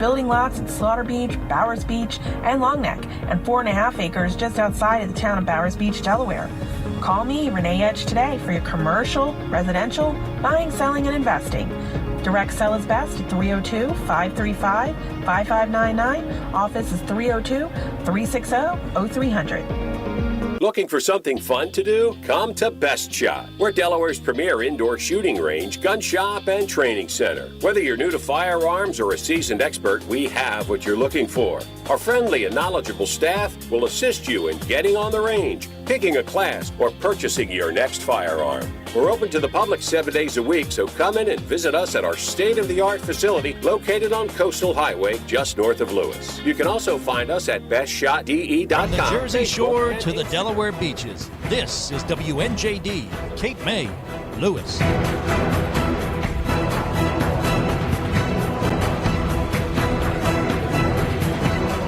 building lots at Slaughter Beach, Bowers Beach, and Long Neck, and 4.5 acres just outside of the town of Bowers Beach, Delaware. Call me, Renee Edge, today for your commercial, residential, buying, selling, and investing. Direct sell is best at 302-535-5599. Office is 302-360-0300. Looking for something fun to do? Come to Best Shot. We're Delaware's premier indoor shooting range, gun shop, and training center. Whether you're new to firearms or a seasoned expert, we have what you're looking for. Our friendly and knowledgeable staff will assist you in getting on the range, picking a class, or purchasing your next firearm. We're open to the public 7 days a week, so come in and visit us at our state-of-the-art facility located on Coastal Highway just north of Lewes. You can also find us at bestshotde.com. From the Jersey Shore to the Delaware beaches, this is WNJD, Cape May, Lewes.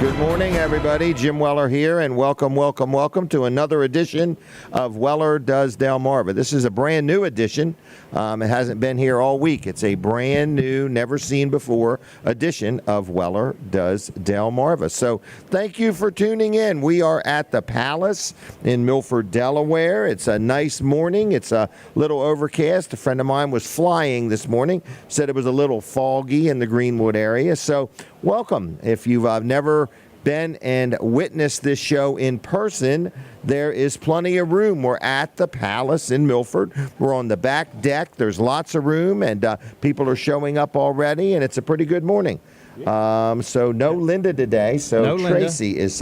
Good morning, everybody. Jim Weller here, and welcome to another edition of Weller Does Delmarva. This is a brand new edition. It hasn't been here all week. It's a brand new, never seen before edition of Weller Does Delmarva. So thank you for tuning in. We are at the Palace in Milford, Delaware. It's a nice morning. It's a little overcast. A friend of mine was flying this morning, said it was a little foggy in the Greenwood area. So welcome. If you've never been and witnessed this show in person, there is plenty of room. We're at the Palace in Milford. We're on the back deck. There's lots of room, and people are showing up already, and it's a pretty good morning. So no Linda today, so no Tracy Linda. is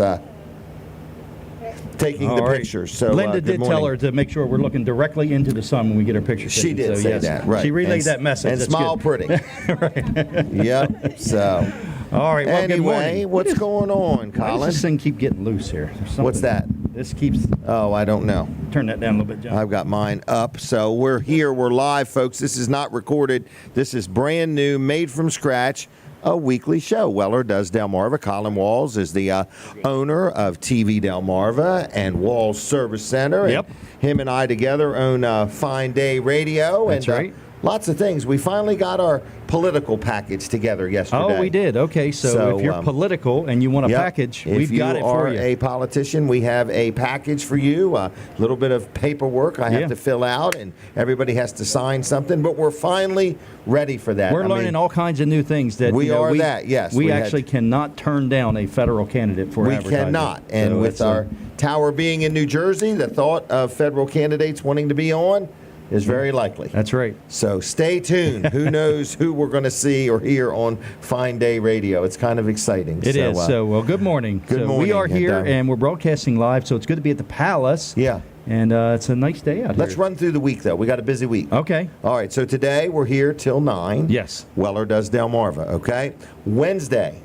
taking the pictures. So Linda did morning. tell her to make sure we're looking directly into the sun when we get our picture taken. She did say that, right. She relayed that message. And That's smile good. pretty. Right. Yep, so... All right, well, anyway, good morning. what's going on, Why Colin? does this thing keep getting loose here? What's that? This keeps... Oh, I don't know. Turn that down a little bit, John. I've got mine up. So we're here. We're live, folks. This is not recorded. This is brand new, made from scratch, a weekly show. Weller Does Delmarva. Colin Walls is the owner of TV Delmarva and Walls Service Center. Yep. And him and I together own Fine Day Radio. That's and, right. Lots of things. We finally got our political package together yesterday. Oh, we did. Okay, so if you're political and you want a package, we've got it for you. If you are a politician, we have a package for you. A little bit of paperwork I have to fill out, and everybody has to sign something. But we're finally ready for that. We're learning all kinds of new things that we yes. We actually cannot turn down a federal candidate for advertising. We cannot. And so with our tower being in New Jersey, the thought of federal candidates wanting to be on is very likely. That's right. So stay tuned. Who knows who we're going to see or hear on Fine Day Radio. It's kind of exciting. It is. Well, good morning. Good morning. We are here, and we're broadcasting live, so it's good to be at the Palace. Yeah. And it's a nice day out here. Let's run through the week, though. We got a busy week. Okay. All right, so today we're here till 9. Yes. Weller Does Delmarva, okay? Wednesday,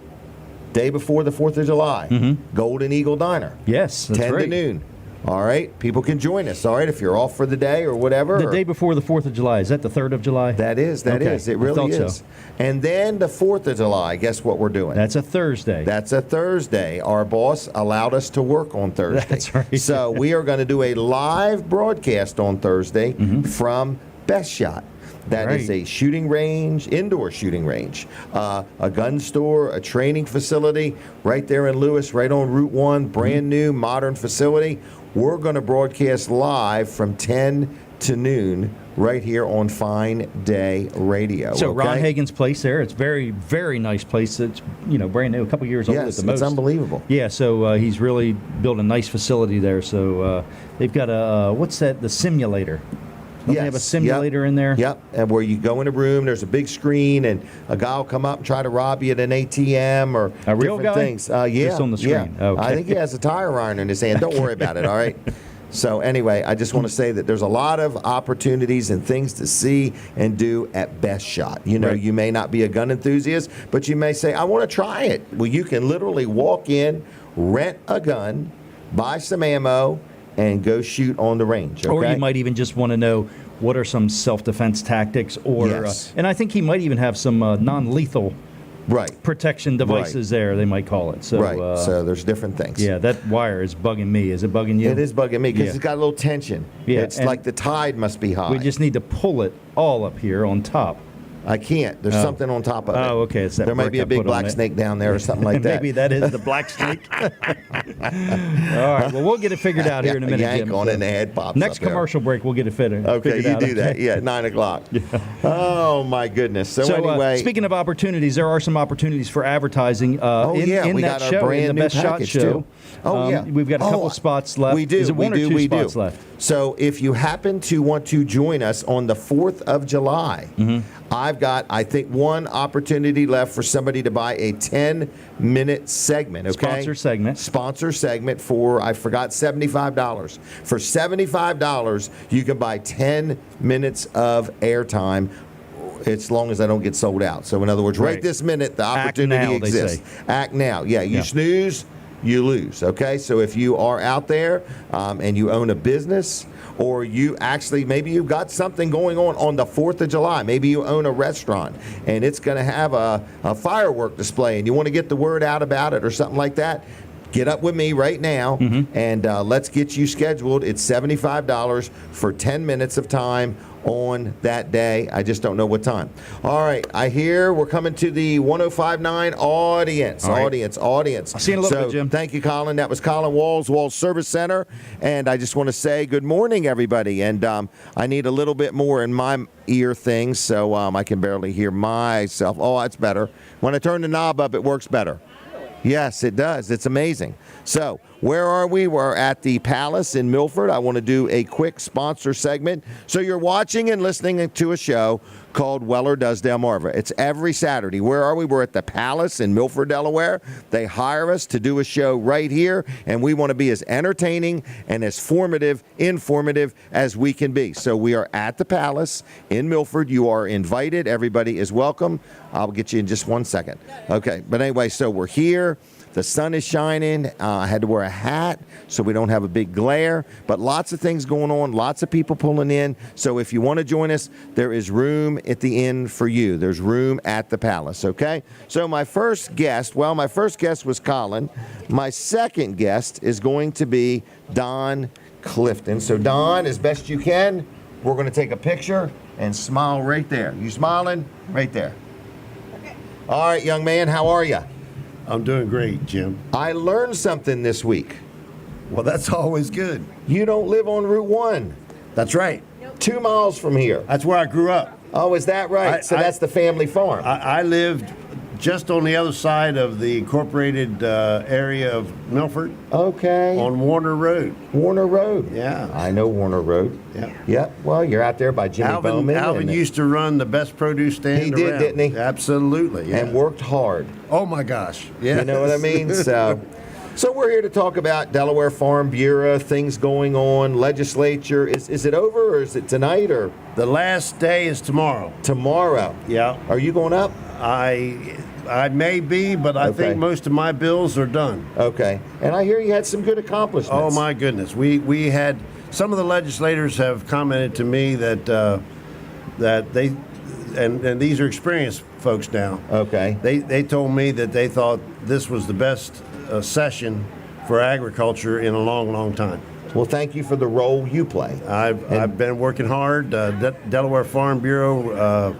day before the 4th of July, Golden Eagle Diner. Yes, that's 10 right. to noon. All right, people can join us, all right, if you're off for the day or whatever. The day before the 4th of July, is that the 3rd of July? That is. It really is. So. And then the 4th of July, guess what we're doing? That's a Thursday. That's a Thursday. Our boss allowed us to work on Thursday. That's right. So we are going to do a live broadcast on Thursday from Best Shot. That is a shooting range, indoor shooting range, a gun store, a training facility right there in Lewes, right on Route 1, brand new, modern facility. We're going to broadcast live from 10 to noon right here on Fine Day Radio. So Ron Hagen's place there, it's very, very nice place. It's, brand new, a couple years old at the most. It's unbelievable. Yeah, so he's really built a nice facility there. So they've got the simulator. Don't they have a simulator in there? Yep, and where you go in a room, there's a big screen, and a guy will come up and try to rob you at an ATM or a real different guy? things. Yeah, just on the screen. Yeah. Okay. I think he has a tire iron in his hand. Don't worry about it, all right? So anyway, I just want to say that there's a lot of opportunities and things to see and do at Best Shot. You may not be a gun enthusiast, but you may say, I want to try it. Well, you can literally walk in, rent a gun, buy some ammo, and go shoot on the range. Okay? Or you might even just want to know what are some self-defense tactics, or and I think he might even have some non-lethal protection devices there, they might call it. So, so there's different things. Yeah, that wire is bugging me. Is it bugging you? It is bugging me because it's got a little tension. Yeah, it's like the tide must be high. We just need to pull it all up here on top. I can't. There's something on top of it. Oh, okay. It's that there might work be a I big put black on it. snake down there or something like that. Maybe that is the black snake. All right. Well, we'll get it figured out here in a minute, yank Jim. on it and the head pops Next up there. commercial break, we'll get it figured Okay, you out. do that. Yeah, 9 o'clock. Yeah. Oh, my goodness. So anyway. Speaking of opportunities, there are some opportunities for advertising in we that got our show, brand in the new Best Shot package, show. too. Oh, yeah. We've got a couple spots left. We do. Is it one or two we spots do. left? So if you happen to want to join us on the 4th of July, I've got, I think, one opportunity left for somebody to buy a 10-minute segment, okay? Sponsor segment for, I forgot, $75. For $75, you can buy 10 minutes of airtime as long as I don't get sold out. So in other words, right this minute, the opportunity exists. Act now. Yeah, you snooze, you lose, okay? So if you are out there and you own a business, or you actually, maybe you've got something going on the 4th of July. Maybe you own a restaurant and it's going to have a firework display and you want to get the word out about it or something like that. Get up with me right now and let's get you scheduled. It's $75 for 10 minutes of time on that day. I just don't know what time. All right, I hear we're coming to the 105.9 audience. Audience. I'll see you in a little bit, Jim. Thank you, Colin. That was Colin Walls Service Center. And I just want to say good morning, everybody. And I need a little bit more in my ear things, so I can barely hear myself. Oh, that's better. When I turn the knob up, it works better. Yes, it does. It's amazing. So, where are we? We're at the Palace in Milford. I want to do a quick sponsor segment. So, you're watching and listening to a show called Weller Does Delmarva. It's every Saturday. Where are we? We're at the Palace in Milford, Delaware. They hire us to do a show right here, and we want to be as entertaining and as informative as we can be. So, we are at the Palace in Milford. You are invited. Everybody is welcome. I'll get you in just 1 second. Okay, but anyway, so we're here. The sun is shining. I had to wear a hat so we don't have a big glare. But lots of things going on, lots of people pulling in. So if you want to join us, there is room at the end for you. There's room at the Palace, okay? So my first guest was Colin. My second guest is going to be Don Clifton. So Don, as best you can, we're going to take a picture and smile right there. You smiling? Right there. Okay. All right, young man, how are you? I'm doing great, Jim. I learned something this week. Well, that's always good. You don't live on Route 1. That's right. 2 miles from here. That's where I grew up. Oh, is that right? So that's the family farm. I lived just on the other side of the incorporated area of Milford. Okay. On Warner Road. Warner Road. Yeah. I know Warner Road. Yeah. Yep. Well, you're out there by Jimmy Bowman. Alvin used to run the best produce stand He did, around. didn't he? Absolutely. Yeah. And worked hard. Oh, my gosh. Yeah. You know what I mean? So we're here to talk about Delaware Farm Bureau, things going on, legislature. Is it over or is it tonight or? The last day is tomorrow. Tomorrow? Yeah. Are you going up? I may be, but I think most of my bills are done. Okay. And I hear you had some good accomplishments. Oh, my goodness. We had, some of the legislators have commented to me that they, and these are experienced folks now. Okay. They told me that they thought this was the best session for agriculture in a long, long time. Well, thank you for the role you play. I've been working hard. Delaware Farm Bureau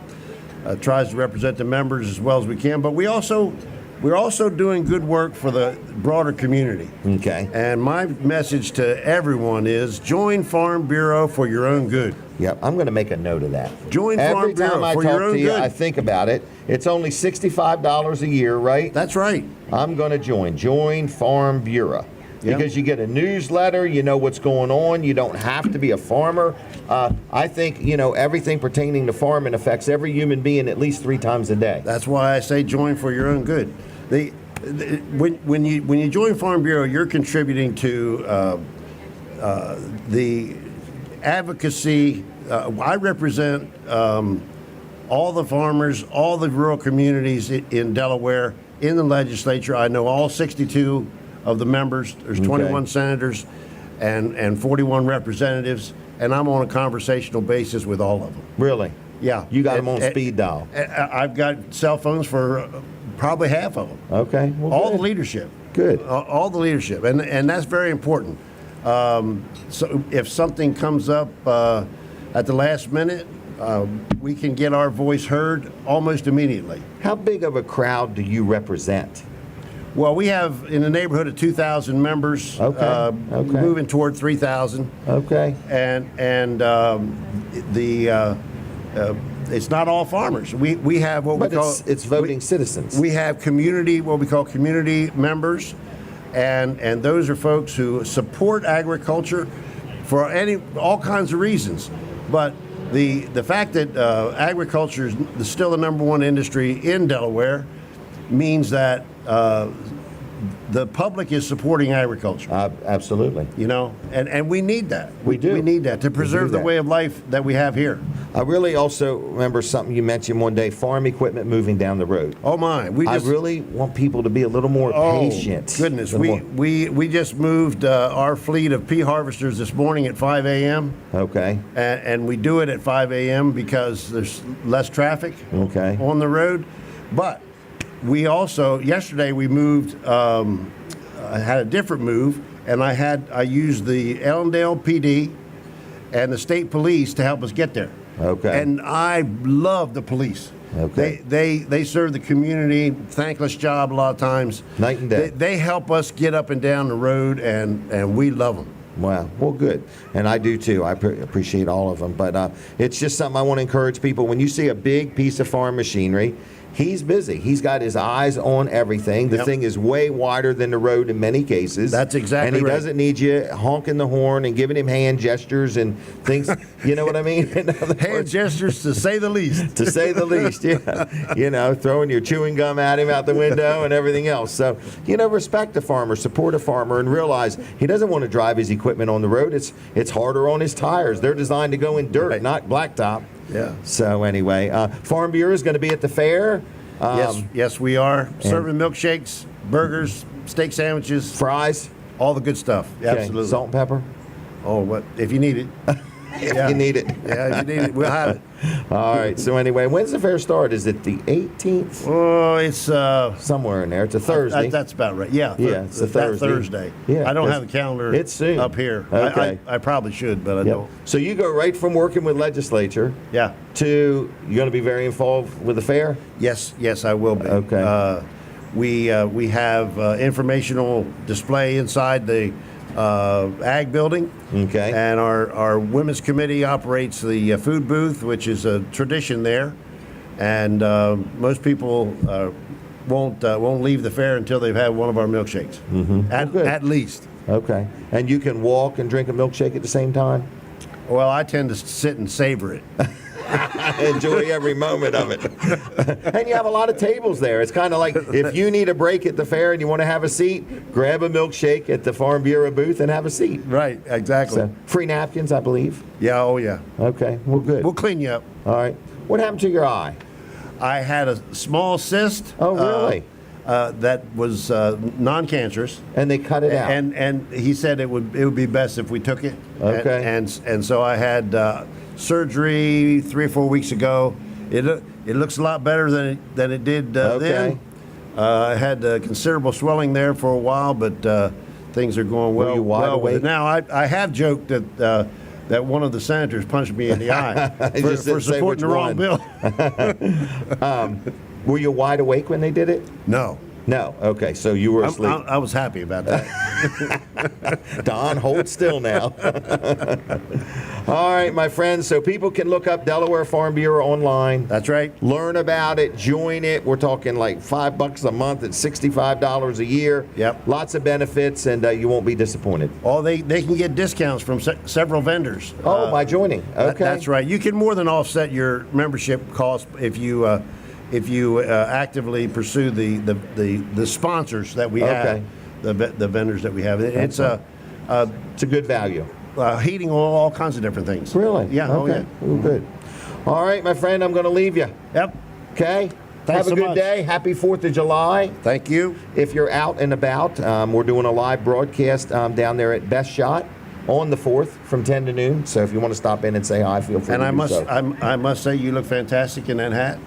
tries to represent the members as well as we can, but we're also doing good work for the broader community. Okay. And my message to everyone is join Farm Bureau for your own good. Yep, I'm going to make a note of that. Join Farm Bureau for your own good. Every time I talk to you, I think about it. It's only $65 a year, right? That's right. I'm going to join Farm Bureau. Because you get a newsletter, you know what's going on, you don't have to be a farmer. I think, everything pertaining to farming affects every human being at least 3 times a day. That's why I say join for your own good. When you join Farm Bureau, you're contributing to the advocacy. I represent all the farmers, all the rural communities in Delaware, in the legislature. I know all 62 of the members. There's 21 senators and 41 representatives, and I'm on a conversational basis with all of them. Really? Yeah. You got them on speed dial? I've got cell phones for probably half of them. Okay. Well, all the leadership. Good. All the leadership, and that's very important. So if something comes up at the last minute, we can get our voice heard almost immediately. How big of a crowd do you represent? Well, we have in the neighborhood of 2,000 members. Okay. Moving toward 3,000. Okay. And it's not all farmers. We have what we call it's voting citizens. We have what we call community members, and those are folks who support agriculture for all kinds of reasons. But the fact that agriculture is still the number one industry in Delaware means that the public is supporting agriculture. Absolutely. You know, and we need that. We do. We need that to preserve the way of life that we have here. I really also remember something you mentioned one day, farm equipment moving down the road. Oh my. I really want people to be a little more patient. Goodness. We just moved our fleet of pea harvesters this morning at 5 a.m. Okay. And we do it at 5 a.m. because there's less traffic on the road. But we also, yesterday we moved, I had a different move, and I used the Ellendale PD and the state police to help us get there. Okay. And I love the police. Okay. They serve the community, thankless job a lot of times. Night and day. They help us get up and down the road, and we love them. Wow. Well, good. And I do too. I appreciate all of them. But it's just something I want to encourage people. When you see a big piece of farm machinery, he's busy. He's got his eyes on everything. The thing is way wider than the road in many cases. That's exactly right. And he doesn't need you honking the horn and giving him hand gestures and things. You know what I mean? Hand gestures, to say the least. To say the least, yeah. You know, throwing your chewing gum at him out the window and everything else. So, you know, respect a farmer, support a farmer, and realize he doesn't want to drive his equipment on the road. It's harder on his tires. They're designed to go in dirt, not blacktop. Yeah. So anyway, Farm Bureau is going to be at the fair. Yes, we are serving milkshakes, burgers, steak sandwiches, fries, all the good stuff. Okay. Absolutely. Salt and pepper. Oh, what if you need it? If you need it. Yeah, if you need it, we'll have it. All right. So anyway, when's the fair start? Is it the 18th? Oh, it's somewhere in there. It's a Thursday. That's about right. Yeah. It's a Thursday. Thursday. Yeah. I don't have a calendar. It's soon up here. Okay. I probably should, but I don't. So you go right from working with legislature. Yeah. To you're going to be very involved with the fair. Yes, I will be. Okay. We have informational display inside the ag building. Okay. And our women's committee operates the food booth, which is a tradition there. And most people won't leave the fair until they've had one of our milkshakes. Mm-hmm. At least. Okay. And you can walk and drink a milkshake at the same time? Well, I tend to sit and savor it. Enjoy every moment of it. And you have a lot of tables there. It's kind of like if you need a break at the fair and you want to have a seat, grab a milkshake at the Farm Bureau booth and have a seat. Right, exactly. So, free napkins, I believe. Yeah, oh yeah. Okay, well, good. We'll clean you up. All right. What happened to your eye? I had a small cyst. Oh, really? That was non-cancerous. And they cut it out. And he said it would be best if we took it. Okay. And so I had surgery 3 or 4 weeks ago. It looks a lot better than it did then. I had considerable swelling there for a while, but things are going well. Were you wide with awake? it. Now I have joked that one of the senators punched me in the eye for supporting the wrong bill. Were you wide awake when they did it? No. No. Okay. So you were asleep. I was happy about that. Don, hold still now. All right, my friends. So people can look up Delaware Farm Bureau online. That's right. Learn about it. Join it. We're talking like $5 a month. It's $65 a year. Yep. Lots of benefits, and you won't be disappointed. Oh, they can get discounts from several vendors. Oh, by joining. Okay. That's right. You can more than offset your membership cost if you actively pursue the sponsors that we have, the vendors that we have. It's a good value. Heating oil, all kinds of different things. Really? Yeah. Okay. Oh, yeah. Oh, good. All right, my friend, I'm going to leave you. Yep. Okay? Thanks Have a so good much. day. Happy 4th of July. Thank you. If you're out and about, we're doing a live broadcast down there at Best Shot. on the 4th from 10 to noon. So if you want to stop in and say hi, feel free And to I do must, so. I must say, you look fantastic in that hat.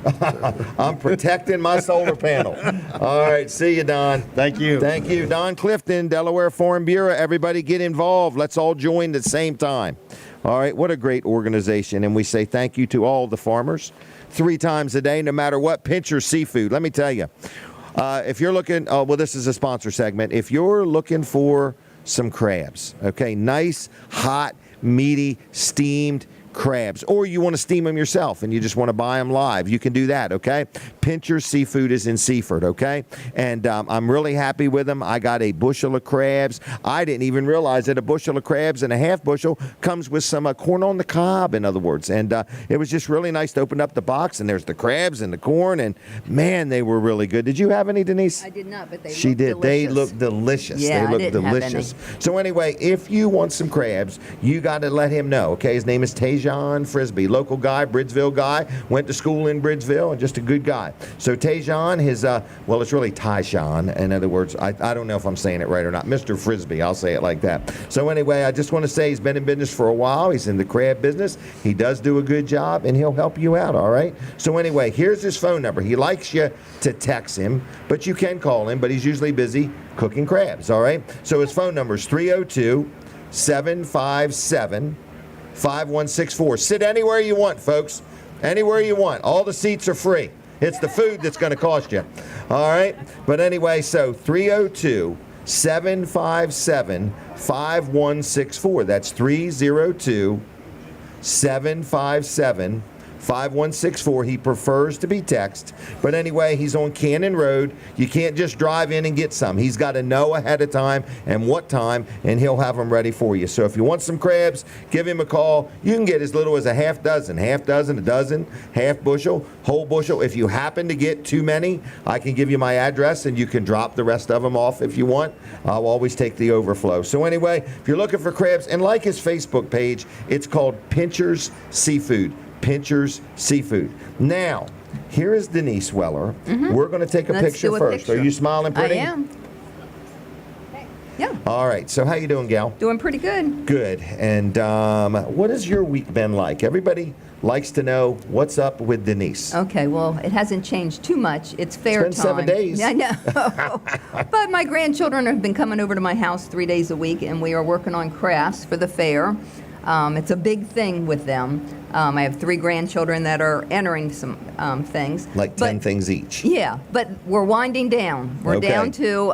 I'm protecting my solar panel. All right, see you, Don. Thank you. Thank you. Don Clifton, Delaware Farm Bureau. Everybody get involved. Let's all join at the same time. All right, what a great organization. And we say thank you to all the farmers 3 times a day, no matter what. Pincher Seafood. Let me tell you, if you're looking, well, this is a sponsor segment. If you're looking for some crabs, okay, nice, hot, meaty, steamed crabs, or you want to steam them yourself and you just want to buy them live, you can do that, okay? Pincher Seafood is in Seaford, okay? And I'm really happy with them. I got a bushel of crabs. I didn't even realize that a bushel of crabs and a half bushel comes with some corn on the cob, in other words. And it was just really nice to open up the box, and there's the crabs and the corn, and man, they were really good. Did you have any, Denise? I did not, but they She looked did. delicious. They look delicious. Yeah, they look I didn't have delicious. So anyway, if you want some crabs, you got to let him know, okay? His name is Tejan Frisbee, local guy, Bridgeville guy, went to school in Bridgeville, and just a good guy. So Tejan, his, well, it's really Tyshawn. In other words, I don't know if I'm saying it right or not. Mr. Frisbee, I'll say it like that. So anyway, I just want to say he's been in business for a while. He's in the crab business. He does do a good job, and he'll help you out, all right? So anyway, here's his phone number. He likes you to text him, but you can call him, but he's usually busy cooking crabs, all right? So his phone number is 302-757-5164. Sit anywhere you want, folks. Anywhere you want. All the seats are free. It's the food that's going to cost you. All right? But anyway, so 302-757-5164. That's 302-757-5164. 5164. He prefers to be text. But anyway, he's on Cannon Road. You can't just drive in and get some. He's got to know ahead of time and what time, and he'll have them ready for you. So if you want some crabs, give him a call. You can get as little as a half dozen, a dozen, half bushel, whole bushel. If you happen to get too many, I can give you my address, and you can drop the rest of them off if you want. I'll always take the overflow. So anyway, if you're looking for crabs, and like his Facebook page, it's called Pincher's Seafood. Pincher's Seafood. Now, here is Denise Weller. Mm-hmm. We're going to take a Let's picture do a first. picture. Are you smiling pretty? I am. Yeah. All right. So how you doing, gal? Doing pretty good. Good. And what has your week been like? Everybody likes to know what's up with Denise. Okay, well, it hasn't changed too much. It's fair It's been time. 7 days. I know. But my grandchildren have been coming over to my house 3 days a week, and we are working on crafts for the fair. It's a big thing with them. I have 3 grandchildren that are entering some things. Like 10 things each. Yeah, but we're winding down. We're Okay. down to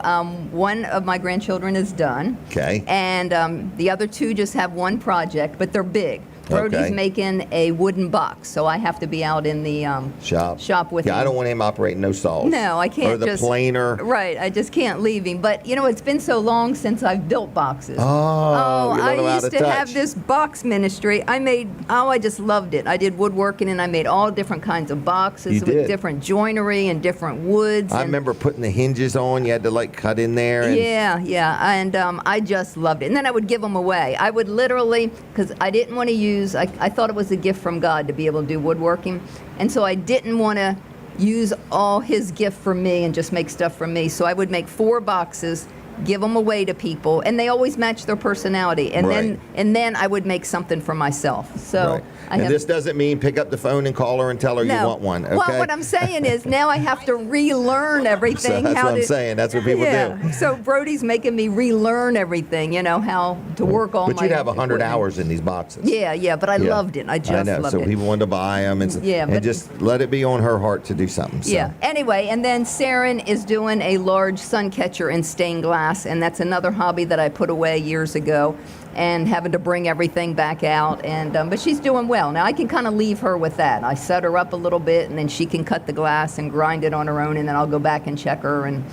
one of my grandchildren is done. Okay. And the other 2 just have one project, but they're big. Brody's Okay. making a wooden box, so I have to be out in the shop with him. Yeah, I don't want him operating no saws. No, I can't Or the just... planer. Right, I just can't leave him. But, you know, it's been so long since I've built boxes. Oh, you're a little I out used of to touch. have this box ministry. I just loved it. I did woodworking, and I made all different kinds of boxes You with did. different joinery and different woods. I and- remember putting the hinges on. You had to like cut in there. And Yeah, and I just loved it. And then I would give them away. I would literally, because I didn't want to use, I thought it was a gift from God to be able to do woodworking. And so I didn't want to use all his gift for me and just make stuff for me. So I would make 4 boxes, give them away to people, and they always match their personality. And Right. then I would make something for myself. So Right. I And have, this doesn't mean pick up the phone and call her and tell her you want one, okay? Well, what I'm saying is now I have to relearn everything. So that's how what I'm to, saying. That's what people yeah. do. So Brody's making me relearn everything, you know, how to work all But my you'd have 100 equipment. hours in these boxes. Yeah, but I Yeah. loved it. I just I know. loved So it. people wanted to buy them and, Yeah, and but- just let it be on her heart to do something. So. Yeah. Anyway, and then Saren is doing a large sun catcher in stained glass, and that's another hobby that I put away years ago, and having to bring everything back out. And but she's doing well now. I can kind of leave her with that. I set her up a little bit, and then she can cut the glass and grind it on her own, and then I'll go back and check her, and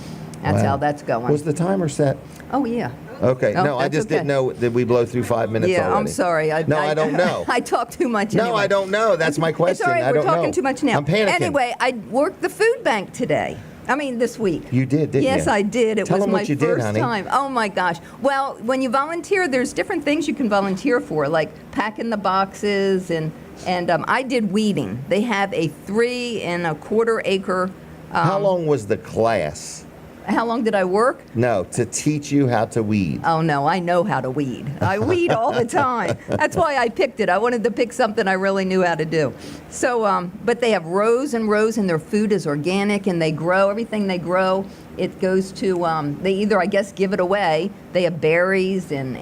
that's Wow. how that's going. Was the timer set? Oh yeah. Okay. Oh, No, I that's just didn't okay. know that we blow through 5 minutes Yeah, already. I'm sorry. No, I don't know. I talk too much. No, anyway. I don't know. That's my question. It's all right. I We're don't talking know. too much now. I'm panicking. Anyway, I worked the food bank today. I mean, this week. You did, didn't Yes, you? I did. It Tell was them my what you did, first honey. time. Oh my gosh. Well, when you volunteer, there's different things you can volunteer for, like packing the boxes, and I did weeding. They have a 3 1/4 acre. How long was the class? How long did I work? No, to teach you how to weed. Oh, no, I know how to weed. I weed all the time. That's why I picked it. I wanted to pick something I really knew how to do. So, but they have rows and rows, and their food is organic, and they grow. Everything they grow, it goes to, they either, I guess, give it away. They have berries and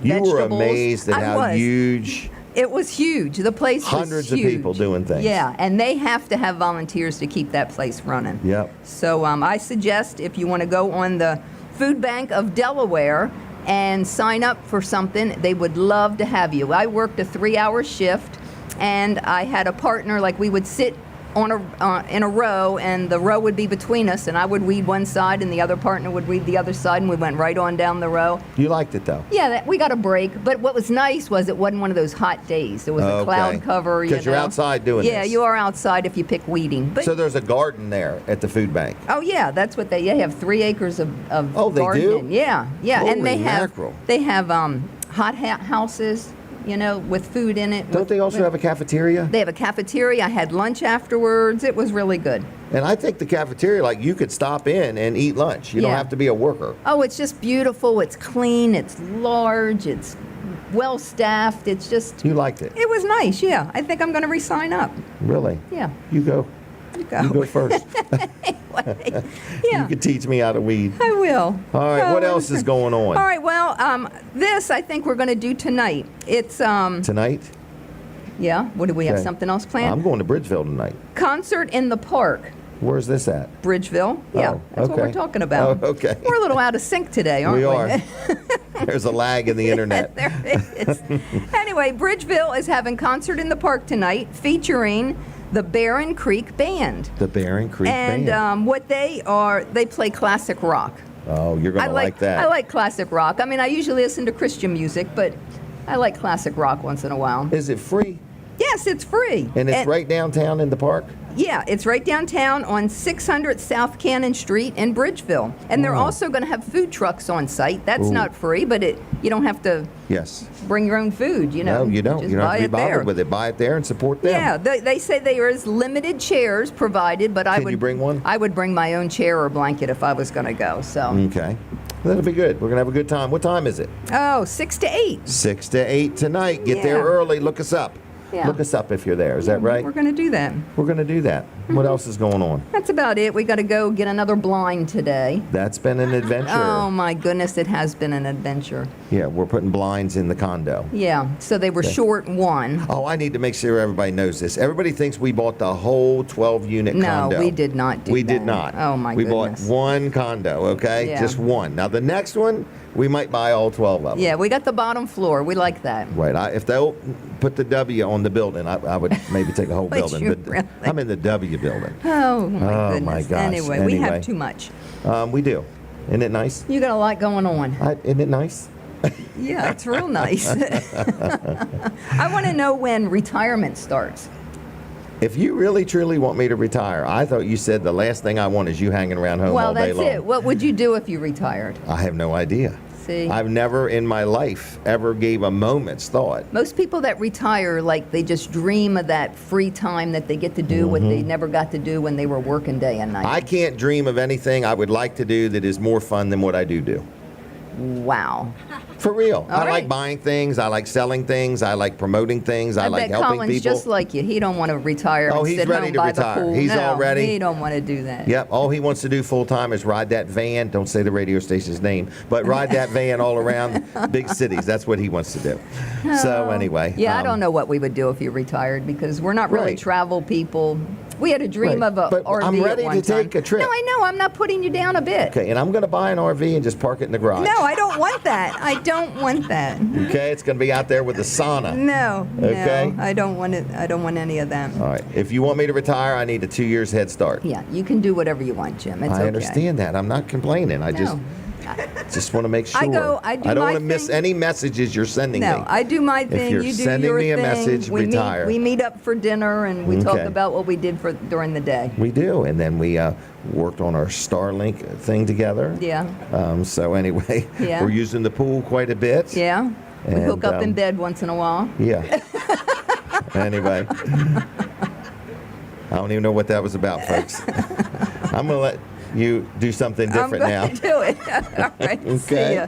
You vegetables. were amazed at how huge. It was huge. The place was Hundreds of huge. people doing things. Yeah, and they have to have volunteers to keep that place running. Yep. So I suggest if you want to go on the Food Bank of Delaware and sign up for something, they would love to have you. I worked a 3-hour shift, and I had a partner, like we would sit on in a row, and the row would be between us, and I would weed one side, and the other partner would weed the other side, and we went right on down the row. You liked it, though? Yeah, we got a break, but what was nice was it wasn't one of those hot days. There was a cloud cover. Because you're outside doing this. Yeah, this. you are outside if you pick weeding. But so there's a garden there at the food bank. Oh yeah, that's what they have 3 acres of they gardening. do? Yeah, Holy and they mackerel. have hot houses, with food in it. Don't they also have a cafeteria? They have a cafeteria. I had lunch afterwards. It was really good. And I think the cafeteria, like, you could stop in and eat lunch. You don't have to be a worker. Oh, it's just beautiful. It's clean. It's large. It's well staffed. It's just. You liked it? It was nice. Yeah, I think I'm going to re-sign up. Really? Yeah. You go. You go first. Anyway, yeah. You could teach me how to weed. I will. All right, what else is going on? All right, well, this I think we're going to do tonight. It's Tonight? Yeah. What do we have? Okay. Something else planned? I'm going to Bridgeville tonight. Concert in the park. Where's this at? Bridgeville. Yeah, Oh, that's what we're okay. talking about. Oh, okay. We're a little out of sync today, aren't we? We are. There's a lag in the internet. There it is. Anyway, Bridgeville is having Concert in the Park tonight, featuring the Barren Creek Band. The Barren Creek Band. And what they are, they play classic rock. Oh, you're going to like that. I like classic rock. I mean, I usually listen to Christian music, but I like classic rock once in a while. Is it free? Yes, it's free. And it's right downtown in the park? Yeah, it's right downtown on 600 South Cannon Street in Bridgeville. And they're also going to have food trucks on site. That's not free, but you don't have to bring your own food, No, you don't. Just You don't have buy to be it there. bothered with it. Buy it there and support them. Yeah, they say there is limited chairs provided, but Can you bring one? I would bring my own chair or blanket if I was going to go. So. Okay. That'll be good. We're going to have a good time. What time is it? Oh, 6 to 8. 6 to 8 tonight. Get there early. Look us up. Yeah. Look us up if you're there. Is that right? We're going to do that. We're going to do that. What else is going on? That's about it. We got to go get another blind today. That's been an adventure. Oh my goodness, it has been an adventure. Yeah, we're putting blinds in the condo. Yeah, so they were short one. Oh, I need to make sure everybody knows this. Everybody thinks we bought the whole 12-unit condo. No, we did not do We that. did not. Oh my we goodness. bought one condo, okay? Yeah. Just one. Now, the next one, we might buy all 12 of them. Yeah, we got the bottom floor. We like that. Right. If they'll put the W on the building, I would maybe take a whole Would building. you But really? I'm in the W building. Oh my Oh, goodness. my gosh. Anyway, we Anyway. have too much. We do. Isn't it nice? You got a lot going on. Isn't it nice? Yeah, it's real nice. I want to know when retirement starts. If you really truly want me to retire, I thought you said the last thing I want is you hanging around home Well, all day that's long. it. What would you do if you retired? I have no idea. See? I've never in my life ever gave a moment's thought. Most people that retire, like, they just dream of that free time that they get to do what they never got to do when they were working day and night. I can't dream of anything I would like to do that is more fun than what I do. Wow. For real. All I like right. buying things. I like selling things. I like promoting things. I like bet helping Colin's people. just like you. He don't want to retire Oh, and he's sit ready home to by retire. the pool. He's No, all ready. He don't want to do that. Yep. All he wants to do full time is ride that van. Don't say the radio station's name, but ride that van all around big cities. That's what he wants to do. So anyway. Yeah, I don't know what we would do if you retired because we're not really Right. travel people. We had a dream Right. of a But RV I'm ready at one to time. take a trip. No, I know. I'm not putting you down a bit. Okay, and I'm going to buy an RV and just park it in the garage. No, I don't want that. I don't want that. Okay, it's going to be out there with a sauna. No, Okay. no, I don't want it. I don't want any of that. All right. If you want me to retire, I need a 2 years head start. Yeah, you can do whatever you want, Jim. It's I okay. understand that. I'm not complaining. I No. just want to make sure. I do don't my want to miss thing. any messages you're sending No, me. I do my thing. you're You do sending your me a thing. message, we retire. We meet up for dinner and we talk Okay. about what we did during the day. We do, and then we worked on our Starlink thing together. Yeah. So anyway, Yeah. we're using the pool quite a bit. Yeah. We And, hook up in bed once in a while. Yeah. Anyway, I don't even know what that was about, folks. I'm gonna let you do something different now. I'm going to do it. All right. Okay. See ya.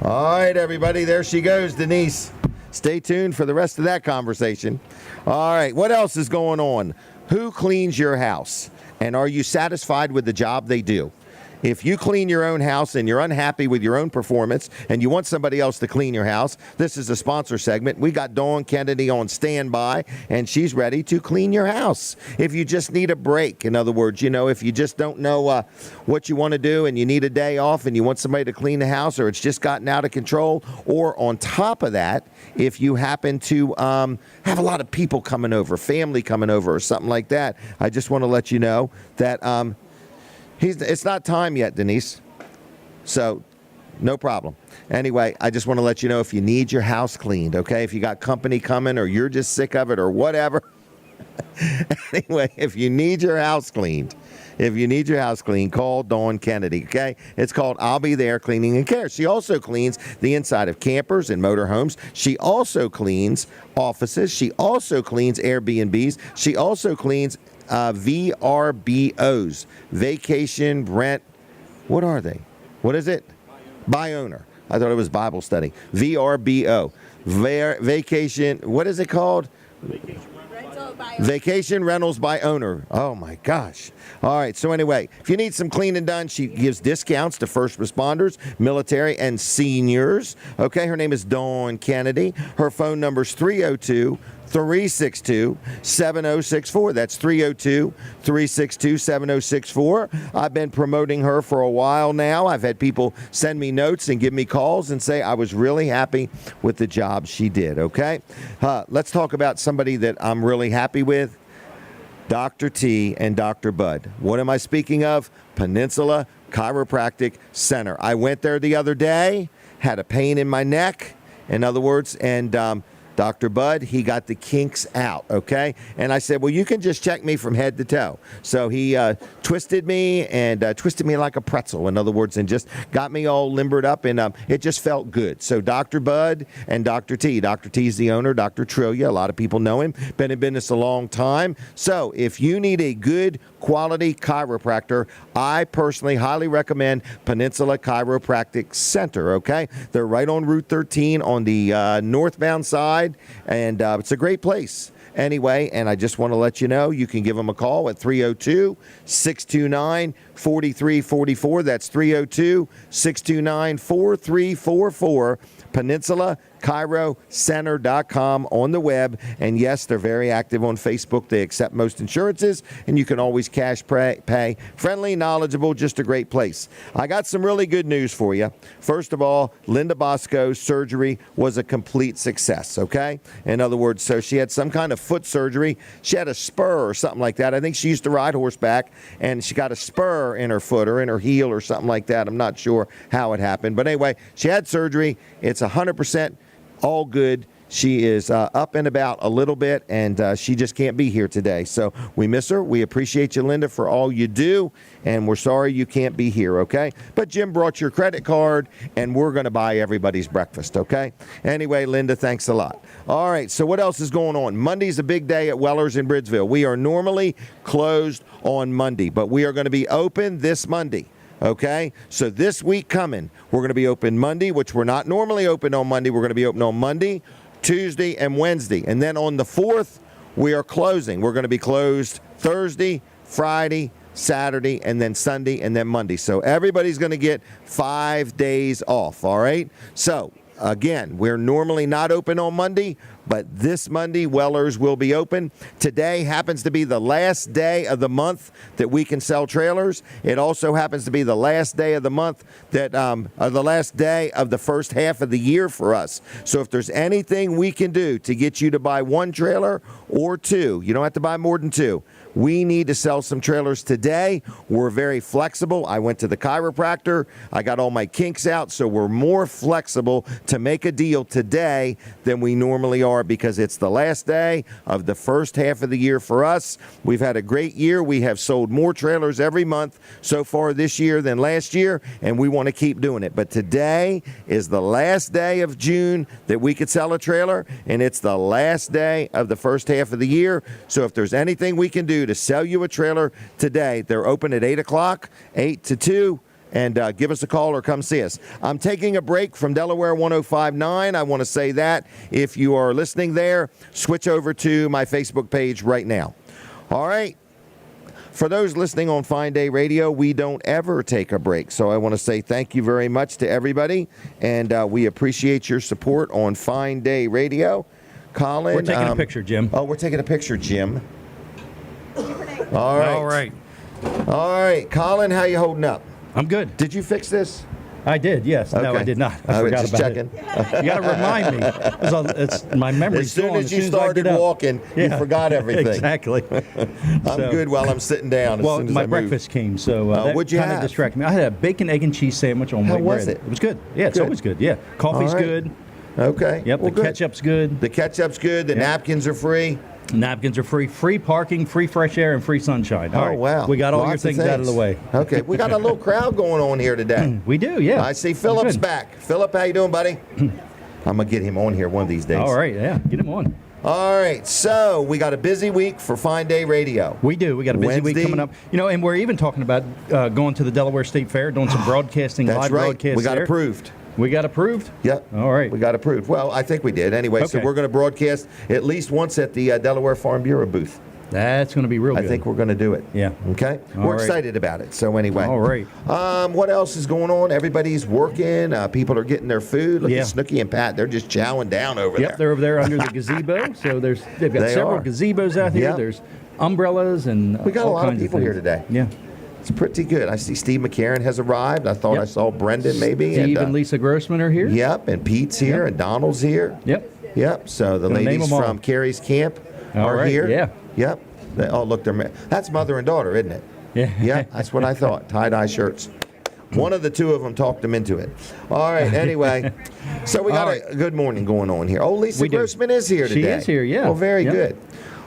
All right, everybody. There she goes, Denise. Stay tuned for the rest of that conversation. All right. What else is going on? Who cleans your house? And are you satisfied with the job they do? If you clean your own house and you're unhappy with your own performance and you want somebody else to clean your house, this is a sponsor segment. We got Dawn Kennedy on standby, and she's ready to clean your house. If you just need a break, in other words, if you just don't know what you want to do and you need a day off and you want somebody to clean the house, or it's just gotten out of control, or on top of that, if you happen to have a lot of people coming over, family coming over or something like that, I just want to let you know that it's not time yet, Denise. So, no problem. Anyway, I just want to let you know if you need your house cleaned, okay? If you got company coming or you're just sick of it or whatever. Anyway, if you need your house cleaned, call Dawn Kennedy, okay? It's called I'll Be There Cleaning and Care. She also cleans the inside of campers and motorhomes. She also cleans offices. She also cleans Airbnbs. She also cleans VRBOs, vacation rent. What are they? What is it? By owner. I thought it was Bible study. VRBO. Vacation. What is it called? Vacation rentals by owner. Oh my gosh. All right. So anyway, if you need some cleaning done, she gives discounts to first responders, military, and seniors. Okay. Her name is Dawn Kennedy. Her phone number is 302-362-7064. That's 302-362-7064. I've been promoting her for a while now. I've had people send me notes and give me calls and say I was really happy with the job she did, okay? Let's talk about somebody that I'm really happy with. Dr. T and Dr. Bud. What am I speaking of? Peninsula Chiropractic Center. I went there the other day, had a pain in my neck, in other words, and Dr. Bud, he got the kinks out, okay? And I said, well, you can just check me from head to toe. So he twisted me like a pretzel, in other words, and just got me all limbered up, and it just felt good. So Dr. Bud and Dr. T. Dr. T's the owner, Dr. Trillia. A lot of people know him. Been in business a long time. So if you need a good quality chiropractor, I personally highly recommend Peninsula Chiropractic Center, okay? They're right on Route 13 on the northbound side. And it's a great place. Anyway, and I just want to let you know, you can give them a call at 302-629-4344. That's 302-629-4344. PeninsulaChiroCenter.com on the web. And yes, they're very active on Facebook. They accept most insurances, and you can always cash pay. Friendly, knowledgeable, just a great place. I got some really good news for you. First of all, Linda Bosco's surgery was a complete success, okay? In other words, so she had some kind of foot surgery. She had a spur or something like that. I think she used to ride horseback, and she got a spur in her foot or in her heel or something like that. I'm not sure how it happened. But anyway, she had surgery. It's 100% all good. She is up and about a little bit, and she just can't be here today. So we miss her. We appreciate you, Linda, for all you do, and we're sorry you can't be here, okay? But Jim brought your credit card, and we're going to buy everybody's breakfast, okay? Anyway, Linda, thanks a lot. All right, so what else is going on? Monday's a big day at Weller's in Bridgeville. We are normally closed on Monday, but we are going to be open this Monday. Okay, so this week coming, we're going to be open Monday, which we're not normally open on Monday. We're going to be open on Monday, Tuesday, and Wednesday. And then on the 4th, we are closing. We're going to be closed Thursday, Friday, Saturday, and then Sunday, and then Monday. So everybody's going to get 5 days off, all right? So, again, we're normally not open on Monday, but this Monday, Weller's will be open. Today happens to be the last day of the month that we can sell trailers. It also happens to be the last day of the month that, the last day of the first half of the year for us. So if there's anything we can do to get you to buy one trailer or two, you don't have to buy more than two. We need to sell some trailers today. We're very flexible. I went to the chiropractor. I got all my kinks out, so we're more flexible to make a deal today than we normally are start because it's the last day of the first half of the year for us. We've had a great year. We have sold more trailers every month so far this year than last year, and we want to keep doing it. But today is the last day of June that we could sell a trailer, and it's the last day of the first half of the year. So if there's anything we can do to sell you a trailer today, they're open at 8 o'clock, 8 to 2. And give us a call or come see us. I'm taking a break from Delaware 105.9. I want to say that. If you are listening there, switch over to my Facebook page right now. All right. For those listening on Fine Day Radio, we don't ever take a break. So I want to say thank you very much to everybody. And we appreciate your support on Fine Day Radio. Colin. We're taking a picture, Jim. Oh, we're taking a picture, Jim. All right. All right. All right. Colin, how you holding up? I'm good. Did you fix this? I did, yes. Okay. No, I did not. I forgot just about checking. it. You got to remind me. It's my memory's As soon gone. as you started walking, you forgot everything. Exactly. I'm good while I'm sitting down. Well, as soon as my I breakfast came, so what'd you kind of have? distracted me. I had a bacon, egg, and cheese sandwich on white bread. How was it? It was good. Yeah, it's Good. always good. Yeah, coffee's right. good. Okay. Yep, well, the good. ketchup's good. The ketchup's good. The napkins are free. Napkins are free. Free parking, free fresh air, and free sunshine. All right. Wow. We got all your Lots things out of the way. Okay. We got a little crowd going on here today. We do, yeah. I see Philip's Good. back. Philip, how you doing, buddy? I'm going to get him on here one of these days. All right, yeah. Get him on. All right. So we got a busy week for Fine Day Radio. We do. We got a busy week Wednesday. coming up. You know, and we're even talking about going to the Delaware State Fair, doing some broadcasting, That's live right. broadcasts We got there. approved. We got approved? Yep. All right. We got approved. Well, I think we did. Anyway, so Okay. we're going to broadcast at least once at the Delaware Farm Bureau booth. That's going to be real good. I think we're going to do it. Yeah. Okay? All We're right. excited about it. So anyway. All right. What else is going on? Everybody's working. People are getting their food. Look Yeah. at Snooky and Pat. They're just chowing down over Yep, there. they're over there under the gazebo. So they've got They several are. gazebos out here. Yep. There's umbrellas and We got a all lot of kinds people here things. today. Yeah. It's pretty good. I see Steve McCarron has arrived. I thought Yep. I saw Brendan maybe. Steve and Lisa Grossman are here. Yep, and Pete's here Yep. and Donald's here. Yep. Yep. So the Gonna name ladies them all. from Carey's camp All are right, here. yeah. Yep. Oh, look, that's mother and daughter, isn't it? Yeah. Yeah, that's what I thought. Tie-dye shirts. One of the two of them talked them into it. All right, anyway. So we got All right. a good morning going on here. Oh, Lisa We do. Grossman is here today. She is here, yeah. Oh, very Yep. good.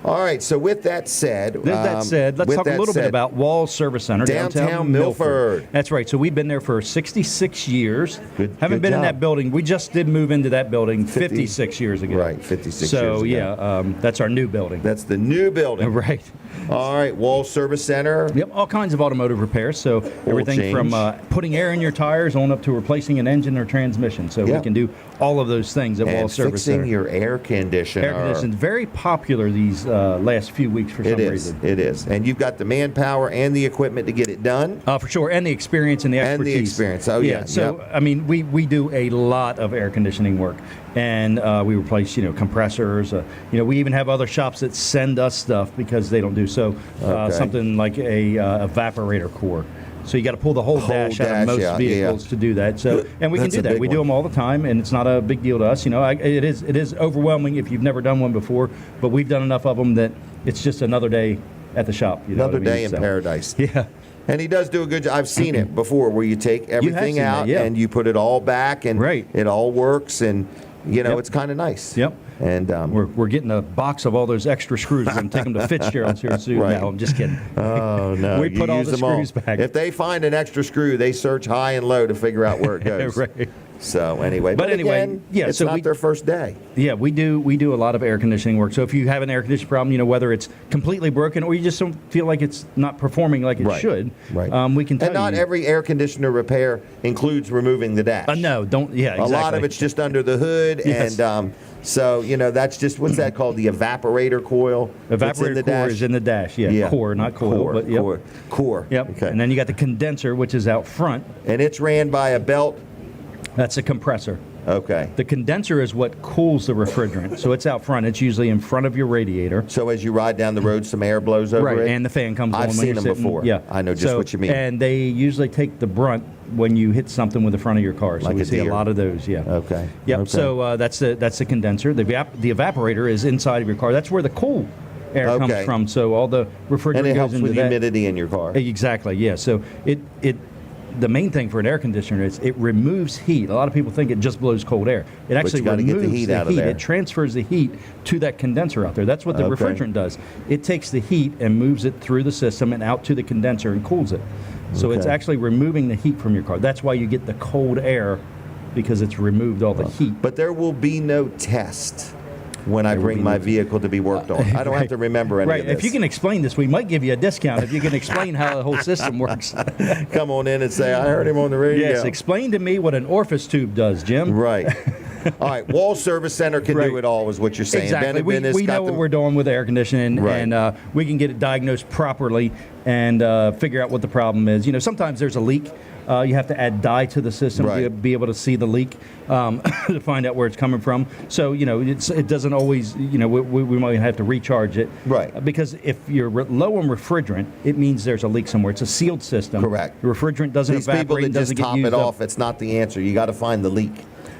All right, so with that said... With that said, let's talk a little bit about Walls Service Center, Downtown Milford. That's right. So we've been there for 66 years. Good Haven't been in job. that building. We just did move into that building 56 years ago. Right, 56 years So, ago. yeah, that's our new building. That's the new building. Right. All right, Wall Service Center. Yep, all kinds of automotive repairs. So everything from putting air in your tires on up to replacing an engine or transmission. So we Yep. can do all of those things at Wall And Service fixing Center. your air conditioner. Air conditioning, very popular these last few weeks for some It is. reason. It is. And you've got the manpower and the equipment to get it done. For sure, and the experience and the And expertise. the experience. Oh, yeah. So, Yep. I mean, we do a lot of air conditioning work, and we replace, compressors. We even have other shops that send us stuff because they don't do so. Okay. Something like a evaporator core. So you got to pull the whole dash out of most yeah, vehicles to do that. So, and we can That's do a that. big We do one. them all the time, and it's not a big deal to us. It is overwhelming if you've never done one before, but we've done enough of them that it's just another day at the shop. You know Another what I mean? day in So, paradise. Yeah. And he does do a good job. I've seen it before where you take everything seen out that, yeah. and you put it all back and Right. it all works and, Yep. it's kind of nice. Yep. And We're getting a box of all those extra screws. I'm taking them to Fitzgerald's here soon. Right. No, I'm just kidding. oh, no. We you put all use the them screws back. If they find an extra screw, they search high and low to figure out where it goes. Right. So anyway, But anyway, again, yeah, it's so not their first day. Yeah, we do a lot of air conditioning work. So if you have an air conditioning problem, whether it's completely broken or you just don't feel like it's not performing like it should, Right. We can tell And not you. every air conditioner repair includes removing the dash. No, don't. Yeah, exactly. A lot of it's just under the hood, Yes. and so that's just what's that called? The evaporator coil. That's in Evaporator the core dash? is in the dash. Yeah, core, not coil. Core, but yep. core. Yep. Okay. And then you got the condenser, which is out front. And it's ran by a belt. That's a compressor. Okay. The condenser is what cools the refrigerant. So it's out front. It's usually in front of your radiator. So as you ride down the road, some air blows over Right, it. and the fan comes on I've when seen you're them sitting. before. Yeah, I know just what you mean. And they usually take the brunt when you hit something with the front of your car. So Like we a see deer. a lot of those. Yeah. Okay. Yep. Okay. So that's the condenser. The evaporator is inside of your car. That's where the cool air comes Okay. from. So all the refrigerant And it goes helps into with that. humidity in your car. Exactly. Yeah. So it the main thing for an air conditioner is it removes heat. A lot of people think it just blows cold air. It actually you removes get the heat out of there. It transfers the heat to that condenser out there. That's what the refrigerant does. It takes the heat and moves it through the system and out to the condenser and cools it. So it's actually removing the heat from your car. That's why you get the cold air, because it's removed all the heat. But there will be no test when I bring my vehicle to be worked on. I don't have to remember any of this. If you can explain this, we might give you a discount if you can explain how the whole system works. Come on in and say, I heard him on the radio. Yes, explain to me what an orifice tube does, Jim. Right. All right, Wall Service Center can do it all, is what you're saying. Exactly. We know what we're doing with air conditioning, and we can get it diagnosed properly and figure out what the problem is. You know, sometimes there's a leak. You have to add dye to the system to be able to see the leak, to find out where it's coming from. So, you know, it doesn't always, you know, we might have to recharge it. Right. Because if you're low on refrigerant, it means there's a leak somewhere. It's a sealed system. Correct. The refrigerant doesn't evaporate, These people that just top it off, up. it's not the answer. You got to find the leak.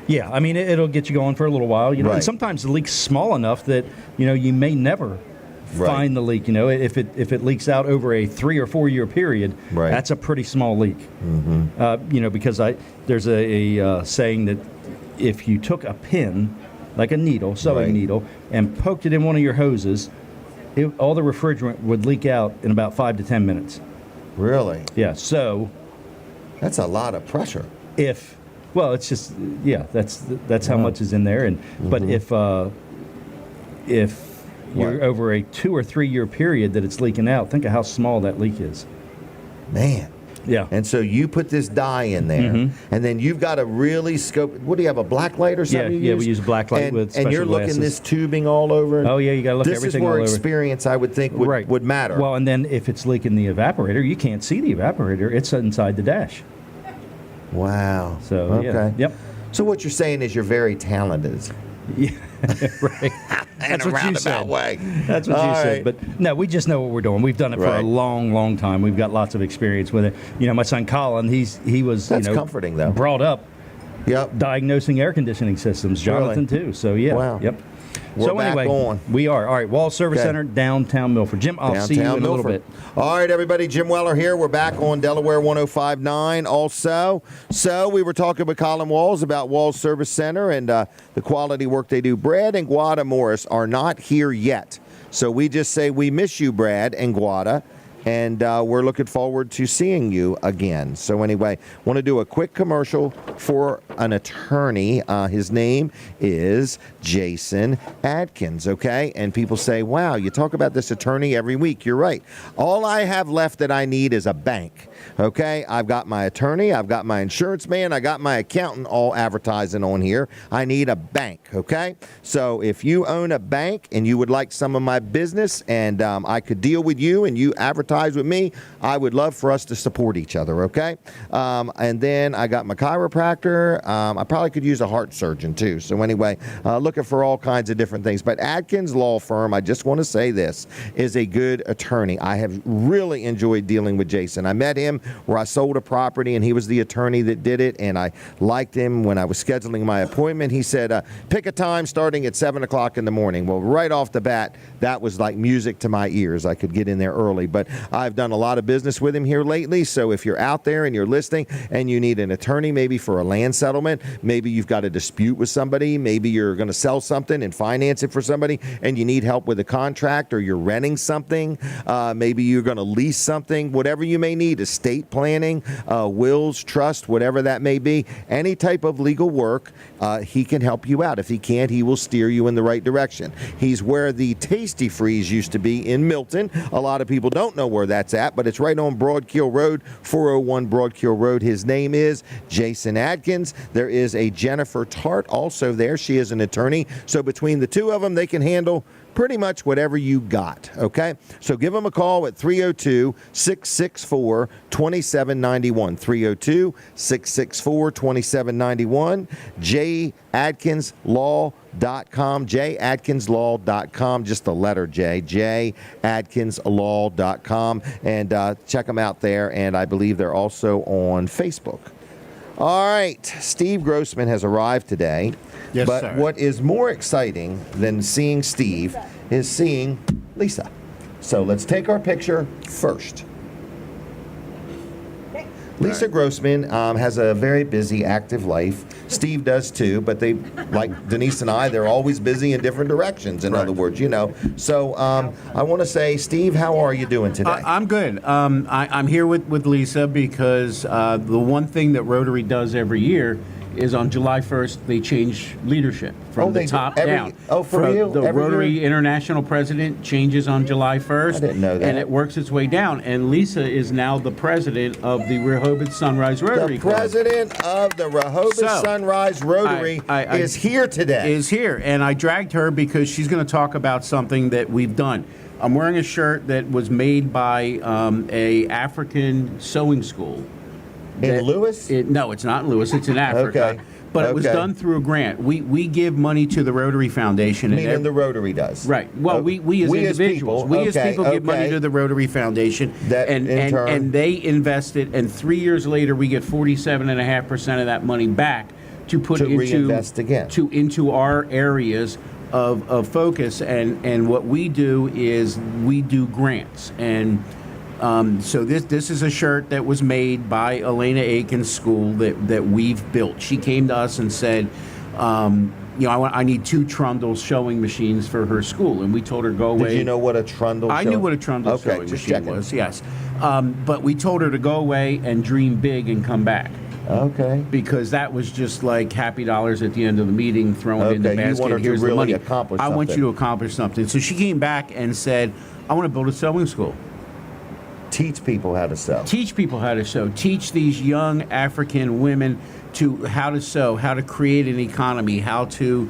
Yeah, I mean, it'll get you going for a little while, you know. And sometimes the leak's small enough that, you know, you may never find the leak. You know, if it leaks out over a 3 or 4 year period, that's a pretty small leak. You know, because there's a saying that if you took a pin, like a needle, sewing needle, and poked it in one of your hoses, all the refrigerant would leak out in about 5 to 10 minutes. Really? Yeah. So that's a lot of pressure. Well, it's just that's how much is in there, and but if you're over a 2 or 3 year period that it's leaking out, think of how small that leak is. Man. Yeah. And so you put this dye in there, and then you've got to really scope. What do you have, a black light or something? Yeah, we use a black light with special and you're glasses. looking this tubing all over. Oh yeah, you got to look everything all over. This is where experience, I would think, would matter. Well, and then if it's leaking the evaporator, you can't see the evaporator. It's inside the dash. Wow. So yep. So what you're saying is you're very talented. Yeah, right. In a roundabout way. That's what you said. But no, we just know what we're doing. We've done it for a long, long time. We've got lots of experience with it. You know, my son Colin, he was comforting though. Brought up diagnosing air conditioning systems. Jonathan too. So Wow. Yep. We're back on. We are. All right, Wall Service Center, downtown Milford. Jim, I'll see you in a little bit. All right, everybody, Jim Weller here. We're back on Delaware 105.9 also. So we were talking with Colin Walls about Wall Service Center and the quality work they do. Brad and Guada Morris are not here yet. So we just say we miss you, Brad and Guada. And we're looking forward to seeing you again. So anyway, want to do a quick commercial for an attorney. His name is Jason Adkins, okay? And people say, wow, you talk about this attorney every week. You're right. All I have left that I need is a bank, okay? I've got my attorney. I've got my insurance man. I got my accountant all advertising on here. I need a bank, okay? So if you own a bank and you would like some of my business and I could deal with you and you advertise with me, I would love for us to support each other, okay? And then I got my chiropractor. I probably could use a heart surgeon too. So anyway, looking for all kinds of different things. But Adkins Law Firm, I just want to say this, is a good attorney. I have really enjoyed dealing with Jason. I met him where I sold a property and he was the attorney that did it, and I liked him. When I was scheduling my appointment, he said, pick a time starting at 7 o'clock in the morning. Well, right off the bat, that was like music to my ears. I could get in there early. But I've done a lot of business with him here lately, so if you're out there and you're listening and you need an attorney maybe for a land settlement, maybe you've got a dispute with somebody, maybe you're going to sell something and finance it for somebody and you need help with a contract, or you're renting something, maybe you're going to lease something, whatever you may need, estate planning, wills, trust, whatever that may be, any type of legal work, he can help you out. If he can't, he will steer you in the right direction. He's where the Tasty Freeze used to be in Milton. A lot of people don't know where that's at, but it's right on Broadkill Road, 401 Broadkill Road. His name is Jason Adkins. There is a Jennifer Tart also there. She is an attorney. So between the two of them, they can handle pretty much whatever you got, okay? So give them a call at 302-664-2791, 302-664-2791, jadkinslaw.com, jadkinslaw.com, just the letter J, jadkinslaw.com, and check them out there, and I believe they're also on Facebook. All right, Steve Grossman has arrived today. Yes, but sir. What is more exciting than seeing Steve is seeing Lisa. So let's take our picture first. Lisa Grossman has a very busy, active life. Steve does too, but they, like Denise and I, they're always busy in different directions, in other words, you know. So I want to say, Steve, how are you doing today? I'm good. I'm here with Lisa because the one thing that Rotary does every year is on July 1st, they change leadership from the top down. Oh, for real? The Rotary International President changes on July 1st. I didn't know that. And it works its way down. And Lisa is now the president of the Rehoboth Sunrise Rotary Club. The president of the Rehoboth Sunrise Rotary is here today. Is here. And I dragged her because she's going to talk about something that we've done. I'm wearing a shirt that was made by a African sewing school. In Lewes? No, it's not in Lewes. It's in Africa. Okay. But it was done through a grant. We give money to the Rotary Foundation. Meaning the Rotary does. Right. Well, we as individuals. People. We as people give money to the Rotary Foundation. And they invest it, and 3 years later we get 47.5% of that money back to put reinvest again. into our areas of focus. And what we do is we do grants. And so this is a shirt that was made by Elena Aiken's school that we've built. She came to us and said, I need 2 Trundle sewing machines for her school, and we told her to go away. Did you know what a Trundle? I knew what a Trundle sewing machine was. Yes, but we told her to go away and dream big and come back. Okay. Because that was just like happy dollars at the end of the meeting, throwing in the basket. You want her Here's to really the money. accomplish I something. want you to accomplish something. So she came back and said, I want to build a sewing school. Teach people how to sew. Teach people how to sew. Teach these young African women how to sew, how to create an economy, how to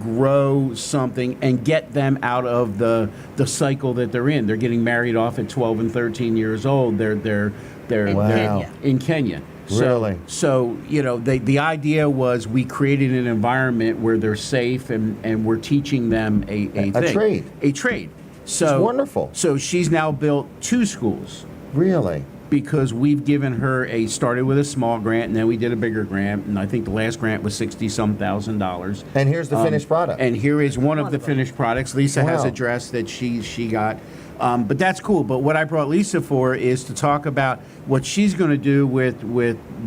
grow something and get them out of the cycle that they're in. They're getting married off at 12 and 13 years old. They're in Kenya. Really? So the idea was we created an environment where they're safe and we're teaching them a trade. So it's wonderful. So she's now built 2 schools. Really? Because we've given her started with a small grant, and then we did a bigger grant, and I think the last grant was $60-some thousand. And here's the finished product. And here is one of the finished products. Lisa has a dress that she got. But that's cool. But what I brought Lisa for is to talk about what she's going to do with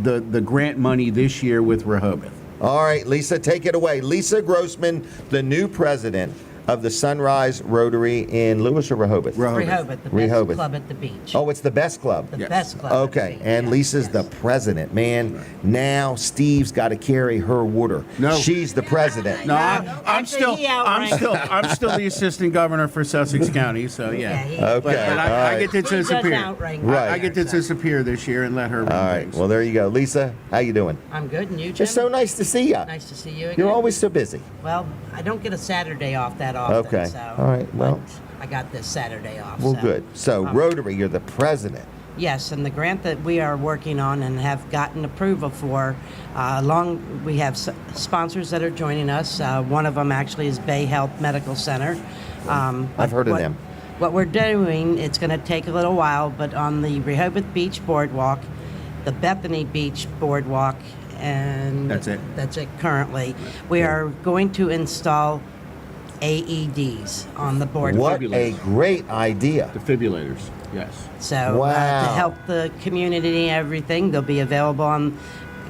the grant money this year with Rehoboth. All right, Lisa, take it away. Lisa Grossman, the new president of the Sunrise Rotary in Lewes or Rehoboth? Rehoboth, the best club at the beach. Oh, it's the best club. The best club. Okay, and Lisa's the president. Man, now Steve's got to carry her water. No, she's the president. No, I'm still the assistant governor for Sussex County. So yeah. Okay. But I get to disappear. Right. I get to disappear this year and let her run All right. things. Well, there you go, Lisa. How you doing? I'm good, and you, Jim? It's so nice to see you. Nice to see you again. You're always so busy. Well, I don't get a Saturday off that often. Okay. So, all right. Well, I got this Saturday off. Well, good. So Rotary, you're the president. Yes, and the grant that we are working on and have gotten approval for, we have sponsors that are joining us. One of them actually is Bay Health Medical Center. I've heard of them. What we're doing, it's going to take a little while, but on the Rehoboth Beach Boardwalk, the Bethany Beach Boardwalk, and that's it currently, we are going to install AEDs on the board. What a great idea. Defibrillators, yes. So to help the community and everything, they'll be available on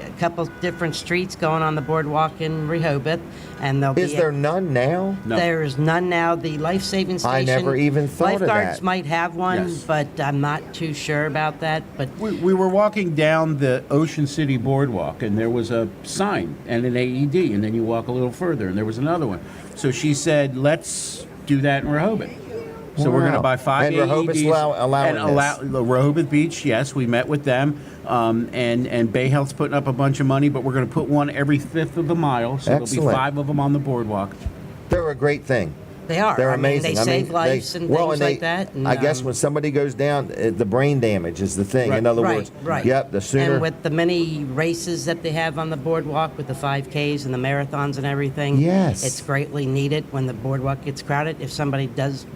a couple different streets going on the boardwalk in Rehoboth. And they'll Is there none now? No. There is none now. The life-saving station. I never even thought of that. Lifeguards might have one, but I'm not too sure about that. But we were walking down the Ocean City Boardwalk, and there was a sign and an AED, and then you walk a little further, and there was another one. So she said, let's do that in Rehoboth. So we're going to buy 5 and AEDs. Rehoboth's allowing the Rehoboth Beach, yes, we met with them. And Bay Health's putting up a bunch of money, but we're going to put one every 5th of a mile. So there'll be 5 of them on the boardwalk. They're a great thing. They are. They're amazing. They save lives and things like that. And, I guess when somebody goes down, the brain damage is the thing. Right. In other words, right. Yep, the sooner. And with the many races that they have on the boardwalk, with the 5Ks and the marathons and everything, yes, it's greatly needed when the boardwalk gets crowded. If somebody does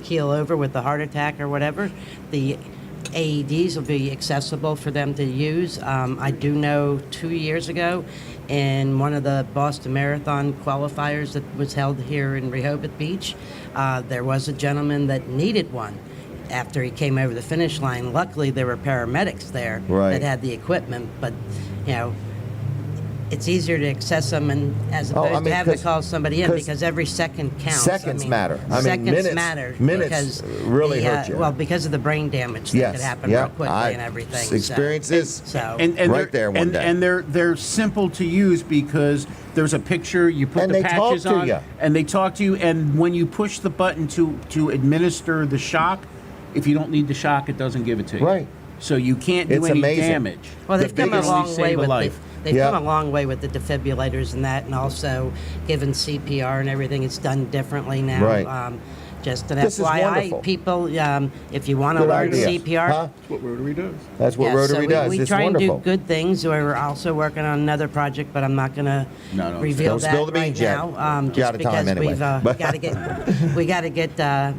keel over with a heart attack or whatever, the AEDs will be accessible for them to use. I do know 2 years ago, in one of the Boston Marathon qualifiers that was held here in Rehoboth Beach, there was a gentleman that needed one. after he came over the finish line. Luckily, there were paramedics there that had the equipment, but it's easier to access them as opposed to having to call somebody in, because every second counts. Seconds matter. Seconds matter. Minutes really hurt you. Well, because of the brain damage that could happen real quickly and everything. Experiences and right there one day. And they're simple to use because there's a picture, you put the patches on, and they talk to you, and when you push the button to administer the shock, if you don't need the shock, it doesn't give it to you. Right. So you can't do any damage. Well, they've come a long way with life. They've come a long way with the defibrillators and that, and also given CPR and everything. It's done differently now. Right. Just an FYI, people, if you want to learn CPR. That's what Rotary does. That's what Rotary does. We try and do good things. We're also working on another project, but I'm not going to reveal that right now. Just because we've got to get the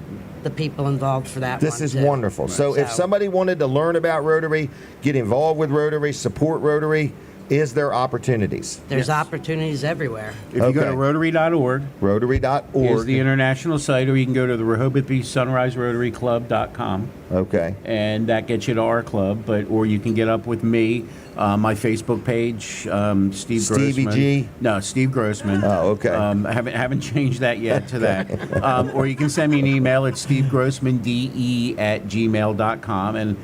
people involved for that. This is wonderful. So if somebody wanted to learn about Rotary, get involved with Rotary, support Rotary, is there opportunities? There's opportunities everywhere. If you go to Rotary.org. Rotary.org is the international site, or you can go to the Rehoboth Beach Sunrise Rotary Club.com. Okay. And that gets you to our club, or you can get up with me. My Facebook page, Steve Grossman. G? No, Steve Grossman. Oh, okay. Haven't changed that yet to that. Or you can send me an email at stevegrossmande@gmail.com. And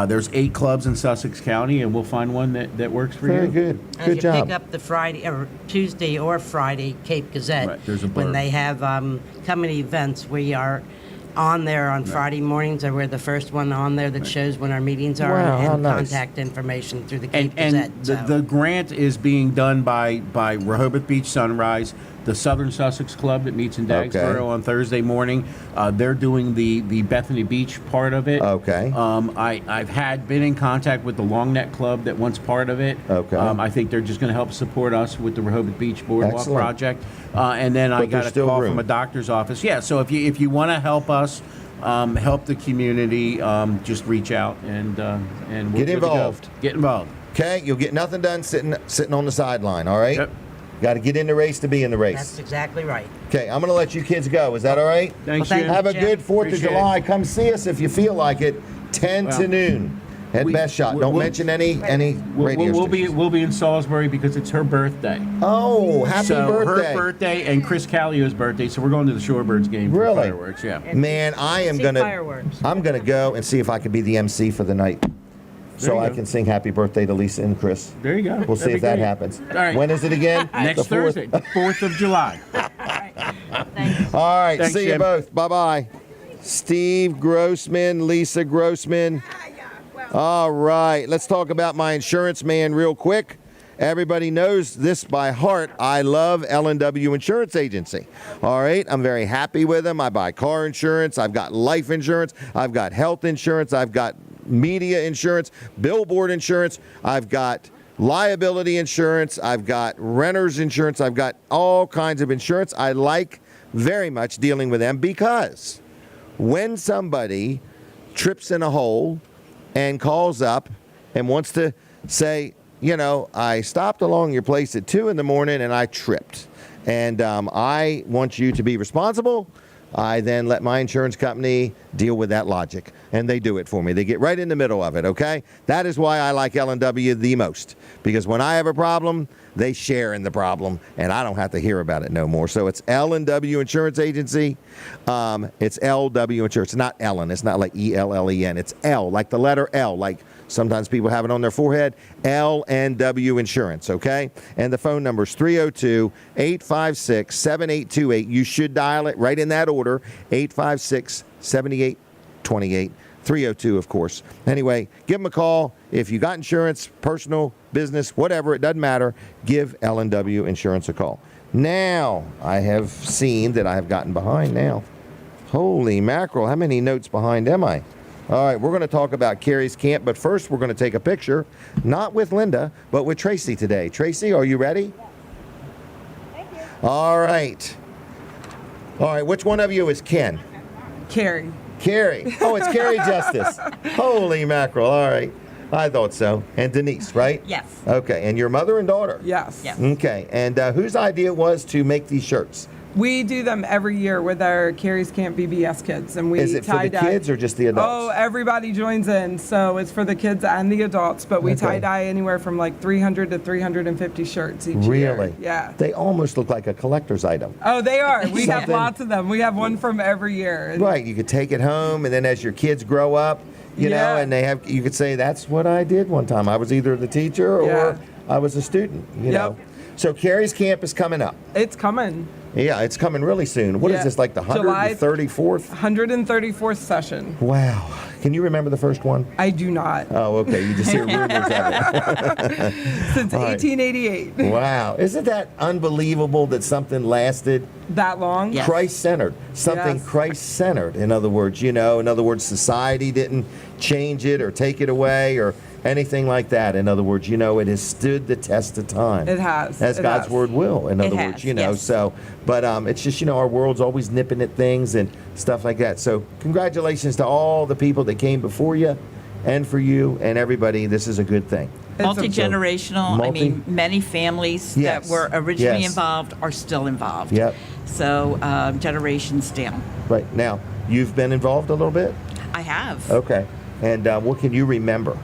there's 8 clubs in Sussex County, and we'll find one that works for you. Very good. Good job. If you pick up the Friday or Tuesday or Friday Cape Gazette, there's a when they have coming events, we are on there on Friday mornings, and we're the first one on there that shows when our meetings are, and contact information through the Cape Gazette. And the grant is being done by Rehoboth Beach Sunrise, the Southern Sussex Club that meets in Dagsboro on Thursday morning. They're doing the Bethany Beach part of it. Okay. I've been in contact with the Long Neck Club that wants part of it. Okay. I think they're just going to help support us with the Rehoboth Beach Boardwalk project. And then I got a call from a doctor's office. Yeah, so if you want to help us, help the community, just reach out and we'll get involved. Get involved. Okay, you'll get nothing done sitting on the sideline. All right. Yep. Got to get in the race to be in the race. That's exactly right. Okay, I'm going to let you kids go. Is that all right? Thanks, Well, thank Jim. Have a Jim. good 4th of Appreciate July. Come see us if you feel like it. 10 to noon at Best Shot. Don't mention any radio stations. We'll be in Salisbury because it's her birthday. Oh, happy birthday. Her birthday and Chris Callio's birthday, so we're going to the Shorebirds game for Really? fireworks. Yeah. Man, I'm gonna go and see if I can be the MC for the night. So I can sing happy birthday to Lisa and Chris. There you go. We'll see if that happens. All right. When is it again? Next Thursday, the 4th of July. All right. Thanks, See you Jim. both. Bye-bye. Steve Grossman, Lisa Grossman. All right. Let's talk about my insurance man real quick. Everybody knows this by heart. I love L&W Insurance Agency. All right. I'm very happy with them. I buy car insurance. I've got life insurance. I've got health insurance. I've got media insurance, billboard insurance. I've got liability insurance. I've got renter's insurance. I've got all kinds of insurance. I like very much dealing with them because when somebody trips in a hole and calls up and wants to say, I stopped along your place at 2 in the morning and I tripped. And I want you to be responsible. I then let my insurance company deal with that logic, and they do it for me. They get right in the middle of it, okay? That is why I like L&W the most, because when I have a problem, they share in the problem, and I don't have to hear about it no more. So it's L&W Insurance Agency. It's LW Insurance. It's not Ellen. It's not like ELLEN. It's L, like the letter L, like sometimes people have it on their forehead. L&W Insurance, okay? And the phone number is 302-856-7828. You should dial it right in that order, 856-7828. 302, of course. Anyway, give them a call. If you got insurance, personal, business, whatever, it doesn't matter. Give L&W Insurance a call. Now, I have seen that I have gotten behind now. Holy mackerel, how many notes behind am I? All right, we're going to talk about Carey's camp, but first we're going to take a picture, not with Linda, but with Tracy today. Tracy, are you ready? Thank you. All right. All right, which one of you is Ken? Carey. Carey. Oh, it's Carey Justice. Holy mackerel. All right. I thought so. And Denise, right? Yes. Okay. And your mother and daughter? Yes. Okay. And whose idea was to make these shirts? We do them every year with our Carey's Camp BBS kids, and we Is it for the tie-dye. kids or just the adults? Oh, everybody joins in, so it's for the kids and the adults. But we tie-dye anywhere from like 300 to 350 shirts each year. Really? Yeah. They almost look like a collector's item. Oh, they are. We have Something- lots of them. We have one from every year. And Right, you could take it home, and then as your kids grow up, you know, Yeah. and you could say, that's what I did one time. I was either the teacher or Yeah. I was a student, you Yep. know. So Carey's Camp is coming up. It's coming. Yeah, it's coming really soon. What is Yeah. this, like the July 134th? 134th session. Wow. Can you remember the first one? I do not. Oh, okay. You just hear rumors of it. Since All right. 1888. Wow. Isn't that unbelievable that something lasted? That long? Yes. Christ-centered. Something Yes. Christ-centered. In other words, you know, society didn't change it or take it away or anything like that. In other words, you know, it has stood the test of time. It has. As It God's has. word will. In It other has, words, you know, yes. so, but it's just, you know, our world's always nipping at things and stuff like that. So congratulations to all the people that came before you and for you and everybody. This is a good thing. Multi-generational. I mean, many families Yes. that were originally Yes. involved are still involved. Yep. So generations down. Right. Now, you've been involved a little bit? I have. Okay. And what can you remember?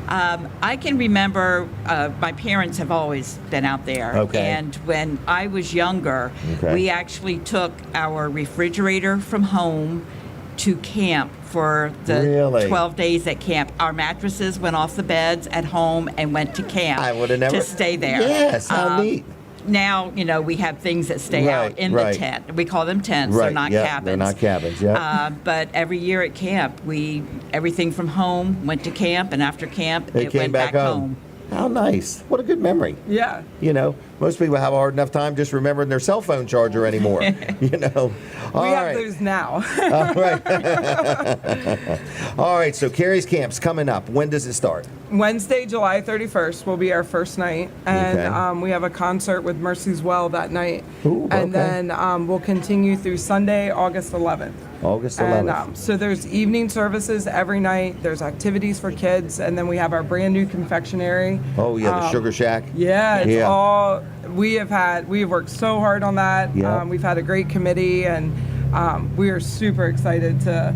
I can remember my parents have always been out there. Okay. And when I was younger, Okay. we actually took our refrigerator from home to camp for the Really? 12 days at camp. Our mattresses went off the beds at home and went to camp I would have never. to stay there. Yes, how neat. Now, you know, we have things that stay Right, out in right. the tent. We call them tents. Right. They're not yeah, cabins. They're not cabins. Yeah. But every year at camp, everything from home went to camp, and after camp, They it came went back home. How nice. What a good memory. Yeah. You know, most people have a hard enough time just remembering their cell phone charger anymore. You know. All We have right. those now. All right. All right. So Carey's Camp's coming up. When does it start? Wednesday, July 31st will be our first night, and Okay. we have a concert with Mercy's Well that night. Ooh, and okay. then we'll continue through Sunday, August 11th. August 11th. And so there's evening services every night. There's activities for kids, and then we have our brand new confectionery. Oh yeah, the Sugar Shack. Yeah, it's Yeah. all we have worked so hard on that. Yeah. We've had a great committee, and we are super excited to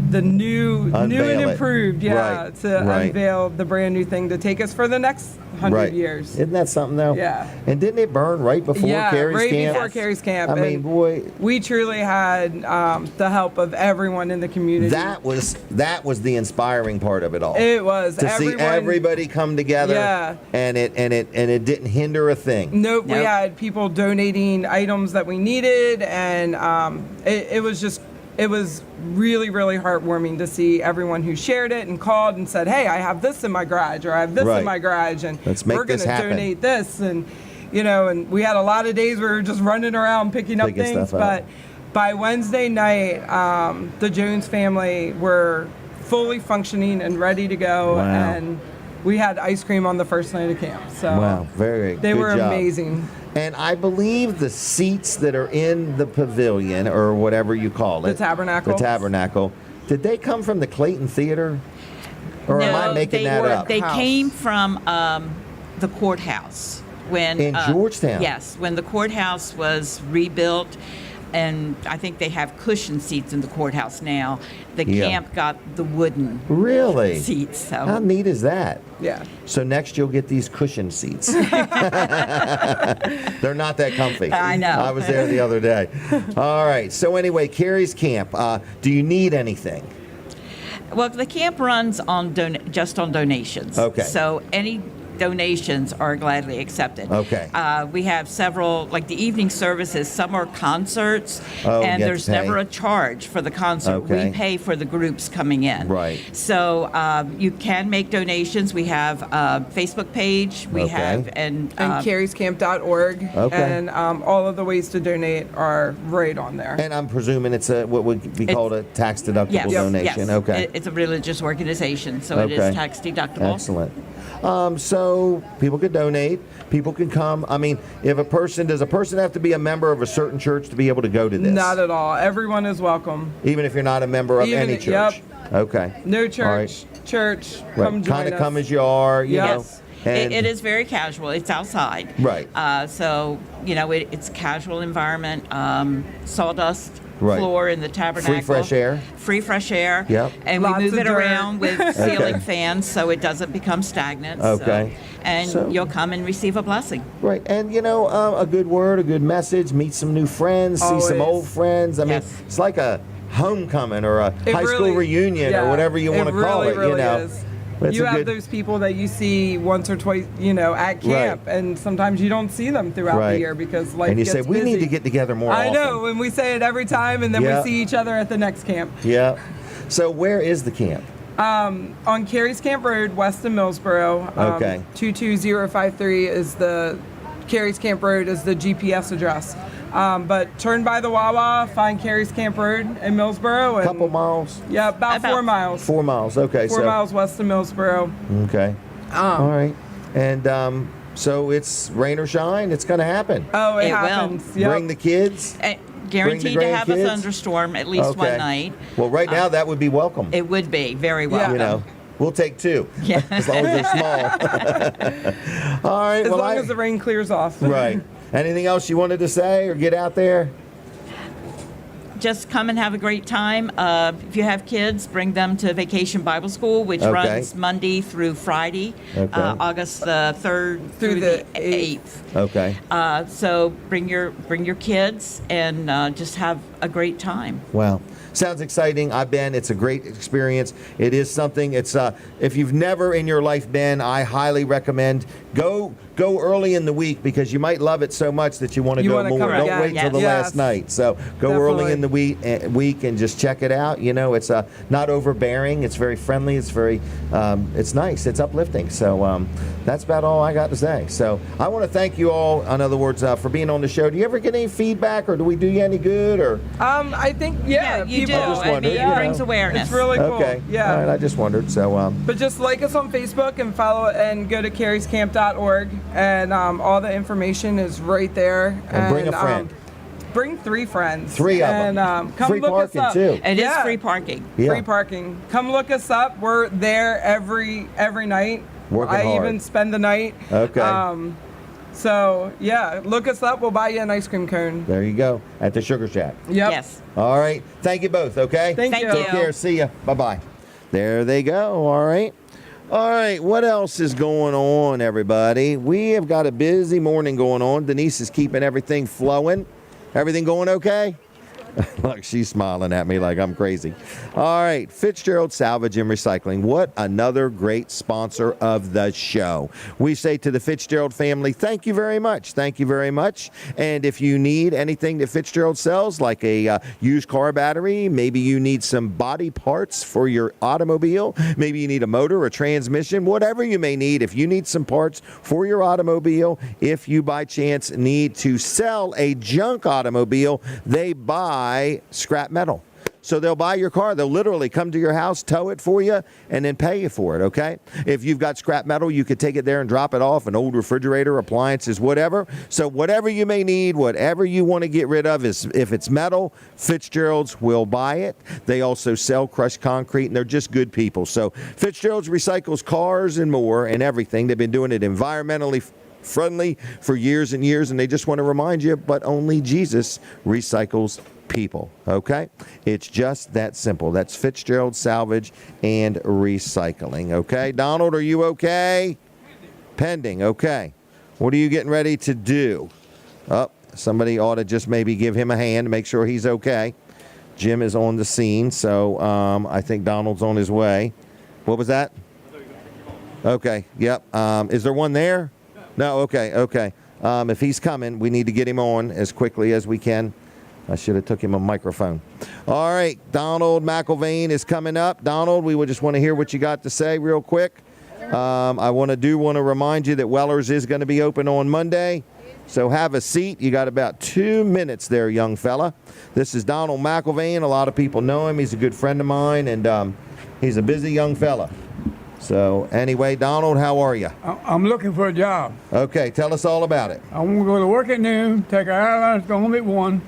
the new and Unveil it. improved, Right, to right. unveil the brand new thing to take us for the next 100 Right. years. Isn't that something though? Yeah. And didn't it burn right before Yeah, Carey's right Camp? before Carey's Camp. I mean, and boy, we truly had the help of everyone in the community. that was the inspiring part of it all. It was to see everybody come together. Yeah. And it didn't hinder a thing. Nope, we had people donating items that we needed, and it was really, really heartwarming to see everyone who shared it and called and said, hey, I have this in my garage, or I have this Right. in my garage, and Let's make we're going this to happen. donate this. And, and we had a lot of days where we were just running around picking up things, stuff up. but by Wednesday night, the Jones family were fully functioning and ready to go, Wow. and we had ice cream on the first night of camp. So Wow, very they good were job. amazing. And I believe the seats that are in the pavilion, or whatever you call it, The tabernacle? the tabernacle, did they come from the Clayton Theater? Or am I making that up? They came from the courthouse. In Georgetown? Yes, when the courthouse was rebuilt, and I think they have cushion seats in the courthouse now. The Yeah. camp got the wooden Really? seats. So How neat is that? Yeah. So next you'll get these cushion seats. They're not that comfy. I know. I was there the other day. All right. So anyway, Carey's Camp. Do you need anything? Well, the camp runs on just on donations. Okay. So any donations are gladly accepted. Okay. We have several, like the evening services, some are concerts, Oh, and you have there's to pay. never a charge for the concert. Okay. We pay for the groups coming in. Right. So you can make donations. We have a Facebook page. We Okay. have, and caryscamp.org. Okay. And all of the ways to donate are right on there. And I'm presuming it's what would be called a tax deductible yes, donation. yes. Okay. It's a religious organization, so it Okay. is tax deductible. Excellent. So people could donate. People can come. I mean, does a person have to be a member of a certain church to be able to go to this? Not at all. Everyone is welcome. Even if you're not a member of any church. Yep. Okay. No All right. church. Come join Kind of us. come as you are. You Yep. know. Yes. And It is very casual. It's outside. Right. So, it's a casual environment. Sawdust Right. floor in the tabernacle. Free fresh air. Free fresh air. Yep. And Lots we move of it dirt. around with ceiling Okay. fans so it doesn't become stagnant. Okay. And So- you'll come and receive a blessing. Right, and a good word, a good message, meet some new friends, see some Always. old friends. I mean, Yes. it's like a homecoming or a It high school really- reunion yeah, or whatever you want to call it. really you know, is. But it's You a have good- those people that you see once or twice, at camp, and sometimes you don't see them throughout Right. the year because life and you gets say we need busy. to get together more I often. know, and we say it every time, and then Yeah. we see each other at the next camp. Yeah. So where is the camp? On Carey's Camp Road, west of Millsboro. Okay. 22053 is the Carey's Camp Road is the GPS address. But turn by the Wawa, find Carey's Camp Road in Millsboro. And, Couple miles. Yeah, about 4 miles. 4 miles. Okay. 4 miles west of Millsboro. Okay. All right. And so it's rain or shine. It's going to happen. Oh, it It will. happens. Yep. Bring the kids. Guaranteed to have a grandkids? thunderstorm at least one night. Well, right now that would be welcome. It would be very welcome. You know, we'll take 2. Yeah. As long as they're small. All right. As well, long as the rain clears off. Right. Anything else you wanted to say or get out there? Just come and have a great time. If you have kids, bring them to Vacation Bible School, which Okay. runs Monday through Friday, Okay. August the 3rd through the 8th. Okay. So bring your kids and just have a great time. Wow. Sounds exciting. I've been. It's a great experience. It is something. It's if you've never in your life been, I highly recommend go early in the week because you might love it so much that you want to You go wanna more. come Don't again. wait till the Yes. last night. So go early in the week and just check it out. It's not overbearing. It's very friendly. It's very it's nice. It's uplifting. So that's about all I got to say. So I want to thank you all. In other words, for being on the show. Do you ever get any feedback, or do we do you any good, or? I think you do. I just wondered, It brings awareness. It's really cool. Okay. Yeah. All right. I just wondered. So. But just like us on Facebook and follow and go to careyscamp.org, and all the information is right there. And bring a friend. Bring 3 friends. 3 of them. And come Free look parking us up. too. It is free parking. Yeah. Free parking. Come look us up. We're there every night. Working I hard. even spend the night. Okay. So yeah, look us up. We'll buy you an ice cream cone. There you go at the Sugar Shack. Yep. Yes. All right. Thank you both. Okay. Thank you. Take care. See ya. Bye bye. There they go. All right. All right. What else is going on, everybody? We have got a busy morning going on. Denise is keeping everything flowing. Everything going okay? Look, she's smiling at me like I'm crazy. All right, Fitzgerald Salvage and Recycling. What another great sponsor of the show. We say to the Fitzgerald family, thank you very much. Thank you very much. And if you need anything that Fitzgerald sells, like a used car battery, maybe you need some body parts for your automobile, maybe you need a motor or transmission, whatever you may need. If you need some parts for your automobile, if you by chance need to sell a junk automobile, they buy scrap metal. So they'll buy your car. They'll literally come to your house, tow it for you, and then pay you for it, okay? If you've got scrap metal, you could take it there and drop it off, an old refrigerator, appliances, whatever. So whatever you may need, whatever you want to get rid of, if it's metal, Fitzgerald's will buy it. They also sell crushed concrete, and they're just good people. So Fitzgerald's recycles cars and more and everything. They've been doing it environmentally friendly for years and years, and they just want to remind you, but only Jesus recycles people, okay? It's just that simple. That's Fitzgerald Salvage and Recycling, okay? Donald, are you okay? Pending, okay. What are you getting ready to do? Oh, somebody ought to just maybe give him a hand, make sure he's okay. Jim is on the scene, so I think Donald's on his way. What was that? Okay, yep. Is there one there? No, okay. If he's coming, we need to get him on as quickly as we can. I should have took him a microphone. All right, Donald McIlvain is coming up. Donald, we would just want to hear what you got to say real quick. I want to remind you that Weller's is going to be open on Monday. So have a seat. You got about 2 minutes there, young fella. This is Donald McIlvain. A lot of people know him. He's a good friend of mine, and he's a busy young fella. So anyway, Donald, how are you? I'm looking for a job. Okay, tell us all about it. I want to go to work at noon, take an airline, go home at 1,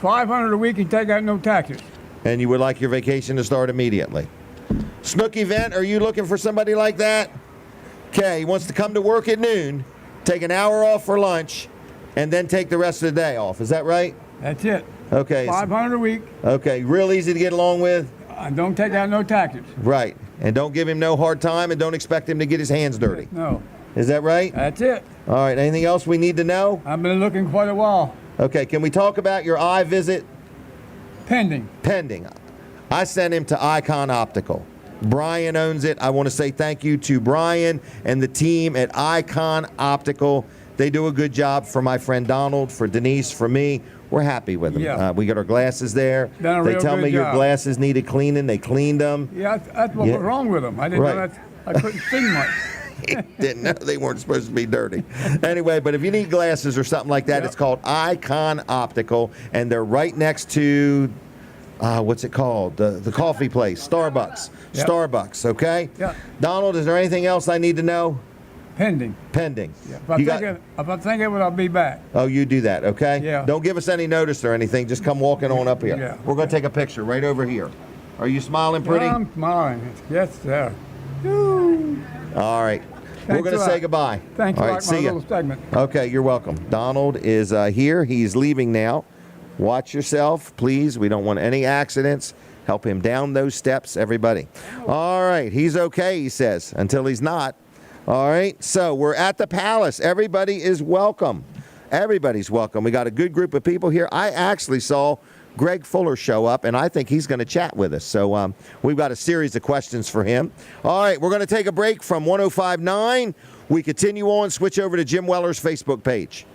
$500 a week, and take out no taxes. And you would like your vacation to start immediately. Snook event, are you looking for somebody like that? Okay, he wants to come to work at noon, take an hour off for lunch, and then take the rest of the day off. Is that right? That's it. Okay. 500 a week. Okay, real easy to get along with? Don't take out no taxes. Right. And don't give him no hard time, and don't expect him to get his hands dirty. No. Is that right? That's it. All right, anything else we need to know? I've been looking quite a while. Okay, can we talk about your eye visit? Pending. Pending. I sent him to Icon Optical. Brian owns it. I want to say thank you to Brian and the team at Icon Optical. They do a good job for my friend Donald, for Denise, for me. We're happy with them. Yeah. We got our glasses there. Done a They real tell good me your job. glasses needed cleaning. They cleaned them. Yeah, that's what was wrong with them. I didn't know Right. that. I couldn't see much. Didn't know they weren't supposed to be dirty. Anyway, but if you need glasses or something like that, it's called Icon Optical, and they're right next to, what's it called? The coffee place, Starbucks. Yep. Starbucks, okay? Yeah. Donald, is there anything else I need to know? Pending. Pending. Yeah. If I You think got- of, if I think of it, I'll be back. Oh, you do that, okay? Yeah. Don't give us any notice or anything. Just come walking on up here. Yeah. We're going to take a picture right over here. Are you smiling pretty? I'm smiling. Yes, sir. Woo. All right. We're Thanks going a to lot. say goodbye. Thanks All for right, my see ya. little segment. Okay, you're welcome. Donald is here. He's leaving now. Watch yourself, please. We don't want any accidents. Help him down those steps, everybody. All right, he's okay, he says, until he's not. All right, so we're at the Palace. Everybody is welcome. Everybody's welcome. We got a good group of people here. I actually saw Greg Fuller show up, and I think he's going to chat with us. So we've got a series of questions for him. All right, we're going to take a break from 105.9. We continue on, switch over to Jim Weller's Facebook page.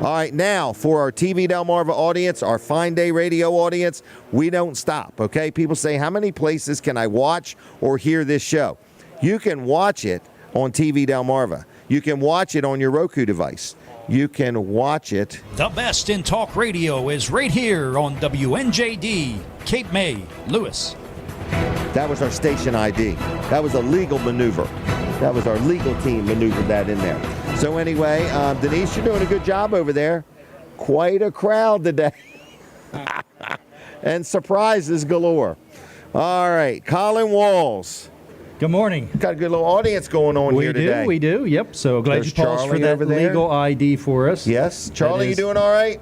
All right, now for our TV Delmarva audience, our Fine Day Radio audience, we don't stop, okay? People say, how many places can I watch or hear this show? You can watch it on TV Delmarva. You can watch it on your Roku device. You can watch it. The best in talk radio is right here on WNJD, Cape May, Lewes. That was our station ID. That was a legal maneuver. That was our legal team maneuvered that in there. So anyway, Denise, you're doing a good job over there. Quite a crowd today. And surprises galore. All right, Colin Walls. Good morning. Got a good little audience going on here today. We do. Yep. So glad There's you paused for Charlie that over there. legal ID for us. Yes. Charlie, you doing all right?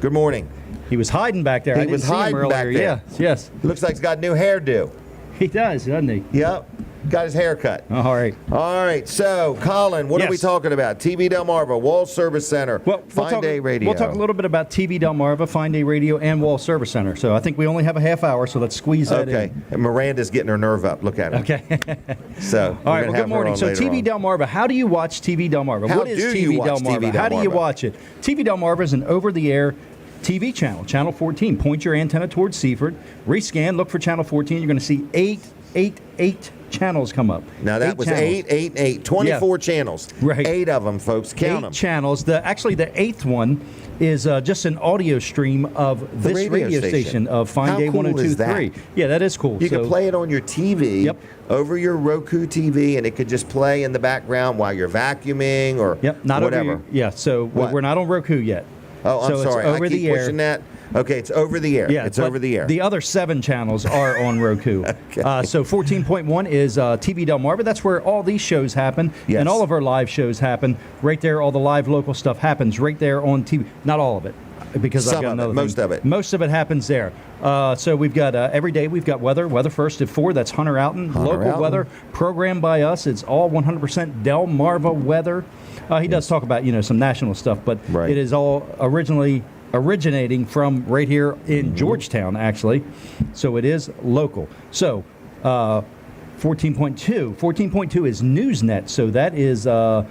Good morning. He was hiding back there. I He didn't was see him hiding earlier. back there. Yes. Looks like he's got a new hairdo. He does, doesn't he? Yep. Got his hair cut. All right. All right. So, Colin, what are we Yes. talking about? TV Delmarva, Wall Service Center, Fine Day Radio. We'll talk a little bit about TV Delmarva, Fine Day Radio, and Wall Service Center. So I think we only have a half hour, so let's squeeze that in. Okay. And Miranda's getting her nerve up. Look at her. Okay. So, all right. Well, good morning. So TV Delmarva, how do you watch TV Delmarva? How What is do TV you watch Delmarva? TV How do you Delmarva? watch it? TV Delmarva is an over-the-air TV channel, Channel 14. Point your antenna towards Seaford. Rescan, look for Channel 14. You're going to see eight channels come up. Now, that was channels. eight. 24 channels. Right. 8 of them, folks. Count them. 8 channels. Actually, the 8th one is just an audio stream of The this radio radio station of Fine How Day cool is 102.3. that? Yeah, that is cool. You can play it on your TV, Yep. over your Roku TV, and it could just play in the background while you're vacuuming or not whatever. over. Yeah, so What? we're not on Roku yet. Oh, I'm so sorry. It's over I keep the air. pushing that. Okay, it's over the air. Yeah, it's but over the air. The other 7 channels are on Roku. So 14.1 is TV Delmarva. That's where all these shows happen, Yes. and all of our live shows happen. Right there, all the live local stuff happens right there on TV. Not all of it, because Some I've got of it, another most thing. of it. Most of it happens there. So we've got every day we've got weather. Weather first at 4. That's Hunter Outen. Local Outen. weather programmed by us. It's all 100% Delmarva weather. He does talk about some national stuff, but Right. it is all originating from right here in Georgetown, actually. So it is local. So 14.2. 14.2 is Newsnet. So that is a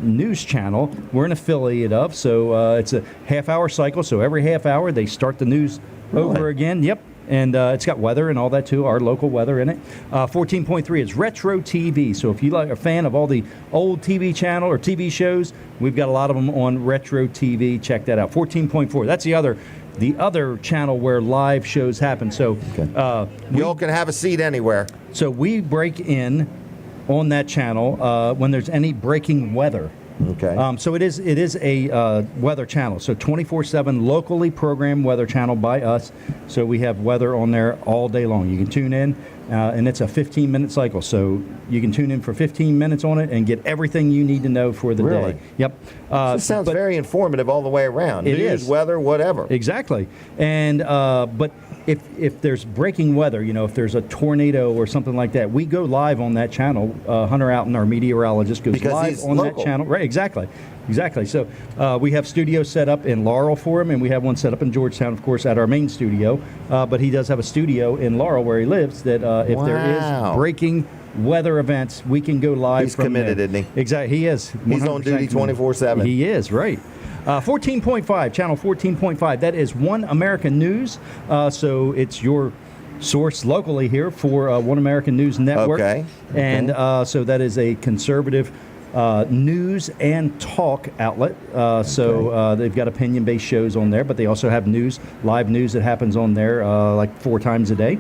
news channel we're an affiliate of. So it's a half-hour cycle. So every half hour they start the news over again. Yep. And it's got weather and all that too, our local weather in it. 14.3 is Retro TV. So if you like a fan of all the old TV channel or TV shows, we've got a lot of them on Retro TV. Check that out. 14.4. That's the other channel where live shows happen. So y'all can have a seat anywhere. So we break in on that channel when there's any breaking weather. Okay. So it is a weather channel. So 24/7 locally programmed weather channel by us. So we have weather on there all day long. You can tune in. and it's a 15-minute cycle. So you can tune in for 15 minutes on it and get everything you need to know for the Really? day. Yep. This sounds very informative all the way around. It News, is. weather, whatever. Exactly. And but if there's breaking weather, if there's a tornado or something like that, we go live on that channel. Hunter Outen, our meteorologist, goes Because live he's on local. that channel. Right, exactly. So we have studios set up in Laurel for him, and we have one set up in Georgetown, of course, at our main studio. But he does have a studio in Laurel where he lives that if there is breaking weather events, we can go live He's from committed, there. isn't he? Exactly. He is. He's on duty 24/7. He is, right. 14.5, channel 14.5. That is One American News. So it's your source locally here for One American News Network. Okay. And so that is a conservative news and talk outlet. So they've got opinion-based shows on there, but they also have news, live news that happens on there like 4 times a day.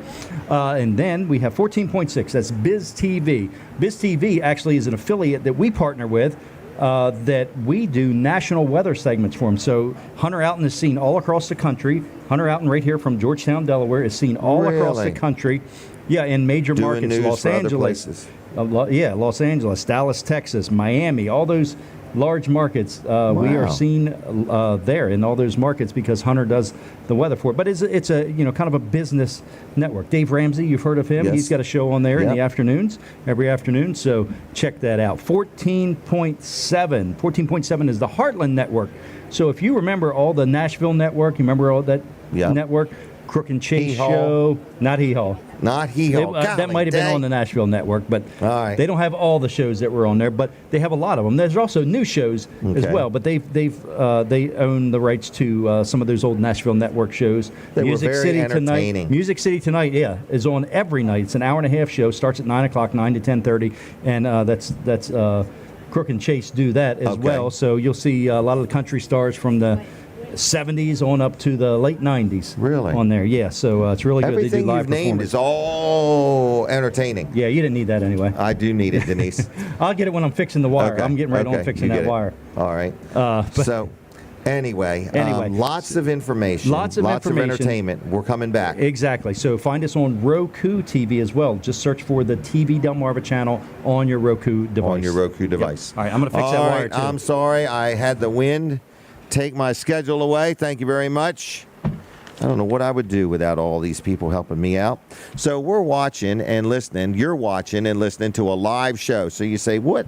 And then we have 14.6. That's Biz TV. Biz TV actually is an affiliate that we partner with. That we do national weather segments for them. So Hunter Outen is seen all across the country. Hunter Outen right here from Georgetown, Delaware, is seen all across the country. Yeah, in major Doing markets, news Los for other Angeles. places. Los Angeles, Dallas, Texas, Miami, all those large markets. We are seen there in all those markets because Hunter does the weather for it. But it's a kind of a business network. Dave Ramsey, you've heard of him. Yes. He's got a show on there in the afternoons, every afternoon. So check that out. 14.7. 14.7 is the Heartland Network. So if you remember all the Nashville network, you remember all that network? Crook and Chase show. Not Hee Haw. Not Hee Haw. That might have been on the Nashville network, but they don't have all the shows that were on there, but they have a lot of them. There's also new shows as well, but they own the rights to some of those old Nashville network shows. They were very entertaining. Music City Tonight, is on every night. It's an hour-and-a-half show. Starts at 9 o'clock, 9 to 10:30, and that's Crook and Chase do that as well. So you'll see a lot of the country stars from the 70s on up to the late 90s. Really? On there, yeah. So it's really good. Everything they do live you've named is all entertaining. Yeah, you didn't need that anyway. I do need it, Denise. I'll get it when I'm fixing the wire. Okay. I'm getting right on fixing that wire. All right. So, anyway, lots of information. Lots of entertainment. We're coming back. Exactly. So find us on Roku TV as well. Just search for the TV Delmarva channel on your Roku device. On your Roku device. Yep. All right, I'm going to fix that wire too. I'm sorry. I had the wind take my schedule away. Thank you very much. I don't know what I would do without all these people helping me out. So we're watching and listening. You're watching and listening to a live show. So you say, what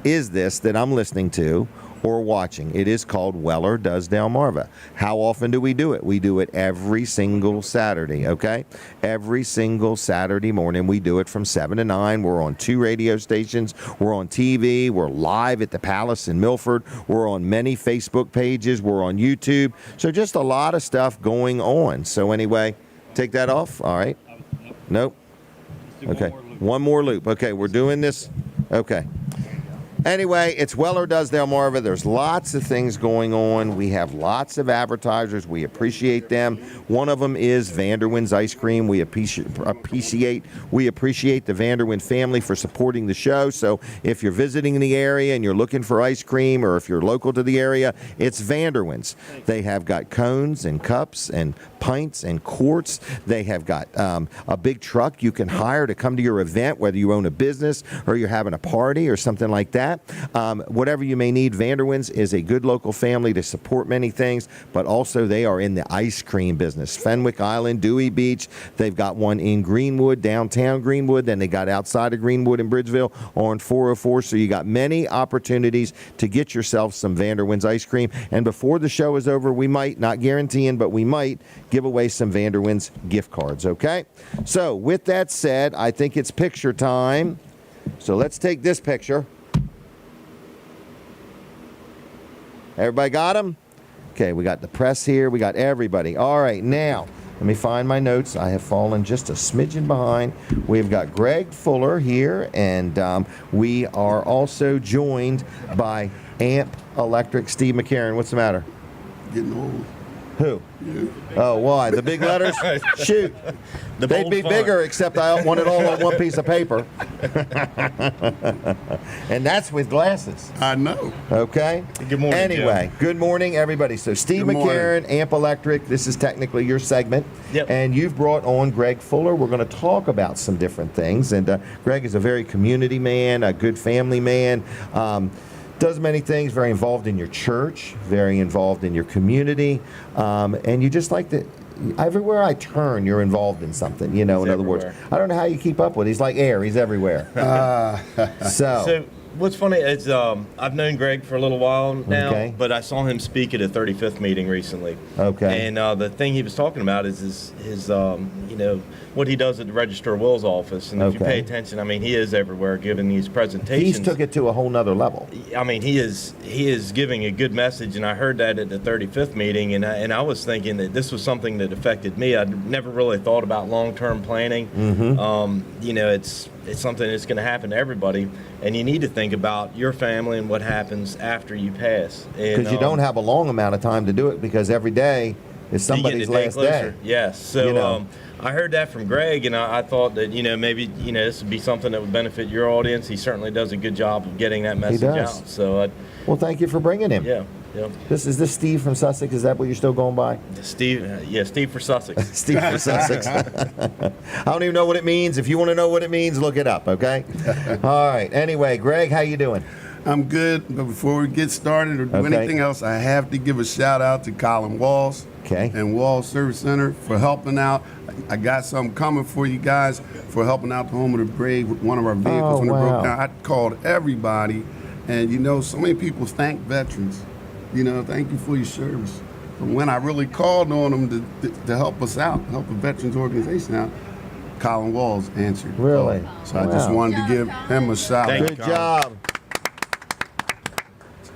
is this that I'm listening to or watching? It is called Weller Does Delmarva. How often do we do it? We do it every single Saturday, okay? Every single Saturday morning. We do it from 7 to 9. We're on 2 radio stations. We're on TV. We're live at the Palace in Milford. We're on many Facebook pages. We're on YouTube. So just a lot of stuff going on. So anyway, take that off. All right. Nope. Okay. One more loop. Okay, we're doing this. Okay. Anyway, it's Weller Does Delmarva. There's lots of things going on. We have lots of advertisers. We appreciate them. One of them is Vanderwin's Ice Cream. We appreciate the Vanderwin family for supporting the show. So if you're visiting the area and you're looking for ice cream, or if you're local to the area, it's Vanderwin's. They have got cones and cups and pints and quarts. They have got a big truck you can hire to come to your event, whether you own a business or you're having a party or something like that. Whatever you may need, Vanderwin's is a good local family to support many things, but also they are in the ice cream business. Fenwick Island, Dewey Beach. They've got one in Greenwood, downtown Greenwood. Then they got outside of Greenwood in Bridgeville on 404. So you got many opportunities to get yourself some Vanderwin's ice cream. And before the show is over, we might, not guaranteeing, but we might give away some Vanderwin's gift cards, okay? So with that said, I think it's picture time. So let's take this picture. Everybody got them? Okay, we got the press here. We got everybody. All right, now, let me find my notes. I have fallen just a smidgen behind. We've got Greg Fuller here, and we are also joined by Amp Electric Steve McCarron. What's the matter? Getting old. Who? Oh, why? The big letters? Shoot. They'd be bigger, except I want it all on one piece of paper. And that's with glasses. I know. Okay? Good morning, Anyway, good morning, everybody. So Steve McCarron, Amp Electric, this is technically your segment. Yep. And you've brought on Greg Fuller. We're going to talk about some different things. And Greg is a very community man, a good family man. Does many things, very involved in your church, very involved in your community, and you just like to, everywhere I turn, you're involved in something, you know, in other words. I don't know how you keep up with it. He's like air, he's everywhere. So what's funny is I've known Greg for a little while now, but I saw him speak at a 35th meeting recently. Okay. And the thing he was talking about is his you know, what he does at the Register of Wills office. And if you pay attention, I mean, he is everywhere giving these presentations. He's took it to a whole nother level. I mean, he is giving a good message, and I heard that at the 35th meeting, and I was thinking that this was something that affected me. I'd never really thought about long-term planning. You know, it's something that's going to happen to everybody, and you need to think about your family and what happens after you pass. Because you don't have a long amount of time to do it, because every day is somebody's last day. Yes. So you know. I heard that from Greg, and I thought that, you know, maybe, you know, this would be something that would benefit your audience. He certainly does a good job of getting that message out. So, well, thank you for bringing him. Yeah. Is this Steve from Sussex? Is that what you're still going by? Steve, Steve for Sussex. Steve for Sussex. I don't even know what it means. If you want to know what it means, look it up, okay? All right. Anyway, Greg, how you doing? I'm good, but before we get started or do anything else, I have to give a shout out to Colin Walls and Walls Service Center for helping out. I got something coming for you guys for helping out the Home of the Brave with one of our vehicles when it broke down. I called everybody, and you know, so many people thank veterans. You know, thank you for your service. But when I really called on them to help us out, help the veterans organization out, Colin Walls answered. Really? So I just wanted to give him a shout out. Good job.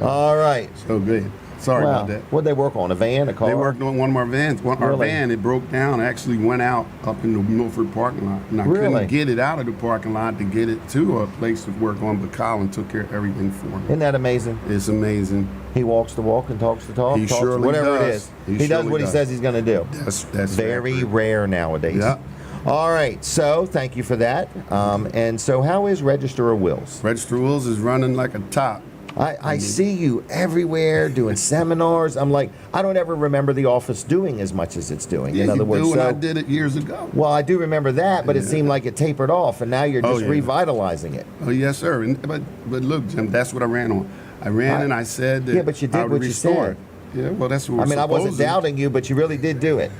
All right. So good. Sorry about that. What'd they work on? A van, a car? They worked on one of our vans. Our van, it broke down. It actually went out up in the Milford parking lot. And I couldn't get it out of the parking lot to get it to a place to work on, but Colin took care of everything for me. Isn't that amazing? It's amazing. He walks the walk and talks the talk. He surely whatever does. it is. He does what he says he's going to do. That's very rare nowadays. Yeah. All right, so thank you for that. And so how is Register of Wills? Register of Wills is running like a top. I see you everywhere doing seminars. I'm like, I don't ever remember the office doing as much as it's doing. Yeah, in other words, I did it years ago. Well, I do remember that, but it seemed like it tapered off, and now you're just revitalizing it. Oh, yes, sir. But look, Jim, that's what I ran on. I ran and I said that but you did what you said. Yeah, well, that's what I wasn't doubting you, but you really did do it.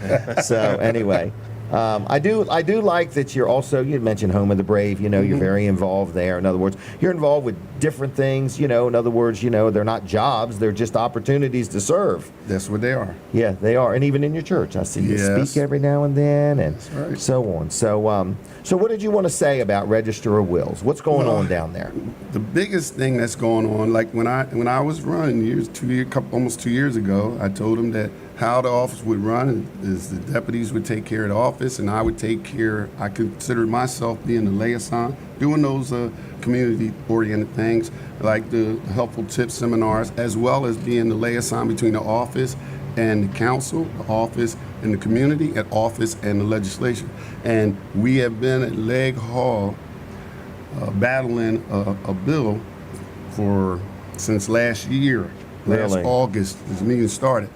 So anyway. I do like that you're also, you mentioned Home of the Brave, you know, you're very involved there. In other words, you're involved with different things, you know, in other words, you know, they're not jobs, they're just opportunities to serve. That's what they are. Yeah, they are. And even in your church, I see you speak every now and then and so on. So what did you want to say about Register of Wills? What's going on down there? The biggest thing that's going on, like when I was running almost 2 years ago, I told them that how the office would run is the deputies would take care of the office, and I would take care. I considered myself being the liaison, doing those community-oriented things like the helpful tip seminars, as well as being the liaison between the office and the council, the office and the community, and office and the legislation. And we have been at Leg Hall battling a bill since last year. Last August, this meeting started.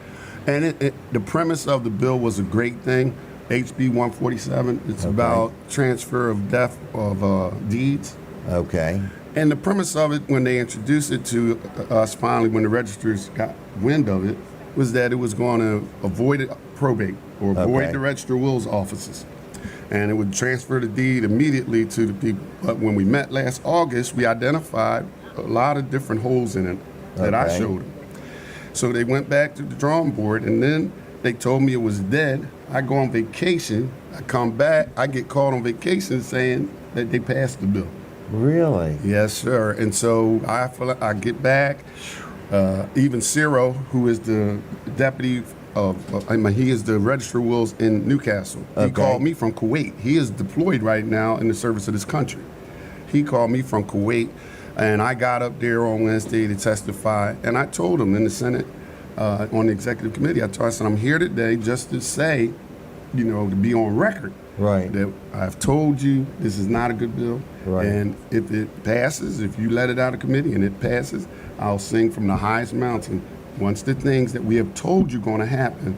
And the premise of the bill was a great thing. HB 147, it's about transfer of deeds. Okay. And the premise of it, when they introduced it to us finally, when the registers got wind of it, was that it was going to avoid probate or avoid the Register of Wills offices. And it would transfer the deed immediately to the people. But when we met last August, we identified a lot of different holes in it that I showed them. So they went back to the drawing board, and then they told me it was dead. I go on vacation. I come back. I get called on vacation saying that they passed the bill. Really? Yes, sir. And so I get back. Even Ciro, who is the deputy he is the Register of Wills in Newcastle. He called me from Kuwait. He is deployed right now in the service of this country. He called me from Kuwait. And I got up there on Wednesday to testify, and I told him in the Senate on the executive committee. I said, I'm here today just to say, to be on record. Right. That I've told you this is not a good bill. Right. And if it passes, if you let it out of committee and it passes, I'll sing from the highest mountain. Once the things that we have told you going to happen,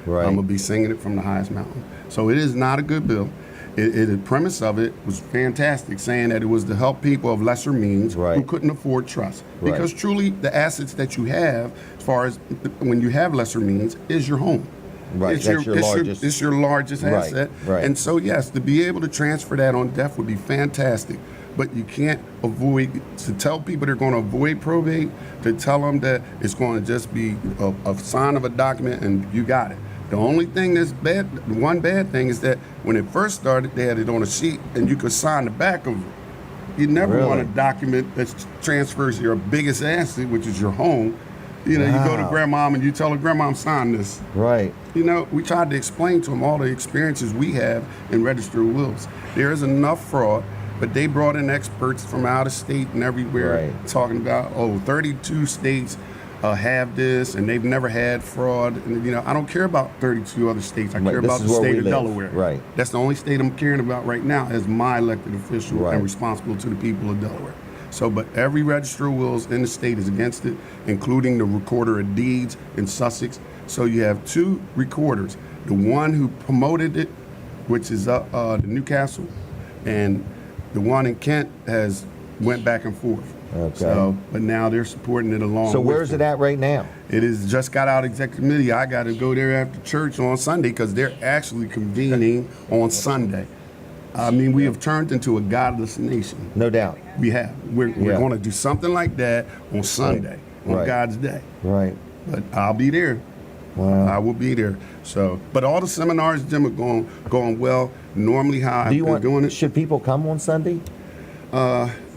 right. I'm going to be singing it from the highest mountain. So it is not a good bill. The premise of it was fantastic, saying that it was to help people of lesser means right. who couldn't afford trust. Right. Because truly, the assets that you have, as far as when you have lesser means, is your home. Right, it's that's your largest right. asset. Right. And so, yes, to be able to transfer that on death would be fantastic. But you can't avoid, to tell people they're going to avoid probate, to tell them that it's going to just be a sign of a document and you got it. The only thing that's bad, one bad thing is that when it first started, they had it on a sheet and you could sign the back of it. You never want a document that transfers your biggest asset, which is your home. You go to grandma and you tell her, Grandma, I'm signing this. Right. We tried to explain to them all the experiences we have in registered wills. There is enough fraud, but they brought in experts from out of state and everywhere talking about, 32 states have this and they've never had fraud. And, I don't care about 32 other states. I care about the state of Delaware. Right. That's the only state I'm caring about right now as my elected official and responsible to the people of Delaware. So, but every register of wills in the state is against it, including the recorder of deeds in Sussex. So you have two recorders. The one who promoted it, which is the Newcastle, and the one in Kent has went back and forth. Okay. So, but now they're supporting it along. So where's it at right now? It is just got out of executive committee. I got to go there after church on Sunday because they're actually convening on Sunday. I mean, we have turned into a godless nation. No doubt. We have. We're going to do something like that on Sunday, on God's day. Right. But I'll be there. Wow. I will be there. So, but all the seminars, Jim, are going well. Normally, how I've been doing it. Should people come on Sunday?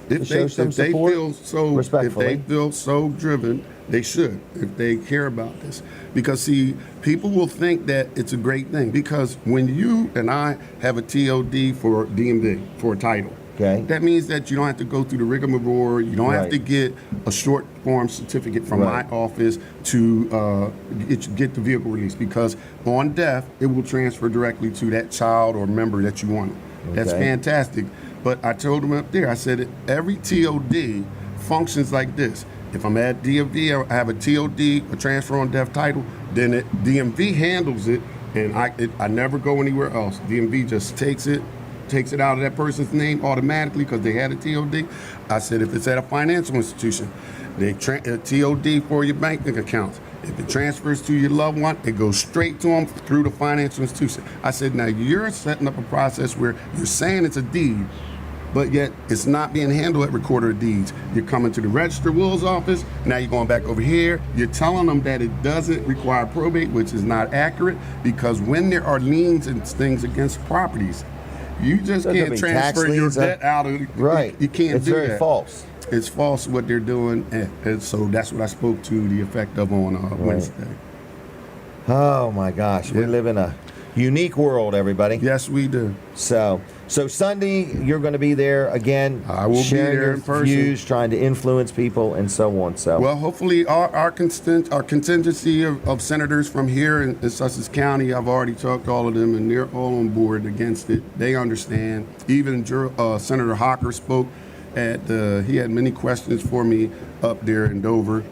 If they feel so driven, they should, if they care about this. Because, see, people will think that it's a great thing. Because when you and I have a TOD for DMV, for a title, that means that you don't have to go through the rigmarole. You don't have to get a short form certificate from my office to get the vehicle released. Because on death, it will transfer directly to that child or member that you want. That's fantastic. But I told them up there, I said, every TOD functions like this. If I'm at DMV, I have a TOD, a transfer on death title, then DMV handles it, and I never go anywhere else. DMV just takes it out of that person's name automatically because they had a TOD. I said, if it's at a financial institution, they a TOD for your banking accounts. If it transfers to your loved one, it goes straight to them through the financial institution. I said, now you're setting up a process where you're saying it's a deed, but yet it's not being handled at Recorder of Deeds. You're coming to the Register of Wills office, now you're going back over here, you're telling them that it doesn't require probate, which is not accurate, because when there are liens and things against properties, you just can't transfer your debt out of it. Right. You can't do that. It's very false. It's false what they're doing, and so that's what I spoke to the effect of on Wednesday. Oh my gosh, we live in a unique world, everybody. Yes, we do. So Sunday you're going to be there again. I will be there in person, views, trying to influence people, and so on. So well, hopefully our contingency of senators from here in Sussex County, I've already talked to all of them, and they're all on board against it. They understand. Even Senator Hocker spoke. He had many questions for me up there in Dover,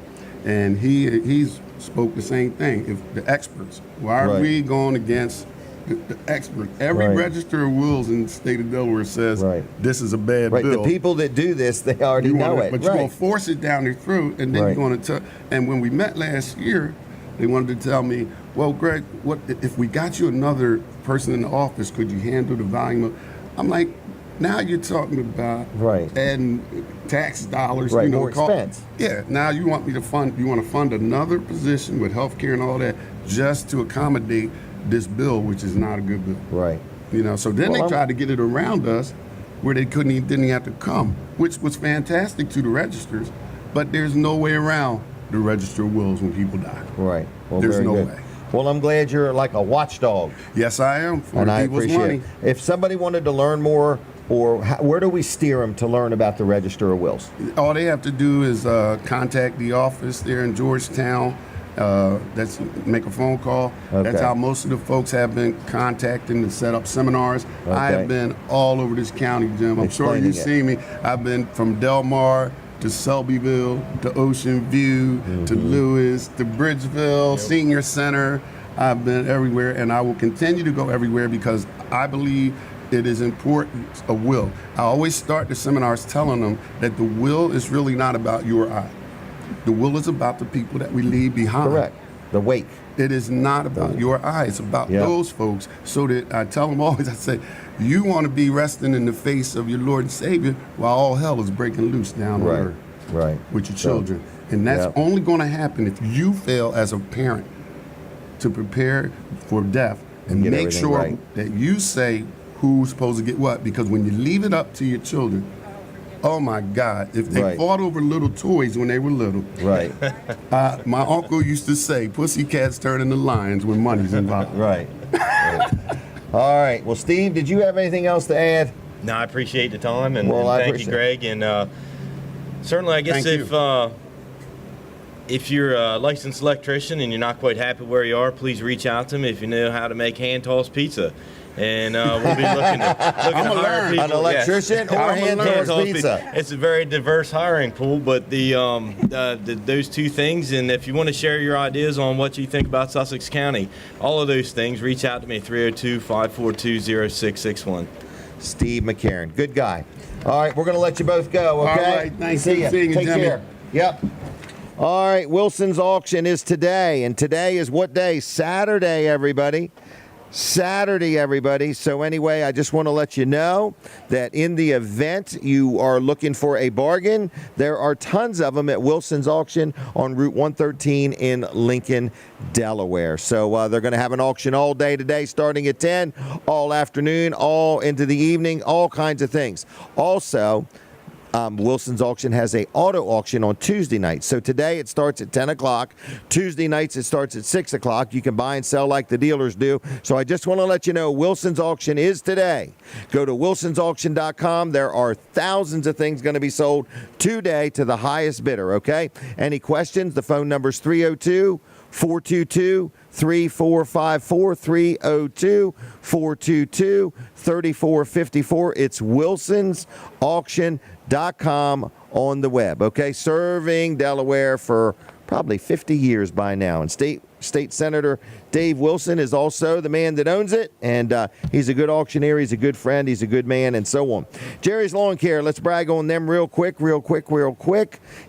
and he's spoke the same thing. If the experts, why are we going against the experts? Every register of wills in the state of Delaware says this is a bad bill. The people that do this, they already know it. But you're going to force it down their throat, and then you're going to and when we met last year, they wanted to tell me, well, Greg, what if we got you another person in the office, could you handle the volume of... I'm like, now you're talking about adding tax dollars, more expense. Yeah, now you want to fund another position with health care and all that just to accommodate this bill, which is not a good bill. Right. So then they tried to get it around us where they didn't even have to come, which was fantastic to the registers, but there's no way around the register of wills when people die. Right. Well, there's no way. Well, I'm glad you're like a watchdog. Yes, I am. And I appreciate it. If somebody wanted to learn more, where do we steer them to learn about the Register of Wills? All they have to do is contact the office there in Georgetown. That's make a phone call. Okay. That's how most of the folks have been contacting to set up seminars. Okay. I have been all over this county, Jim. I'm sure you've seen me. I've been from Delmar to Selbyville to Ocean View to Lewes to Bridgeville, Senior Center. I've been everywhere, and I will continue to go everywhere because I believe it is important, a will. I always start the seminars telling them that the will is really not about you or I. The will is about the people that we leave behind. Correct. The wake. It is not about you or I. It's about those folks. So that I tell them always, I say, you want to be resting in the face of your Lord and Savior while all hell is breaking loose down on earth. Right. With your children. And that's only going to happen if you fail as a parent to prepare for death and make sure that you say who's supposed to get what. Because when you leave it up to your children, oh my God, if they fought over little toys when they were little. Right. My uncle used to say, pussycats turn into lions when money's involved. Right. All right. Well, Steve, did you have anything else to add? No, I appreciate the time, and, Well, and I thank you, Greg. And certainly, I guess if you're a licensed electrician and you're not quite happy where you are, please reach out to me if you know how to make hand-tossed pizza. And we'll be looking to hire people. An electrician or hand-tossed pizza. It's a very diverse hiring pool, but those two things, and if you want to share your ideas on what you think about Sussex County, all of those things, reach out to me, 302-542-0661. Steve McCarron. Good guy. All right, we're going to let you both go, okay? All right, thanks for See seeing you. you, Take care. Yep. All right, Wilson's auction is today, and today is what day? Saturday, everybody. Saturday, everybody. So anyway, I just want to let you know that in the event you are looking for a bargain, there are tons of them at Wilson's auction on Route 113 in Lincoln, Delaware. So they're going to have an auction all day today, starting at 10, all afternoon, all into the evening, all kinds of things. Also, Wilson's auction has a auto auction on Tuesday nights. So today it starts at 10 o'clock. Tuesday nights it starts at 6 o'clock. You can buy and sell like the dealers do. So I just want to let you know Wilson's auction is today. Go to wilsonsauction.com. There are thousands of things going to be sold today to the highest bidder, okay? Any questions? The phone number is 302-422-3454, 302-422-3454. It's wilsonsauction.com on the web, okay? Serving Delaware for probably 50 years by now. And State Senator Dave Wilson is also the man that owns it, and he's a good auctioneer, he's a good friend, he's a good man, and so on. Jerry's Lawn Care, let's brag on them real quick.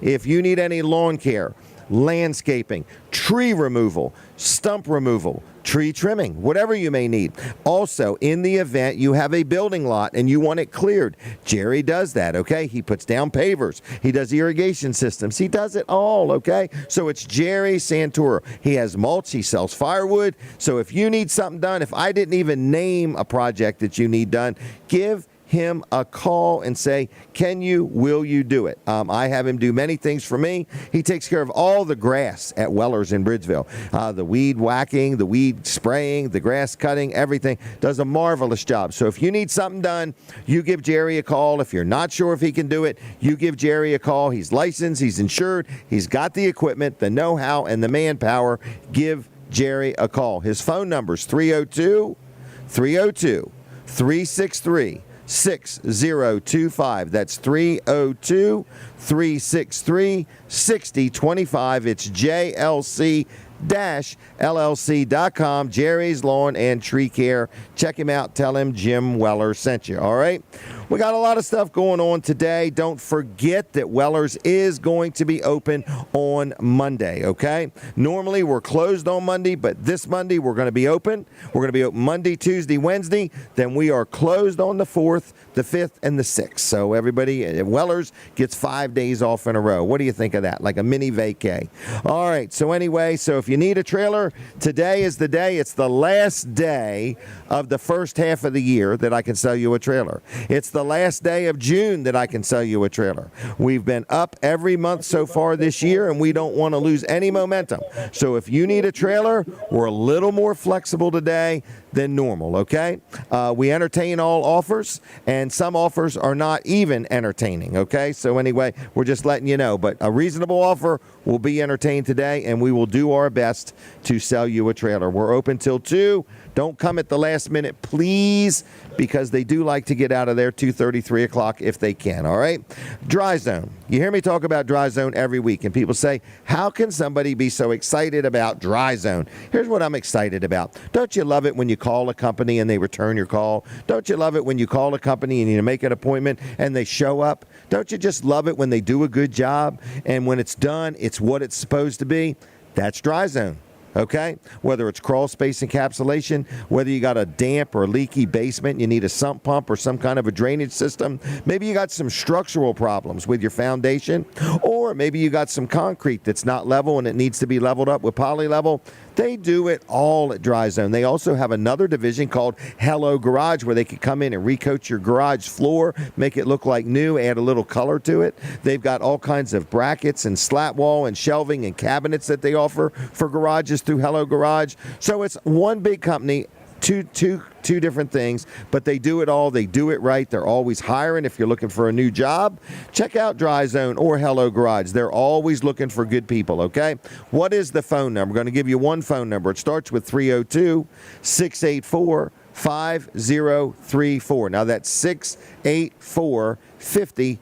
If you need any lawn care, landscaping, tree removal, stump removal, tree trimming, whatever you may need. Also, in the event you have a building lot and you want it cleared, Jerry does that, okay? He puts down pavers. He does irrigation systems. He does it all, okay? So it's Jerry Santoro. He has mulch. He sells firewood. So if you need something done, if I didn't even name a project that you need done, give him a call and say, will you do it? I have him do many things for me. He takes care of all the grass at Weller's in Bridgeville. The weed whacking, the weed spraying, the grass cutting, everything. Does a marvelous job. So if you need something done, you give Jerry a call. If you're not sure if he can do it, you give Jerry a call. He's licensed, he's insured, he's got the equipment, the know-how, and the manpower. Give Jerry a call. His phone number is 302-363-6025. That's 302-363-6025. It's JLC-LLC.com. Jerry's Lawn and Tree Care. Check him out. Tell him Jim Weller sent you. All right. We got a lot of stuff going on today. Don't forget that Weller's is going to be open on Monday, okay? Normally we're closed on Monday, but this Monday we're going to be open. We're going to be open Monday, Tuesday, Wednesday. Then we are closed on the 4th, the 5th, and the 6th. So everybody at Weller's gets 5 days off in a row. What do you think of that? Like a mini vacay. All right. So anyway, so if you need a trailer, today is the day. It's the last day of the first half of the year that I can sell you a trailer. It's the last day of June that I can sell you a trailer. We've been up every month so far this year, and we don't want to lose any momentum. So if you need a trailer, we're a little more flexible today than normal, okay? We entertain all offers, and some offers are not even entertaining, okay? So anyway, we're just letting you know. But a reasonable offer will be entertained today, and we will do our best to sell you a trailer. We're open till 2. Don't come at the last minute, please, because they do like to get out of there 2:30, 3 o'clock if they can, all right? Dry Zone. You hear me talk about Dry Zone every week, and people say, how can somebody be so excited about Dry Zone? Here's what I'm excited about. Don't you love it when you call a company and they return your call? Don't you love it when you call a company and you make an appointment and they show up? Don't you just love it when they do a good job, and when it's done, it's what it's supposed to be? That's Dry Zone. Okay? Whether it's crawl space encapsulation, whether you got a damp or leaky basement, you need a sump pump or some kind of a drainage system. Maybe you got some structural problems with your foundation, or maybe you got some concrete that's not level and it needs to be leveled up with polylevel. They do it all at Dry Zone. They also have another division called Hello Garage, where they can come in and recoat your garage floor, make it look like new, add a little color to it. They've got all kinds of brackets and slat wall and shelving and cabinets that they offer for garages through Hello Garage. So it's one big company, two different things, but they do it all. They do it right. They're always hiring. If you're looking for a new job, check out Dry Zone or Hello Garage. They're always looking for good people, okay? What is the phone number? I'm going to give you one phone number. It starts with 302-684-5034. Now that's 684-5034.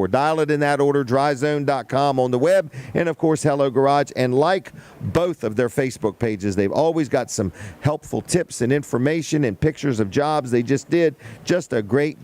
Dial it in that order, dryzone.com on the web, and of course Hello Garage, and like both of their Facebook pages. They've always got some helpful tips and information and pictures of jobs they just did. Just a great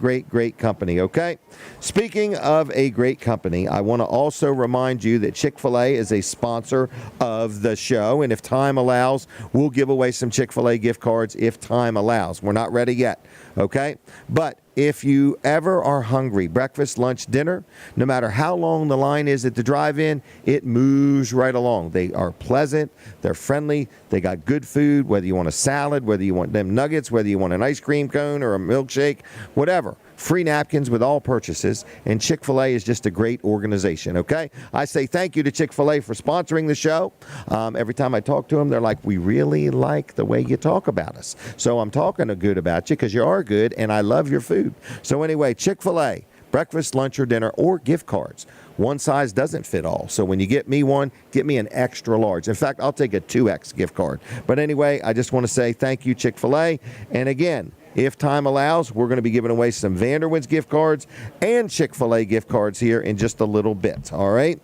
company, okay? Speaking of a great company, I want to also remind you that Chick-fil-A is a sponsor of the show, and if time allows, we'll give away some Chick-fil-A gift cards if time allows. We're not ready yet, okay? But if you ever are hungry, breakfast, lunch, dinner, no matter how long the line is at the drive-in, it moves right along. They are pleasant, they're friendly, they got good food, whether you want a salad, whether you want them nuggets, whether you want an ice cream cone or a milkshake, whatever. Free napkins with all purchases, and Chick-fil-A is just a great organization, okay? I say thank you to Chick-fil-A for sponsoring the show. Every time I talk to them, they're like, we really like the way you talk about us. So I'm talking good about you because you are good, and I love your food. So anyway, Chick-fil-A, breakfast, lunch, or dinner, or gift cards. One size doesn't fit all. So when you get me one, get me an extra large. In fact, I'll take a 2X gift card. But anyway, I just want to say thank you, Chick-fil-A. And again, if time allows, we're going to be giving away some Vanderwin's gift cards and Chick-fil-A gift cards here in just a little bit, all right?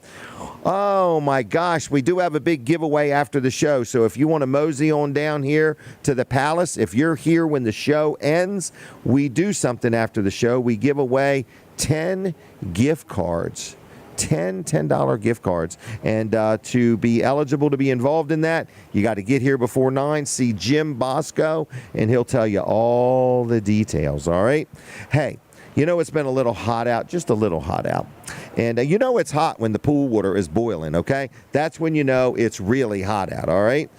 Oh, my gosh, we do have a big giveaway after the show, so if you want to mosey on down here to the Palace, if you're here when the show ends, we do something after the show. We give away 10 gift cards. $10 gift cards, and to be eligible to be involved in that, you got to get here before 9, see Jim Bosco, and he'll tell you all the details, all right? Hey, you know it's been a little hot out, just a little hot out, and you know it's hot when the pool water is boiling, okay? That's when you know it's really hot out, all right?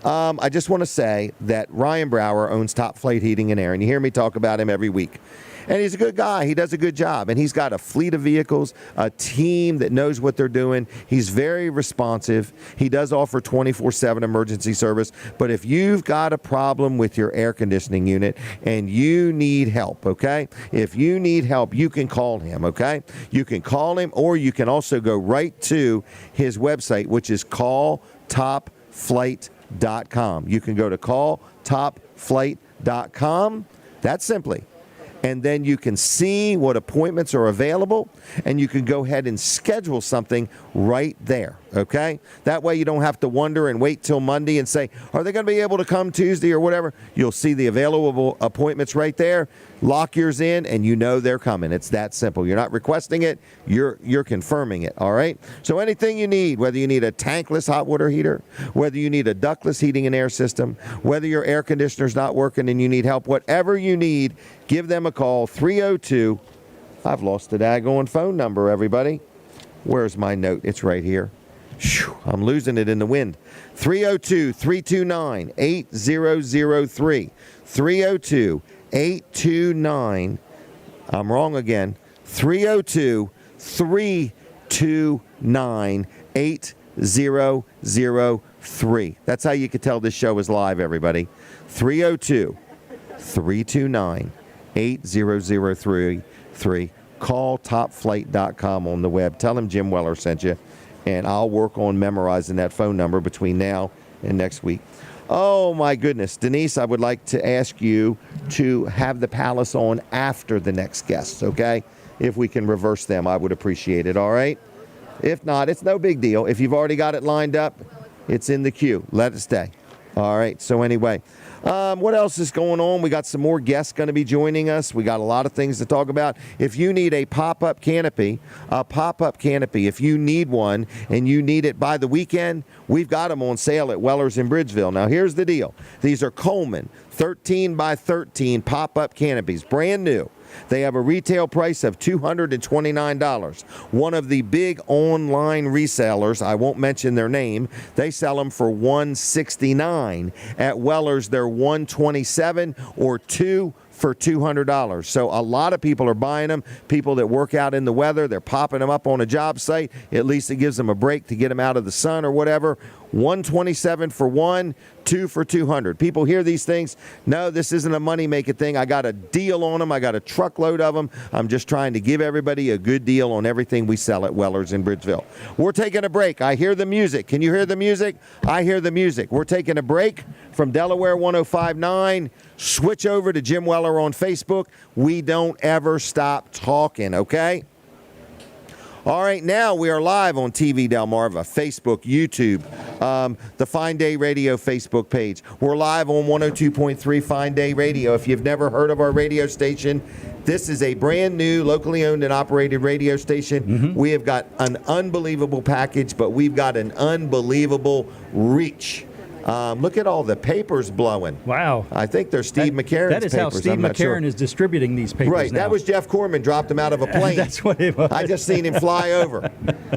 I just want to say that Ryan Brower owns Top Flight Heating and Air, and you hear me talk about him every week. And he's a good guy. He does a good job. And he's got a fleet of vehicles, a team that knows what they're doing. He's very responsive. He does offer 24/7 emergency service. But if you've got a problem with your air conditioning unit and you need help, okay? If you need help, you can call him, okay? You can call him, or you can also go right to his website, which is calltopflight.com. You can go to calltopflight.com. That's simply. And then you can see what appointments are available, and you can go ahead and schedule something right there, okay? That way you don't have to wonder and wait till Monday and say, are they going to be able to come Tuesday or whatever? You'll see the available appointments right there. Lock yours in, and you know they're coming. It's that simple. You're not requesting it. You're confirming it, all right? So anything you need, whether you need a tankless hot water heater, whether you need a ductless heating and air system, whether your air conditioner's not working and you need help, whatever you need, give them a call, 302. I've lost the daggone phone number, everybody. Where's my note? It's right here. I'm losing it in the wind. 302-329-8003. 302-829. I'm wrong again. 302-329-8003. 3. That's how you can tell this show is live, everybody. 302-329-8003. Call topflight.com on the web. Tell them Jim Weller sent you, and I'll work on memorizing that phone number between now and next week. Oh, my goodness. Denise, I would like to ask you to have the Palace on after the next guests, okay? If we can reverse them, I would appreciate it, all right? If not, it's no big deal. If you've already got it lined up, it's in the queue. Let it stay. All right, so anyway, what else is going on? We got some more guests going to be joining us. We got a lot of things to talk about. If you need a pop-up canopy, if you need one and you need it by the weekend, we've got them on sale at Weller's in Bridgeville. Now, here's the deal. These are Coleman 13 by 13 pop-up canopies, brand new. They have a retail price of $229. One of the big online resellers, I won't mention their name, they sell them for $169. At Weller's, they're $127 or 2 for $200. So a lot of people are buying them. People that work out in the weather, they're popping them up on a job site. At least it gives them a break to get them out of the sun or whatever. $127 for 1, 2 for $200. People hear these things. No, this isn't a money-making thing. I got a deal on them. I got a truckload of them. I'm just trying to give everybody a good deal on everything we sell at Weller's in Bridgeville. We're taking a break. I hear the music. Can you hear the music? I hear the music. We're taking a break from Delaware 105.9. Switch over to Jim Weller on Facebook. We don't ever stop talking, okay? All right, now we are live on TV Delmarva, Facebook, YouTube, the Fine Day Radio Facebook page. We're live on 102.3 Fine Day Radio. If you've never heard of our radio station, this is a brand new, locally owned and operated radio station. Mm-hmm. We have got an unbelievable package, but we've got an unbelievable reach. Look at all the papers blowing. Wow. I think they're Steve McCarron's papers. That is how Steve McCarron is distributing these papers right. now. That was Jeff Corman dropped them out of a plane. That's what it was. I just seen him fly over.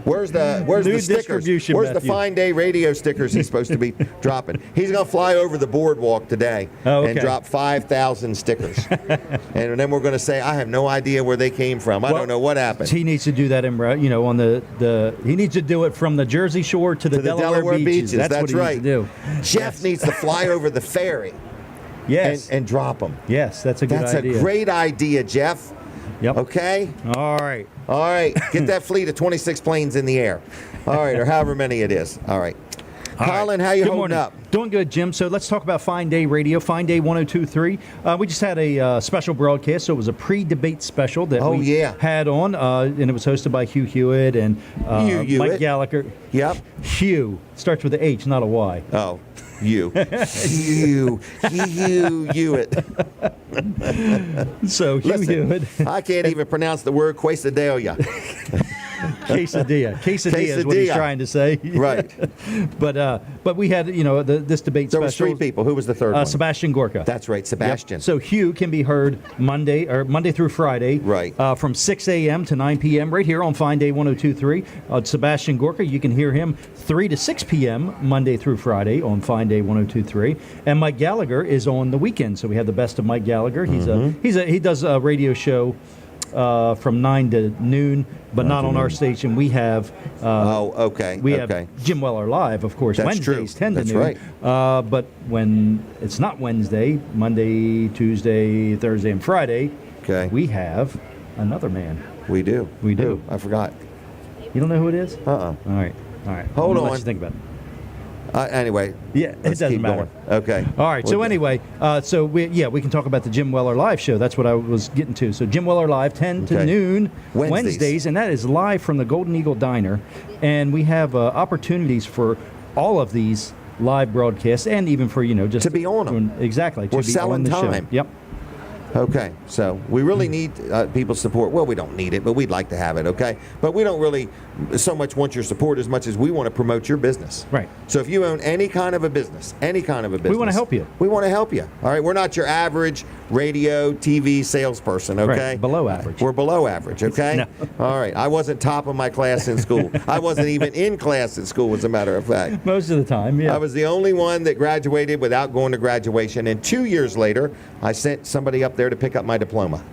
Where's the stickers? Where's the Fine Day Radio stickers he's supposed to be dropping? He's going to fly over the boardwalk today and drop 5,000 stickers. And then we're going to say, I have no idea where they came from. I don't know what happened. He needs to do that in, on he needs to do it from the Jersey Shore to the Delaware beaches. That's what he needs to do. Jeff needs to fly over the ferry. Yes. And drop them. Yes, that's a good idea. That's a great idea, Jeff. Yep. Okay? All right. Get that fleet of 26 planes in the air. All right, or however many it is. All right. Colin, how you holding up? Doing good, Jim. So let's talk about Fine Day Radio, Fine Day 102.3. We just had a special broadcast, so it was a pre-debate special that we had on, and it was hosted by Hugh Hewitt and Mike Gallagher. Yep. Hugh. Starts with an H, not a Y. Oh. You. Hewitt. So, Hugh Hewitt. I can't even pronounce the word quesadilla. Quesadilla is what he's trying to say. Right. But we had, this debate special. There was 3 people. Who was the third one? Sebastian Gorka. That's right, Sebastian. Yep. So Hugh can be heard Monday through Friday. Right. From 6 a.m. to 9 p.m. right here on Fine Day 102.3. Sebastian Gorka, you can hear him 3 to 6 p.m. Monday through Friday on Fine Day 102.3. And Mike Gallagher is on the weekend. So we have the best of Mike Gallagher. He does a radio show from 9 to noon, but not on our station. We have we have Jim Weller Live, of course. That's Wednesdays true. 10 to That's noon. Right. But when it's not Wednesday, Monday, Tuesday, Thursday, and Friday, we have another man. We do. Who? I forgot. You don't know who it is? All right. Hold on. Let you think about it. Anyway. Yeah, it doesn't matter. Okay. All right. So anyway, we can talk about the Jim Weller Live show. That's what I was getting to. So Jim Weller Live, 10 to noon, Wednesdays, and that is live from the Golden Eagle Diner. And we have opportunities for all of these live broadcasts, and even for just to be on them. Exactly. We're selling time. Yep. Okay, so we really need people's support. Well, we don't need it, but we'd like to have it, okay? But we don't really so much want your support as much as we want to promote your business. Right. So if you own any kind of a business, we want to help you. We want to help you. All right, we're not your average radio, TV salesperson, okay? Right. Below average. We're below average, okay? No. All right, I wasn't top of my class in school. I wasn't even in class at school, as a matter of fact. Most of the time, yeah. I was the only one that graduated without going to graduation, and 2 years later, I sent somebody up there to pick up my diploma.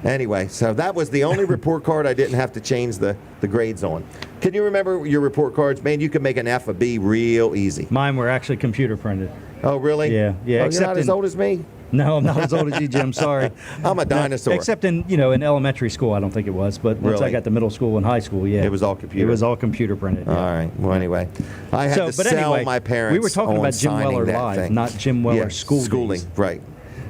Anyway, so that was the only report card I didn't have to change the grades on. Can you remember your report cards? Man, you could make an F a B real easy. Mine were actually computer printed. Oh, really? Yeah. Oh, you're not as old as me? No, I'm not as old as you, Jim. Sorry. I'm a dinosaur. Except in elementary school, I don't think it was. But once I got to middle school and high school, yeah. It was all computer. It was all computer printed. Yeah. All right. Well, anyway, I had to sell my parents. We were talking on about Jim Weller signing that Live, thing. not Jim Weller Schooling. Right.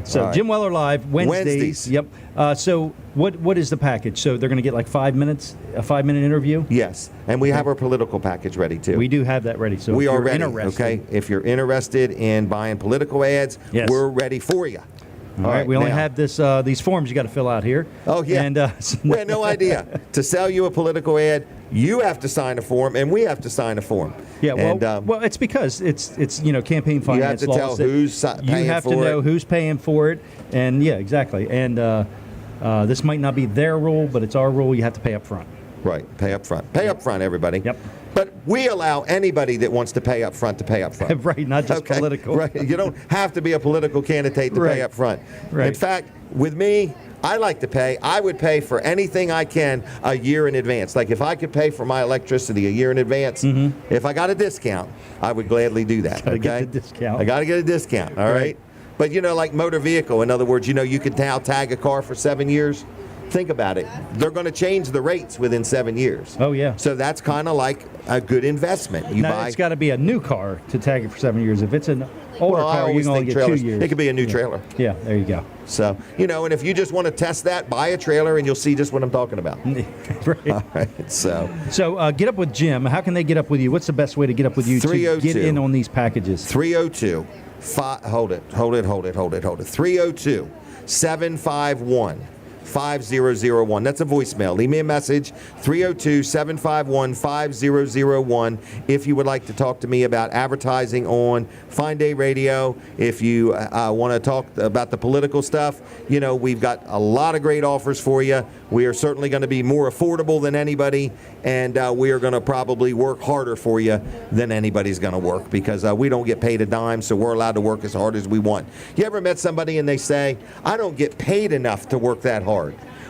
So right. Jim Weller Live Wednesdays. Yep. So what is the package? So they're going to get like 5 minutes, a 5-minute interview. Yes, and we have our political package ready too. We do have that ready. So we if are you're ready. interested, Okay, if you're interested in buying political ads, we're ready for you. All right, we only have these forms you got to fill out here. Oh yeah, and we had no idea. To sell you a political ad, you have to sign a form, and we have to sign a form. Yeah, well, and, well, it's because it's campaign finance. You have to tell who's paying for it. You have to know who's paying for it, and yeah, exactly. And this might not be their rule, but it's our rule. You have to pay up front. Right, pay up front. Pay up front, everybody. Yep. But we allow anybody that wants to pay up front to pay up front. Right, not just political. Right, you don't have to be a political candidate to pay up front. Right. In fact, with me, I like to pay. I would pay for anything I can a year in advance. Like if I could pay for my electricity a year in advance, if I got a discount, I would gladly do that. Gotta get the discount. I got to get a discount, all right? But like motor vehicle, in other words, you could now tag a car for 7 years. Think about it. They're going to change the rates within 7 years. Oh, yeah. So that's kind of like a good investment. It's got to be a new car to tag it for 7 years. If it's an older car, you can only get trailers. 2 years. It could be a new trailer. Yeah, there you go. So, and if you just want to test that, buy a trailer and you'll see just what I'm talking about. Right. All right. So get up with Jim. How can they get up with you? What's the best way to get up with you to get in on these packages? 302. Hold it. 302 751 5001. That's a voicemail. Leave me a message, 302-751-5001, if you would like to talk to me about advertising on Fine Day Radio. If you want to talk about the political stuff, we've got a lot of great offers for you. We are certainly going to be more affordable than anybody, and we are going to probably work harder for you than anybody's going to work, because we don't get paid a dime, so we're allowed to work as hard as we want. You ever met somebody and they say, I don't get paid enough to work that hard?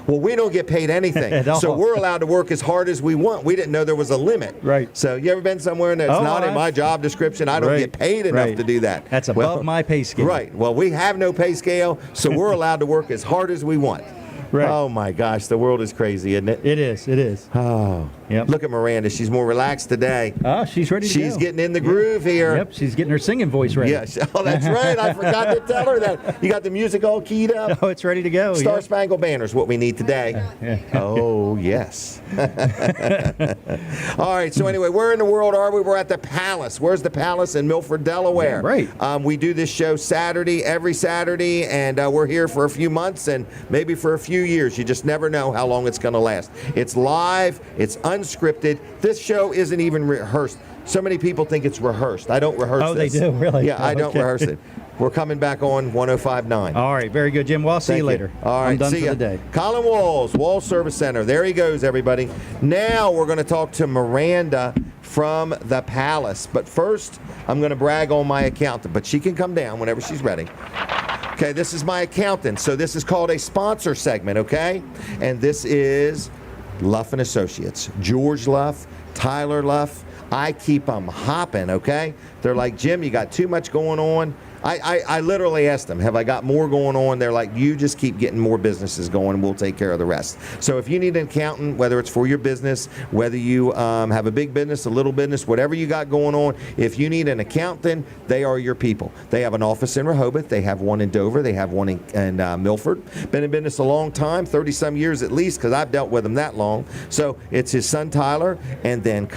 Well, we don't get paid anything, so we're allowed to work as hard as we want. We didn't know there was a limit. Right. So you ever been somewhere and it's not in my job description? I don't get paid enough to do that. That's above my pay scale. Right. Well, we have no pay scale, so we're allowed to work as hard as we want. Right. Oh my gosh, the world is crazy, isn't it? It is. It is. Oh. Yep. Look at Miranda. She's more relaxed today. Oh, she's ready to go. She's getting in the groove here. Yep, she's getting her singing voice ready. Yes. Oh, that's right. I forgot to tell her that. You got the music all keyed up. Oh, it's ready to go. Star Spangled Banner is what we need today. Oh, yes. All right. So anyway, where in the world are we? We're at the Palace. Where's the Palace? In Milford, Delaware. Yeah, right. We do this show every Saturday, and we're here for a few months and maybe for a few years. You just never know how long it's going to last. It's live. It's unscripted. This show isn't even rehearsed. So many people think it's rehearsed. I don't rehearse this. Oh, they do? Really? Yeah, I don't rehearse it. We're coming back on 105.9. All right, very good, Jim. Well, I'll see you later. All right, I'm done see for ya. the day. Colin Wall Service Center. There he goes, everybody. Now we're going to talk to Miranda from the Palace. But first, I'm going to brag on my accountant, but she can come down whenever she's ready. Okay, this is my accountant. So this is called a sponsor segment, okay? And this is Luff and Associates. George Luff, Tyler Luff. I keep them hopping, okay? They're like, Jim, you got too much going on. I literally asked them, have I got more going on? They're like, you just keep getting more businesses going and we'll take care of the rest. So if you need an accountant, whether it's for your business, whether you have a big business, a little business, whatever you got going on, if you need an accountant, they are your people. They have an office in Rehoboth. They have one in Dover. They have one in Milford. Been in business a long time, 30-some years at least, because I've dealt with them that long. So it's his son, Tyler, and then,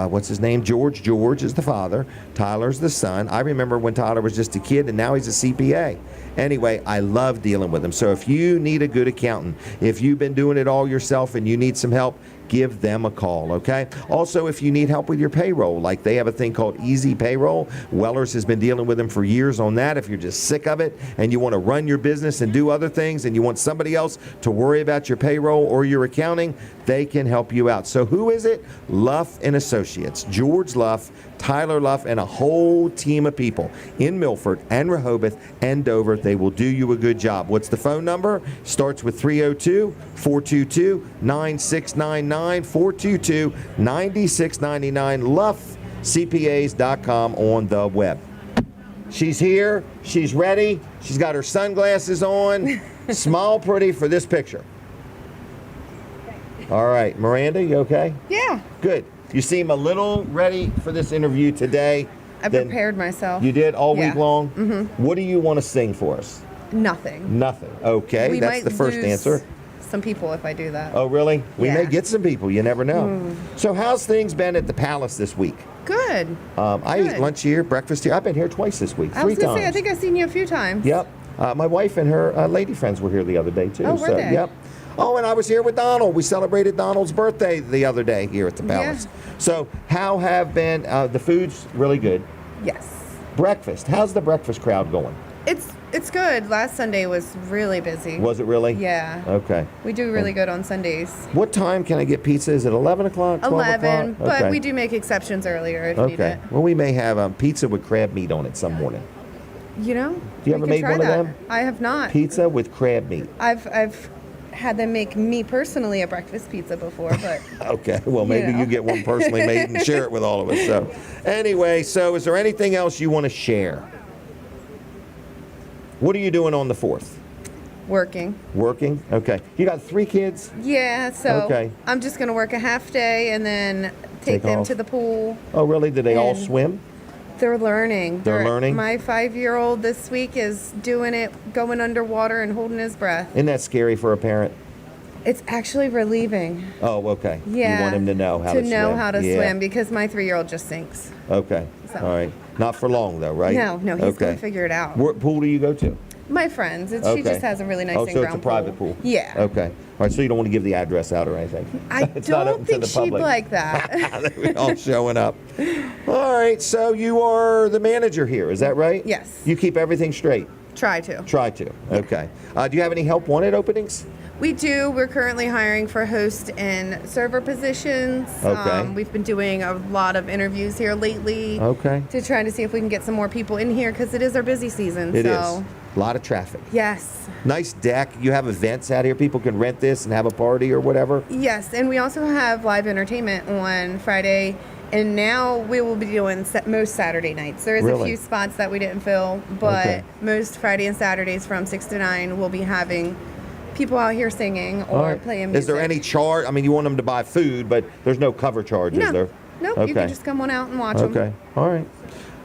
what's his name? George. George is the father. Tyler's the son. I remember when Tyler was just a kid, and now he's a CPA. Anyway, I love dealing with them. So if you need a good accountant, if you've been doing it all yourself and you need some help, give them a call, okay? Also, if you need help with your payroll, like they have a thing called Easy Payroll. Weller's has been dealing with them for years on that. If you're just sick of it and you want to run your business and do other things and you want somebody else to worry about your payroll or your accounting, they can help you out. So who is it? Luff and Associates. George Luff, Tyler Luff, and a whole team of people in Milford and Rehoboth and Dover They will do you a good job. What's the phone number? Starts with 302-422-9699, 422-9699, luffcpas.com on the web. She's here. She's ready. She's got her sunglasses on. Smile pretty for this picture. All right, Miranda, you okay? Yeah. Good. You seem a little ready for this interview today. I prepared myself. You did all week Yeah. long? Mm-hmm. What do you want to sing for us? Nothing. Nothing. Okay, We that's might the first lose answer. Some people if I do that. Oh, really? We may Yeah. get some people. You never know. Mm. So how's things been at the Palace this week? Good. I Good. eat lunch here, breakfast here. I've been here twice this week, I three was gonna times. say I think I've seen you a few times. Yep. My wife and her lady friends were here the other day, too. Oh, were they? Yep. Oh, and I was here with Donald. We celebrated Donald's birthday the other day here at the Palace. So how have been, the food's really good. Yes. Breakfast. How's the breakfast crowd going? It's good. Last Sunday was really busy. Was it really? Yeah. Okay. We do really good on Sundays. What time can I get pizza? Is it 11 o'clock, 12 11, o'clock? but Okay. we do make exceptions earlier if needed. Okay. Well, we may have pizza with crab meat on it some morning. You know? Do you we ever can make try one of that. them? I have not. Pizza with crab meat. I've had them make me personally a breakfast pizza before, but Okay. Well, maybe know. you get one personally made and share it with all of us. So, anyway, so is there anything else you want to share? What are you doing on the 4th? working. Working? Okay. You got 3 kids? Yeah, so Okay. I'm just going to work a half day and then Take take them off. to the pool. Oh, really? Do they all And swim? They're learning. They're learning? My 5-year-old this week is doing it, going underwater and holding his breath. Isn't that scary for a parent? It's actually relieving. Oh, okay. Yeah. You want him to know how to swim. To know how to Yeah. swim because my 3-year-old just sinks. Okay. So- All right. Not for long, though, right? No, he's okay. going to figure it out. What pool do you go to? My friends. She Okay. just has a really nice Oh, so in-ground it's a private pool. Yeah. Okay. All right. So you don't want to give the address out or anything. I It's not don't open to think the she'd public. like that. They're all showing up. All right. So you are the manager here. Is that right? Yes. You keep everything straight. Try to. Try to. Okay. Do you have any help wanted openings? We do. We're currently hiring for host and server positions. Okay. We've been doing a lot of interviews here lately. Okay. To try to see if we can get some more people in here because it is our busy season. It is. so. A lot of traffic. Yes. Nice deck. You have events out here. People can rent this and have a party or whatever. Yes, and we also have live entertainment on Friday. And now we will be doing most Saturday nights. There is Really? a few spots that we didn't fill, but Okay. most Friday and Saturdays from 6 to 9 we'll be having people out here singing All or right. playing music. Is there any charge? I mean, you want them to buy food, but there's no cover charge, No. is there? Nope, Okay. you can just come on out and watch them. Okay. All right.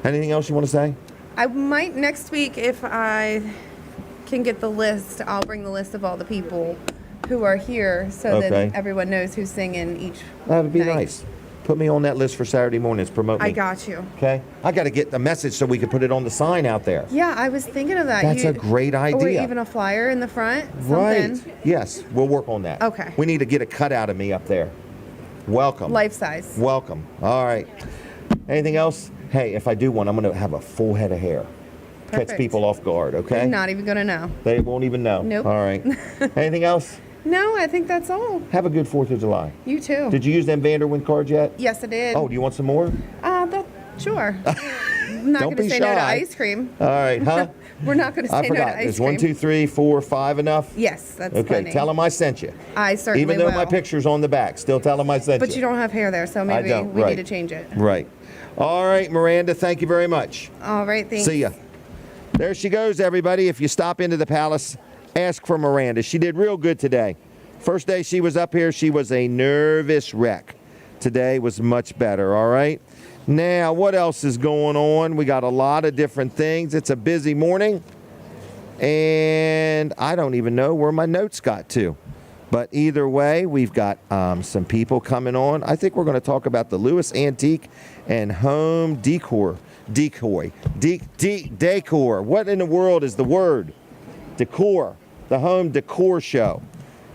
Anything else you want to say? I might next week, if I can get the list, I'll bring the list of all the people who are here so Okay. that everyone knows who's singing each That would be night. nice. Put me on that list for Saturday mornings. Promote me. I got you. Okay. I got to get the message so we can put it on the sign out there. Yeah, I was thinking of that. That's a great Or idea. even a flyer in the front. Right. Something. Yes, we'll work on that. Okay. We need to get a cutout of me up there. Welcome. Life size. Welcome. All right. Anything else? Hey, if I do one, I'm going to have a full head of hair. Catch Perfect. people off guard, okay? Not even gonna know. They won't even know. Nope. All right. Anything else? No, I think that's all. Have a good 4th of July. You too. Did you use them Vanderwind cards yet? Yes, I did. Oh, do you want some more? Sure. I'm not Don't gonna be say no to shy. ice cream. All right, huh? We're not gonna say I no forgot. to ice Is cream. 1, 2, 3, 4, 5 enough? Yes, that's Okay, plenty. tell them I sent you. I certainly Even though will. my picture's on the back, still tell them I sent But you don't have hair there, so maybe don't, we right. need to change it. Right. All right, Miranda, thank you very much. All right, thanks. See ya. There she goes, everybody. If you stop into the Palace, ask for Miranda. She did real good today. First day she was up here, she was a nervous wreck. Today was much better, all right? Now, what else is going on? We got a lot of different things. It's a busy morning, and I don't even know where my notes got to. But either way, we've got some people coming on. I think we're going to talk about the Lewes Antique and Home Decor. Decor. What in the world is the word? Decor. The Home Decor Show.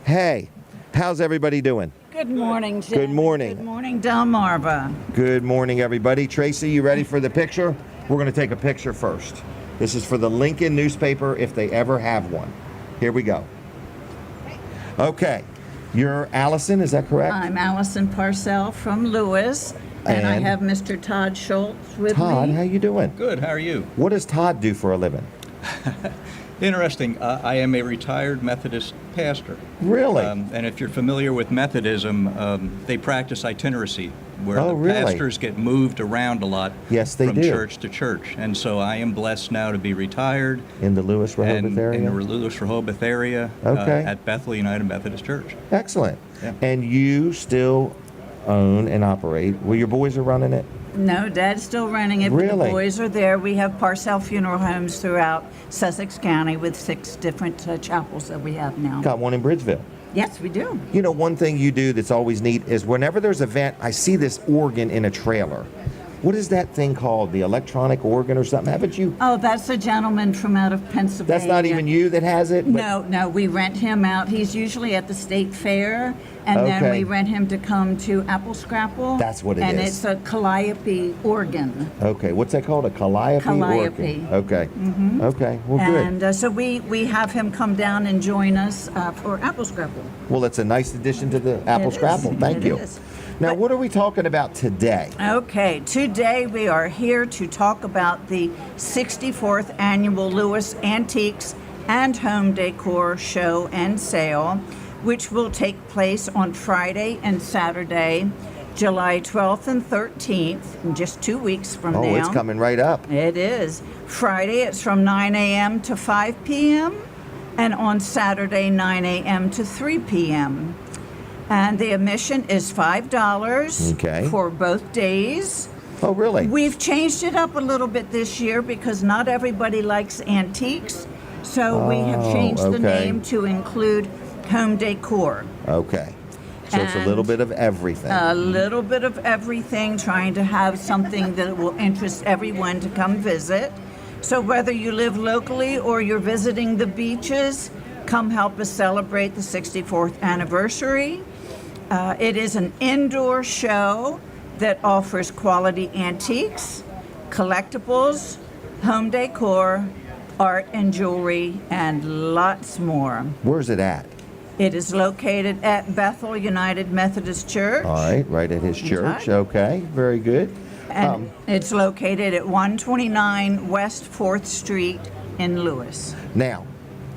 Hey, how's everybody doing? Good morning, Jim. Good morning. Good morning, Delmarva. Good morning, everybody. Tracy, you ready for the picture? We're going to take a picture first. This is for the Lincoln newspaper if they ever have one. Here we go. Okay. You're Alison, is that correct? I'm Alison Parsell from Lewes, and I And? have Mr. Todd Schultz with Todd, me. how you doing? Good, how are you? What does Todd do for a living? Interesting. I am a retired Methodist pastor. Really? And if you're familiar with Methodism, they practice itinerancy, where the pastors get moved around a lot from church to church. And so I am blessed now to be retired. In the Lewes, Rehoboth area? In the Lewes, Rehoboth area at Bethel United Methodist Church. Excellent. Yeah. And you still own and operate. Well, your boys are running it? No, Dad's still running it. Really? But the boys are there. We have Parsell funeral homes throughout Sussex County with 6 different chapels that we have now. Got one in Bridgeville. Yes, we do. You know, one thing you do that's always neat is whenever there's an event, I see this organ in a trailer. What is that thing called? The electronic organ or something? Haven't you? Oh, that's a gentleman from out of Pennsylvania. That's not even you that has it? No, we rent him out. He's usually at the state fair, and then we rent him to come to Apple Scrapple. That's what it and is. And it's a calliope organ. Okay, what's that called? A calliope organ? Okay. Mm-hmm. Okay, well, good. And so we have him come down and join us for Apple Scrapple. Well, it's a nice addition to the Apple Scrapple. Thank you. Now, what are we talking about today? Okay, today we are here to talk about the 64th Annual Lewes Antiques and Home Decor Show and Sale, which will take place on Friday and Saturday, July 12th and 13th, in just 2 weeks from now. Oh, it's coming right up. It is. Friday, it's from 9 a.m. to 5 p.m., and on Saturday, 9 a.m. to 3 p.m. And the admission is $5 for both days. Oh, really? We've changed it up a little bit this year because not everybody likes antiques. So we have changed the name to include home decor. Okay. So it's a little bit of everything. A little bit of everything, trying to have something that will interest everyone to come visit. So whether you live locally or you're visiting the beaches, come help us celebrate the 64th anniversary. It is an indoor show that offers quality antiques, collectibles, home decor, art and jewelry, and lots more. Where's it at? It is located at Bethel United Methodist Church. All right, right at his church. Okay, very good. And it's located at 129 West 4th Street in Lewes. Now,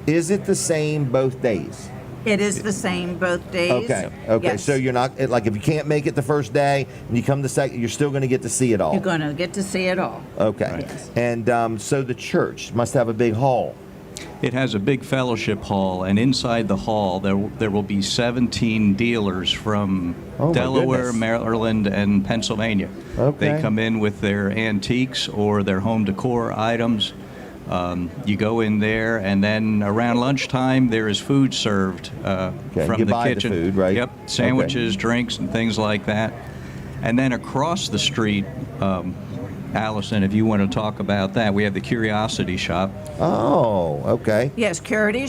is it the same both days? It is the same both days. Okay. Yes. So you're not, like, if you can't make it the first day and you come the second, you're still going to get to see it all. You're going to get to see it all. Okay. Yes. And so the church must have a big hall. It has a big fellowship hall, and inside the hall there will be 17 dealers from Delaware, Maryland, and Pennsylvania. Okay. They come in with their antiques or their home decor items. You go in there, and then around lunchtime there is food served from you the buy kitchen. the food, right? Yep, sandwiches, drinks, and things like that. And then across the street, Alison, if you want to talk about that, we have the Curiosity Shop. Oh, okay. Yes, Curiosity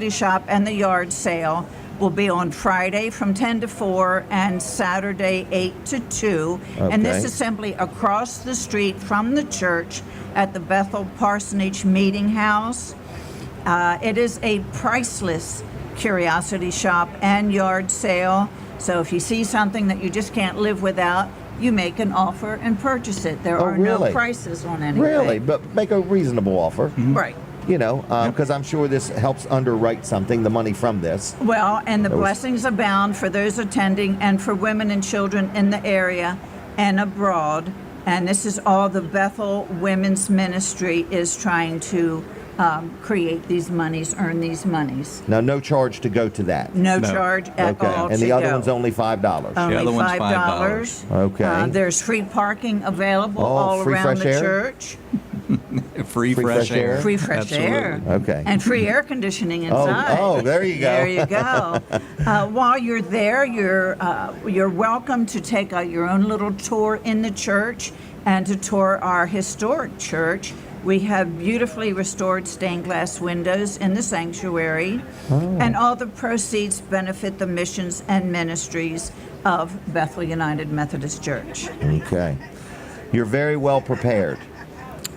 Shop and the yard sale will be on Friday from 10 to 4 and Saturday 8 to 2. And this is simply across the street from the church at the Bethel Parsonage Meeting House. It is a priceless Curiosity Shop and yard sale. So if you see something that you just can't live without, you make an offer and purchase it. There are no prices on anything. Really? But make a reasonable offer. Right. You know, because I'm sure this helps underwrite something, the money from this. Well, and the blessings abound for those attending and for women and children in the area and abroad. And this is all the Bethel Women's Ministry is trying to create these monies, earn these monies. Now, no charge to go to that. No charge at all. And the other one's only $5. Only $5. Okay. There's free parking available all around the church. Free fresh air. Free fresh air. Okay. And free air conditioning inside. Oh, there you go. There you go. While you're there, you're welcome to take your own little tour in the church and to tour our historic church. We have beautifully restored stained glass windows in the sanctuary, and all the proceeds benefit the missions and ministries of Bethel United Methodist Church. Okay. You're very well prepared.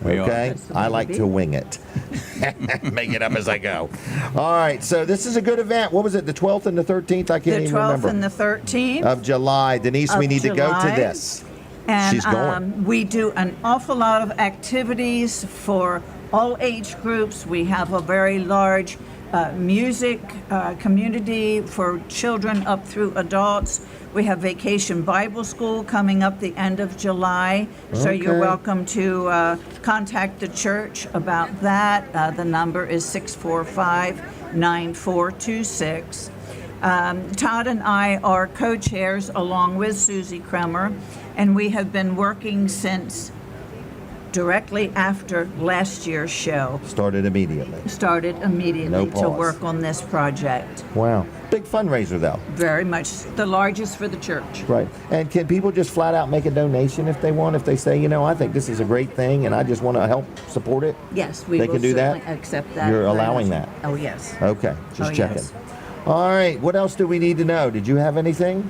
Okay? I like to wing it. Make it up as I go. All right, so this is a good event. What was it, the 12th and the 13th? I can't even remember. The 12th and the 13th. Of July. Denise, we need to go to this. And she's going. We do an awful lot of activities for all age groups. We have a very large music community for children up through adults. We have Vacation Bible School coming up the end of July, so you're welcome to contact the church about that. The number is 645-9426. Todd and I are co-chairs along with Susie Kremer, and we have been working since directly after last year's show. Started immediately. No to work on this project. Wow. Big fundraiser, though. Very much. The largest for the church. Right. And can people just flat out make a donation if they want? If they say, you know, I think this is a great thing and I just want to help support it? Yes, we they will can do that? Accept that. You're allowing that? Oh, yes. Okay. Just checking. Yes. All right. What else do we need to know? Did you have anything?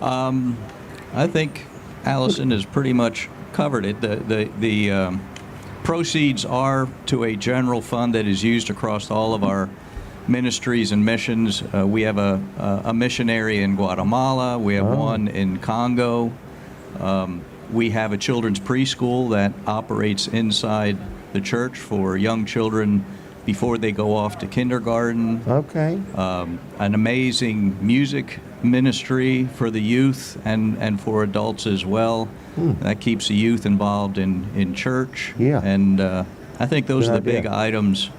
I think Alison has pretty much covered it. The proceeds are to a general fund that is used across all of our ministries and missions. We have a missionary in Guatemala. We have one in Congo. We have a children's preschool that operates inside the church for young children before they go off to kindergarten. Okay. An amazing music ministry for the youth and for adults as well. That keeps the youth involved in church. Yeah. And I think those are the big items,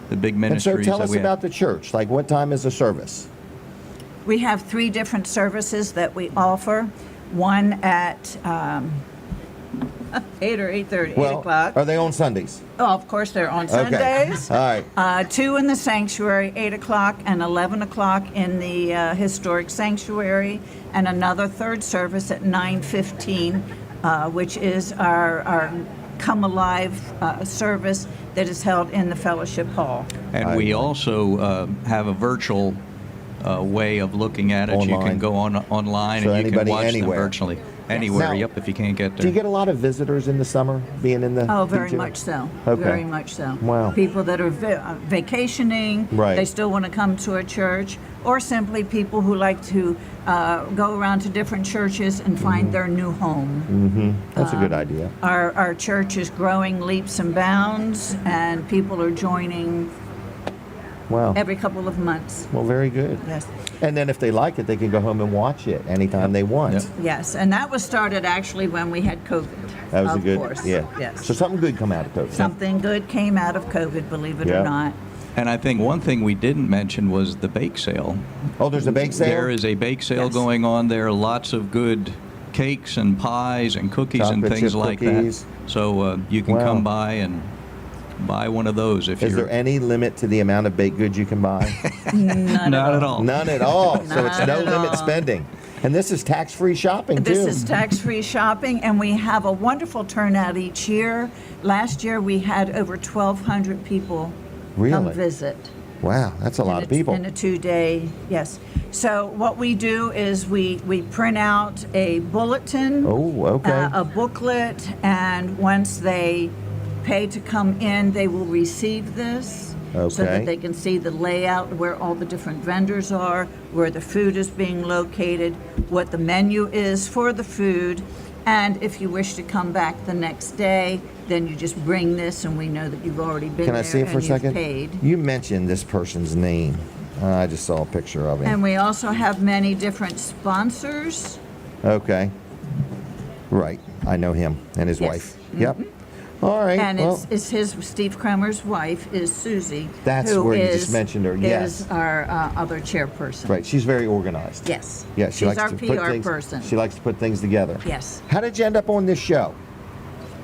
the big ministries. And so tell us that we about the church. Like, what time is the service? We have 3 different services that we offer. One at 8 or 8:30, 8 o'clock. Are they on Sundays? Oh, of course, they're on Sundays. All right. 2 in the sanctuary, 8 o'clock, and 11 o'clock in the historic sanctuary, and another third service at 9:15, which is our Come Alive service that is held in the fellowship hall. And we also have a virtual way of looking at it. Online. You can go online So and you can anybody watch anywhere. them virtually. Anywhere, Now, yep, if you can't get there. Do you get a lot of visitors in the summer being in the Oh, very detail? much so. Okay. Very much so. Wow. People that are vacationing, Right. they still want to come to a church, or simply people who like to go around to different churches and find their new home. Mm-hmm. That's a good idea. Our church is growing leaps and bounds, and people are joining Wow. every couple of months. Well, very good. Yes. And then if they like it, they can go home and watch it anytime they want. Yes, and that was started actually when we had COVID. That was of a good, course. yeah. Yes. So something good come out of COVID. Something good came out of COVID, believe it or not. And I think one thing we didn't mention was the bake sale. Oh, there's a bake sale? There is a bake sale going on there. Lots of good cakes and pies and cookies and Chocolate things chip like cookies. that. So you can come by and buy one of those if Is you're... there any limit to the amount of baked goods you can buy? Not at all. None at all. So it's Not no at limit all. spending. And this is tax-free shopping, too. This is tax-free shopping, and we have a wonderful turnout each year. Last year, we had over 1,200 people Really? come visit. Wow, that's a lot of people. In a 2-day, yes. So what we do is we print out a bulletin, Oh, okay. a booklet, and once they pay to come in, they will receive this so Okay. that they can see the layout, where all the different vendors are, where the food is being located, what the menu is for the food, and if you wish to come back the next day, then you just bring this, and we know that you've already been Can there I see it for a and you've second? paid. You mentioned this person's name. I just saw a picture of him. And we also have many different sponsors. Okay. Right. I know him and his Yes. wife. Yep. All right. And well, it's his, Steve Kremer's wife is Susie. That's who where you is- just mentioned her, yes. Is our other chairperson. right. She's very organized. Yes. Yeah, she She's likes our to PR put things, person. She likes to put things together. Yes. How did you end up on this show?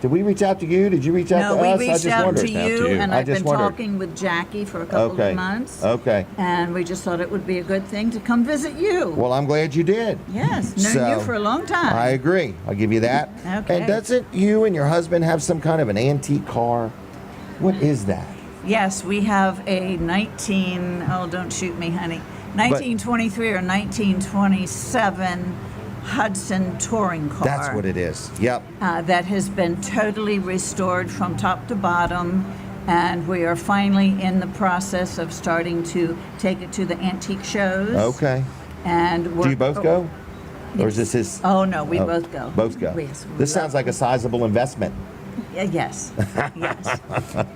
Did we reach out to you? Did you reach out No, to we us? I reached just out wondered. to you, and I I've just been wondered. talking with Jackie for a couple Okay. of months. Okay. And we just thought it would be a good thing to come visit you. Well, I'm glad you did. Yes, known you for a long time. I agree. I'll give you that. Okay. And doesn't you and your husband have some kind of an antique car? What is that? Yes, we have a don't shoot me, honey, 1923 or 1927 Hudson touring car. That's what it is. Yep. That has been totally restored from top to bottom, and we are finally in the process of starting to take it to the antique shows. Okay. And Do you both go? Or is this his? Oh, no, we both go. Both go. Yes, we This sounds like a sizable investment. Yes, yes.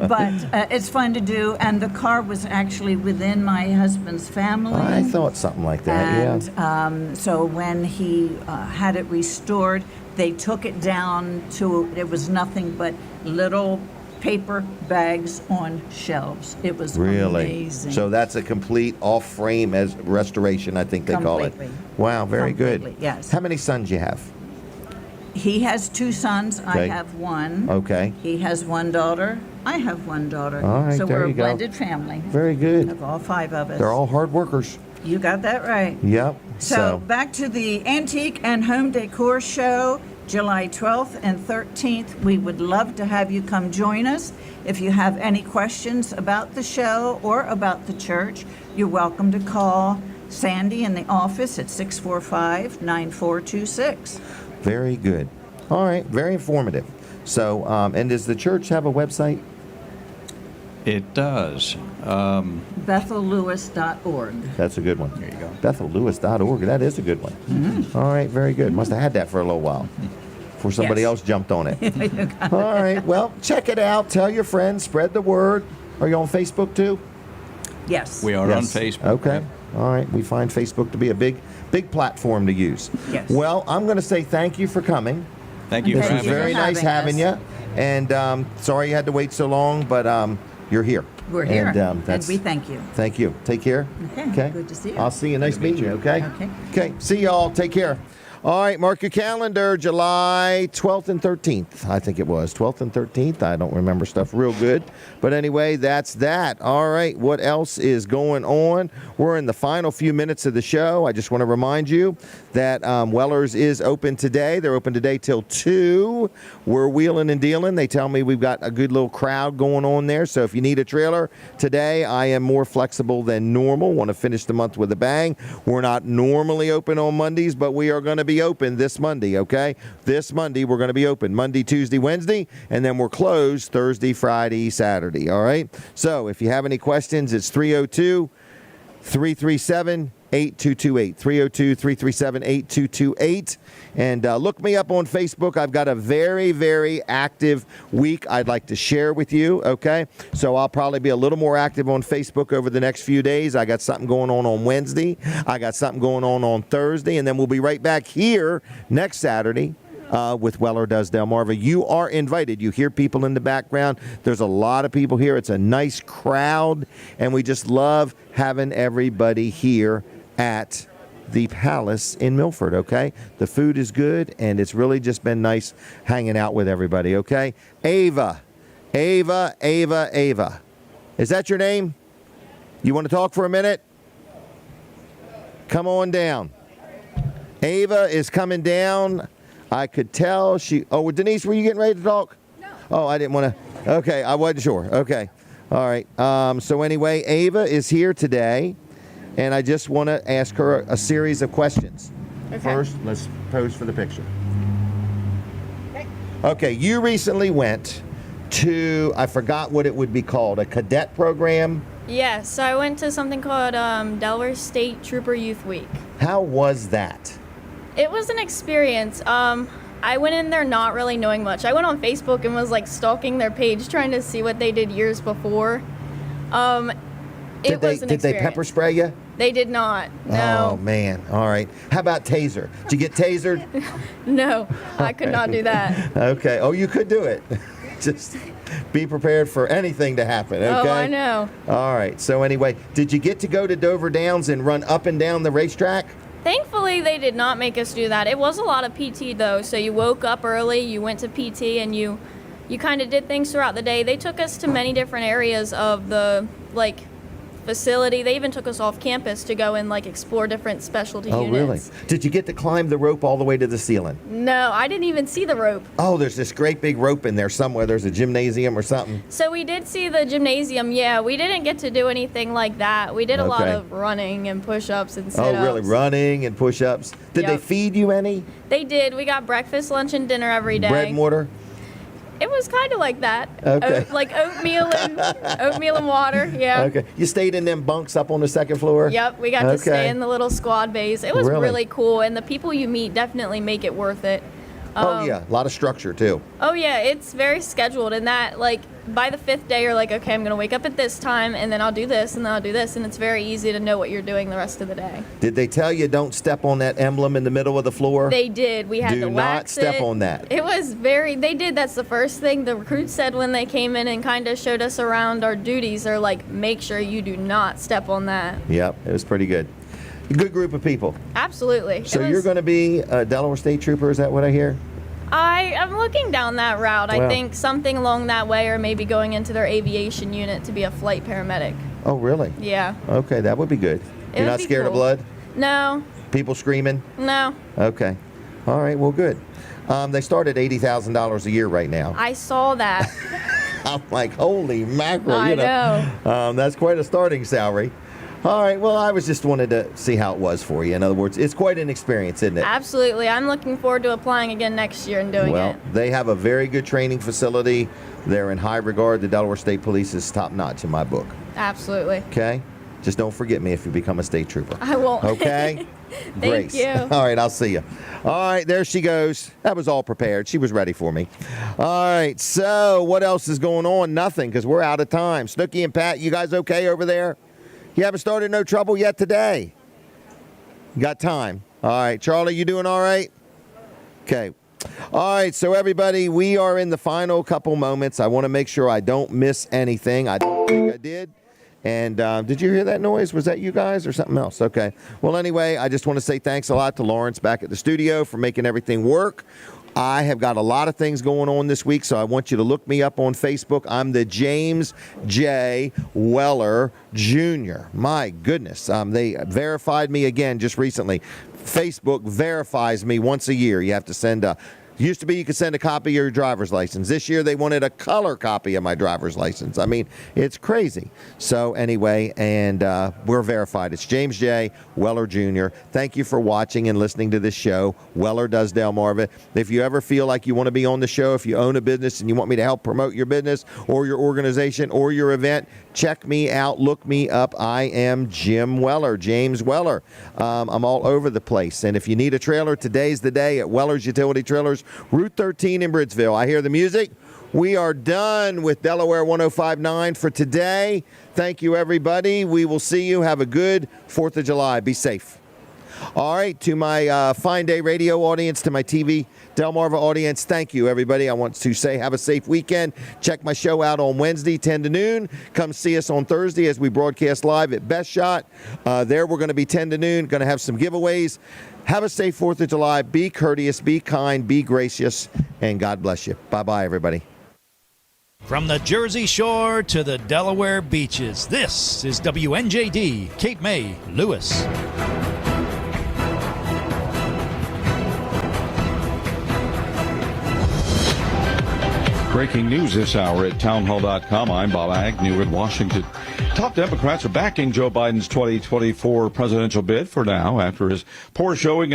But it's fun to do, and the car was actually within my husband's family. I thought something like that, and, so when he had it restored, they took it down to, it was nothing but little paper bags on shelves. It was amazing. So that's a complete off-frame as restoration, I think they call it. Wow, very good. Yes. How many sons you have? He has 2 sons. Okay. I have 1. Okay. He has 1 daughter. I have 1 daughter. All right, so there we're you a go. blended family. Very good. Of all 5 of us. They're all hard workers. You got that right. Yep. So back to the Antique and Home Decor Show, July 12th and 13th. We would love to have you come join us. If you have any questions about the show or about the church, you're welcome to call Sandy in the office at 645-9426. Very good. All right, very informative. So, and does the church have a website? It does. BethelLewes.org. That's a good one. There you go. BethelLewes.org. That is a good one. Mm-hmm. All right, very good. Must have had that for a little while before somebody else jumped on it. All right, well, check it out. Tell your friends. Spread the word. Are you on Facebook too? Yes. We are on Facebook. Okay. All right. We find Facebook to be a big platform to use. Yes. Well, I'm going to say thank you for coming. Thank you. This for was having very us. nice having you. And sorry you had to wait so long, but you're here. We're here. And, and we thank you. Thank you. Take care. Okay. Good to see you. I'll see you. Nice meeting you. Okay. Okay. Okay. See y'all. Take care. All right, mark your calendar, July 12th and 13th. I think it was 12th and 13th. I don't remember stuff real good. But anyway, that's that. All right, what else is going on? We're in the final few minutes of the show. I just want to remind you that Weller's is open today. They're open today till 2. We're wheeling and dealing. They tell me we've got a good little crowd going on there. So if you need a trailer today, I am more flexible than normal. Want to finish the month with a bang. We're not normally open on Mondays, but we are going to be open this Monday, okay? This Monday, we're going to be open Monday, Tuesday, Wednesday, and then we're closed Thursday, Friday, Saturday, all right? So if you have any questions, it's 302-337-8228. 302-337-8228. And look me up on Facebook. I've got a very, very active week I'd like to share with you, okay? So I'll probably be a little more active on Facebook over the next few days. I got something going on Wednesday. I got something going on Thursday. And then we'll be right back here next Saturday with Weller Does Delmarva. You are invited. You hear people in the background. There's a lot of people here. It's a nice crowd. And we just love having everybody here at the Palace in Milford, okay? The food is good, and it's really just been nice hanging out with everybody, okay? Ava. Is that your name? You want to talk for a minute? Come on down. Ava is coming down. I could tell she... Oh, Denise, were you getting ready to talk? No. Oh, I didn't want to... Okay, I wasn't sure. Okay. All right. So anyway, Ava is here today. And I just want to ask her a series of questions. Okay. First, let's pose for the picture. Okay, you recently went to, I forgot what it would be called, a cadet program? Yes, so I went to something called Delaware State Trooper Youth Week. How was that? It was an experience. I went in there not really knowing much. I went on Facebook and was like stalking their page trying to see what they did years before. Did they pepper spray you? They did not. No. Oh man! All right. How about taser? Did you get tasered? No, I could not do that. Okay. Oh, you could do it. Just be prepared for anything to happen. Okay. Oh, I know. All right. So anyway, did you get to go to Dover Downs and run up and down the racetrack? Thankfully, they did not make us do that. It was a lot of PT though. So you woke up early, you went to PT, and you kind of did things throughout the day. They took us to many different areas of the facility. They even took us off campus to go and explore different specialty units. Oh, really? Did you get to climb the rope all the way to the ceiling? No, I didn't even see the rope. Oh, there's this great big rope in there somewhere. There's a gymnasium or something. So we did see the gymnasium, yeah. We didn't get to do anything like that. We did a lot of running and push-ups and sit-ups. Oh, really? Running and push-ups. Did they feed you any? They did. We got breakfast, lunch, and dinner every day. Bread and water? It was kind of like that. Okay. Oatmeal and water, yeah. Okay. You stayed in them bunks up on the second floor? Yep, we got to stay in the little squad bays. It was really cool, and the people you meet definitely make it worth it. Oh, yeah. A lot of structure, too. Oh yeah, it's very scheduled, and that like by the 5th day you're like, okay, I'm gonna wake up at this time, and then I'll do this, and then I'll do this, and it's very easy to know what you're doing the rest of the day. Did they tell you don't step on that emblem in the middle of the floor? They did. We had to wax it. Do not step on that. It was they did. That's the first thing the recruits said when they came in and kind of showed us around our duties. They're like, make sure you do not step on that. Yep, it was pretty good. A good group of people. Absolutely. So you're going to be a Delaware State Trooper, is that what I hear? I'm looking down that route. Well, I think something along that way, or maybe going into their aviation unit to be a flight paramedic. Oh, really? Yeah. Okay, that would be good. You're not scared of blood? No. People screaming? No. Okay. All right, well, good. They start at $80,000 a year right now. I saw that. I'm like, holy mackerel. I know. That's quite a starting salary. All right, well, I was just wanted to see how it was for you. In other words, it's quite an experience, isn't it? Absolutely. I'm looking forward to applying again next year and doing it. Well, they have a very good training facility. They're in high regard. The Delaware State Police is top-notch in my book. Absolutely. Okay? Just don't forget me if you become a state trooper. I won't. Okay? Thank Grace. you. All right, I'll see you. All right, there she goes. That was all prepared. She was ready for me. All right, so what else is going on? Nothing, because we're out of time. Snooki and Pat, you guys okay over there? You haven't started no trouble yet today? Got time. All right, Charlie, you doing all right? Okay. All right, so everybody, we are in the final couple moments. I want to make sure I don't miss anything. I don't think I did. And did you hear that noise? Was that you guys or something else? Okay. Well, anyway, I just want to say thanks a lot to Lawrence back at the studio for making everything work. I have got a lot of things going on this week, so I want you to look me up on Facebook. I'm the James J. Weller Jr. My goodness. They verified me again just recently. Facebook verifies me once a year. You have to send a... Used to be you could send a copy of your driver's license. This year they wanted a color copy of my driver's license. I mean, it's crazy. So anyway, and we're verified. It's James J. Weller Jr. Thank you for watching and listening to this show, Weller Does Delmarva. If you ever feel like you want to be on the show, if you own a business and you want me to help promote your business or your organization or your event, check me out. Look me up. I am Jim Weller, James Weller. I'm all over the place. And if you need a trailer, today's the day at Weller's Utility Trailers, Route 13 in Bridgeville. I hear the music. We are done with Delaware 105.9 for today. Thank you, everybody. We will see you. Have a good 4th of July. Be safe. All right, to my Fine Day Radio audience, to my TV Delmarva audience, thank you, everybody. I want to say have a safe weekend. Check my show out on Wednesday, 10 to noon. Come see us on Thursday as we broadcast live at Best Shot. There we're going to be 10 to noon, going to have some giveaways. Have a safe 4th of July. Be courteous, be kind, be gracious, and God bless you. Bye-bye, everybody. From the Jersey Shore to the Delaware beaches, this is WNJD, Cape May, Lewes. Breaking news this hour at townhall.com. I'm Bob Agnew in Washington. Top Democrats are backing Joe Biden's 2024 presidential bid for now after his poor showing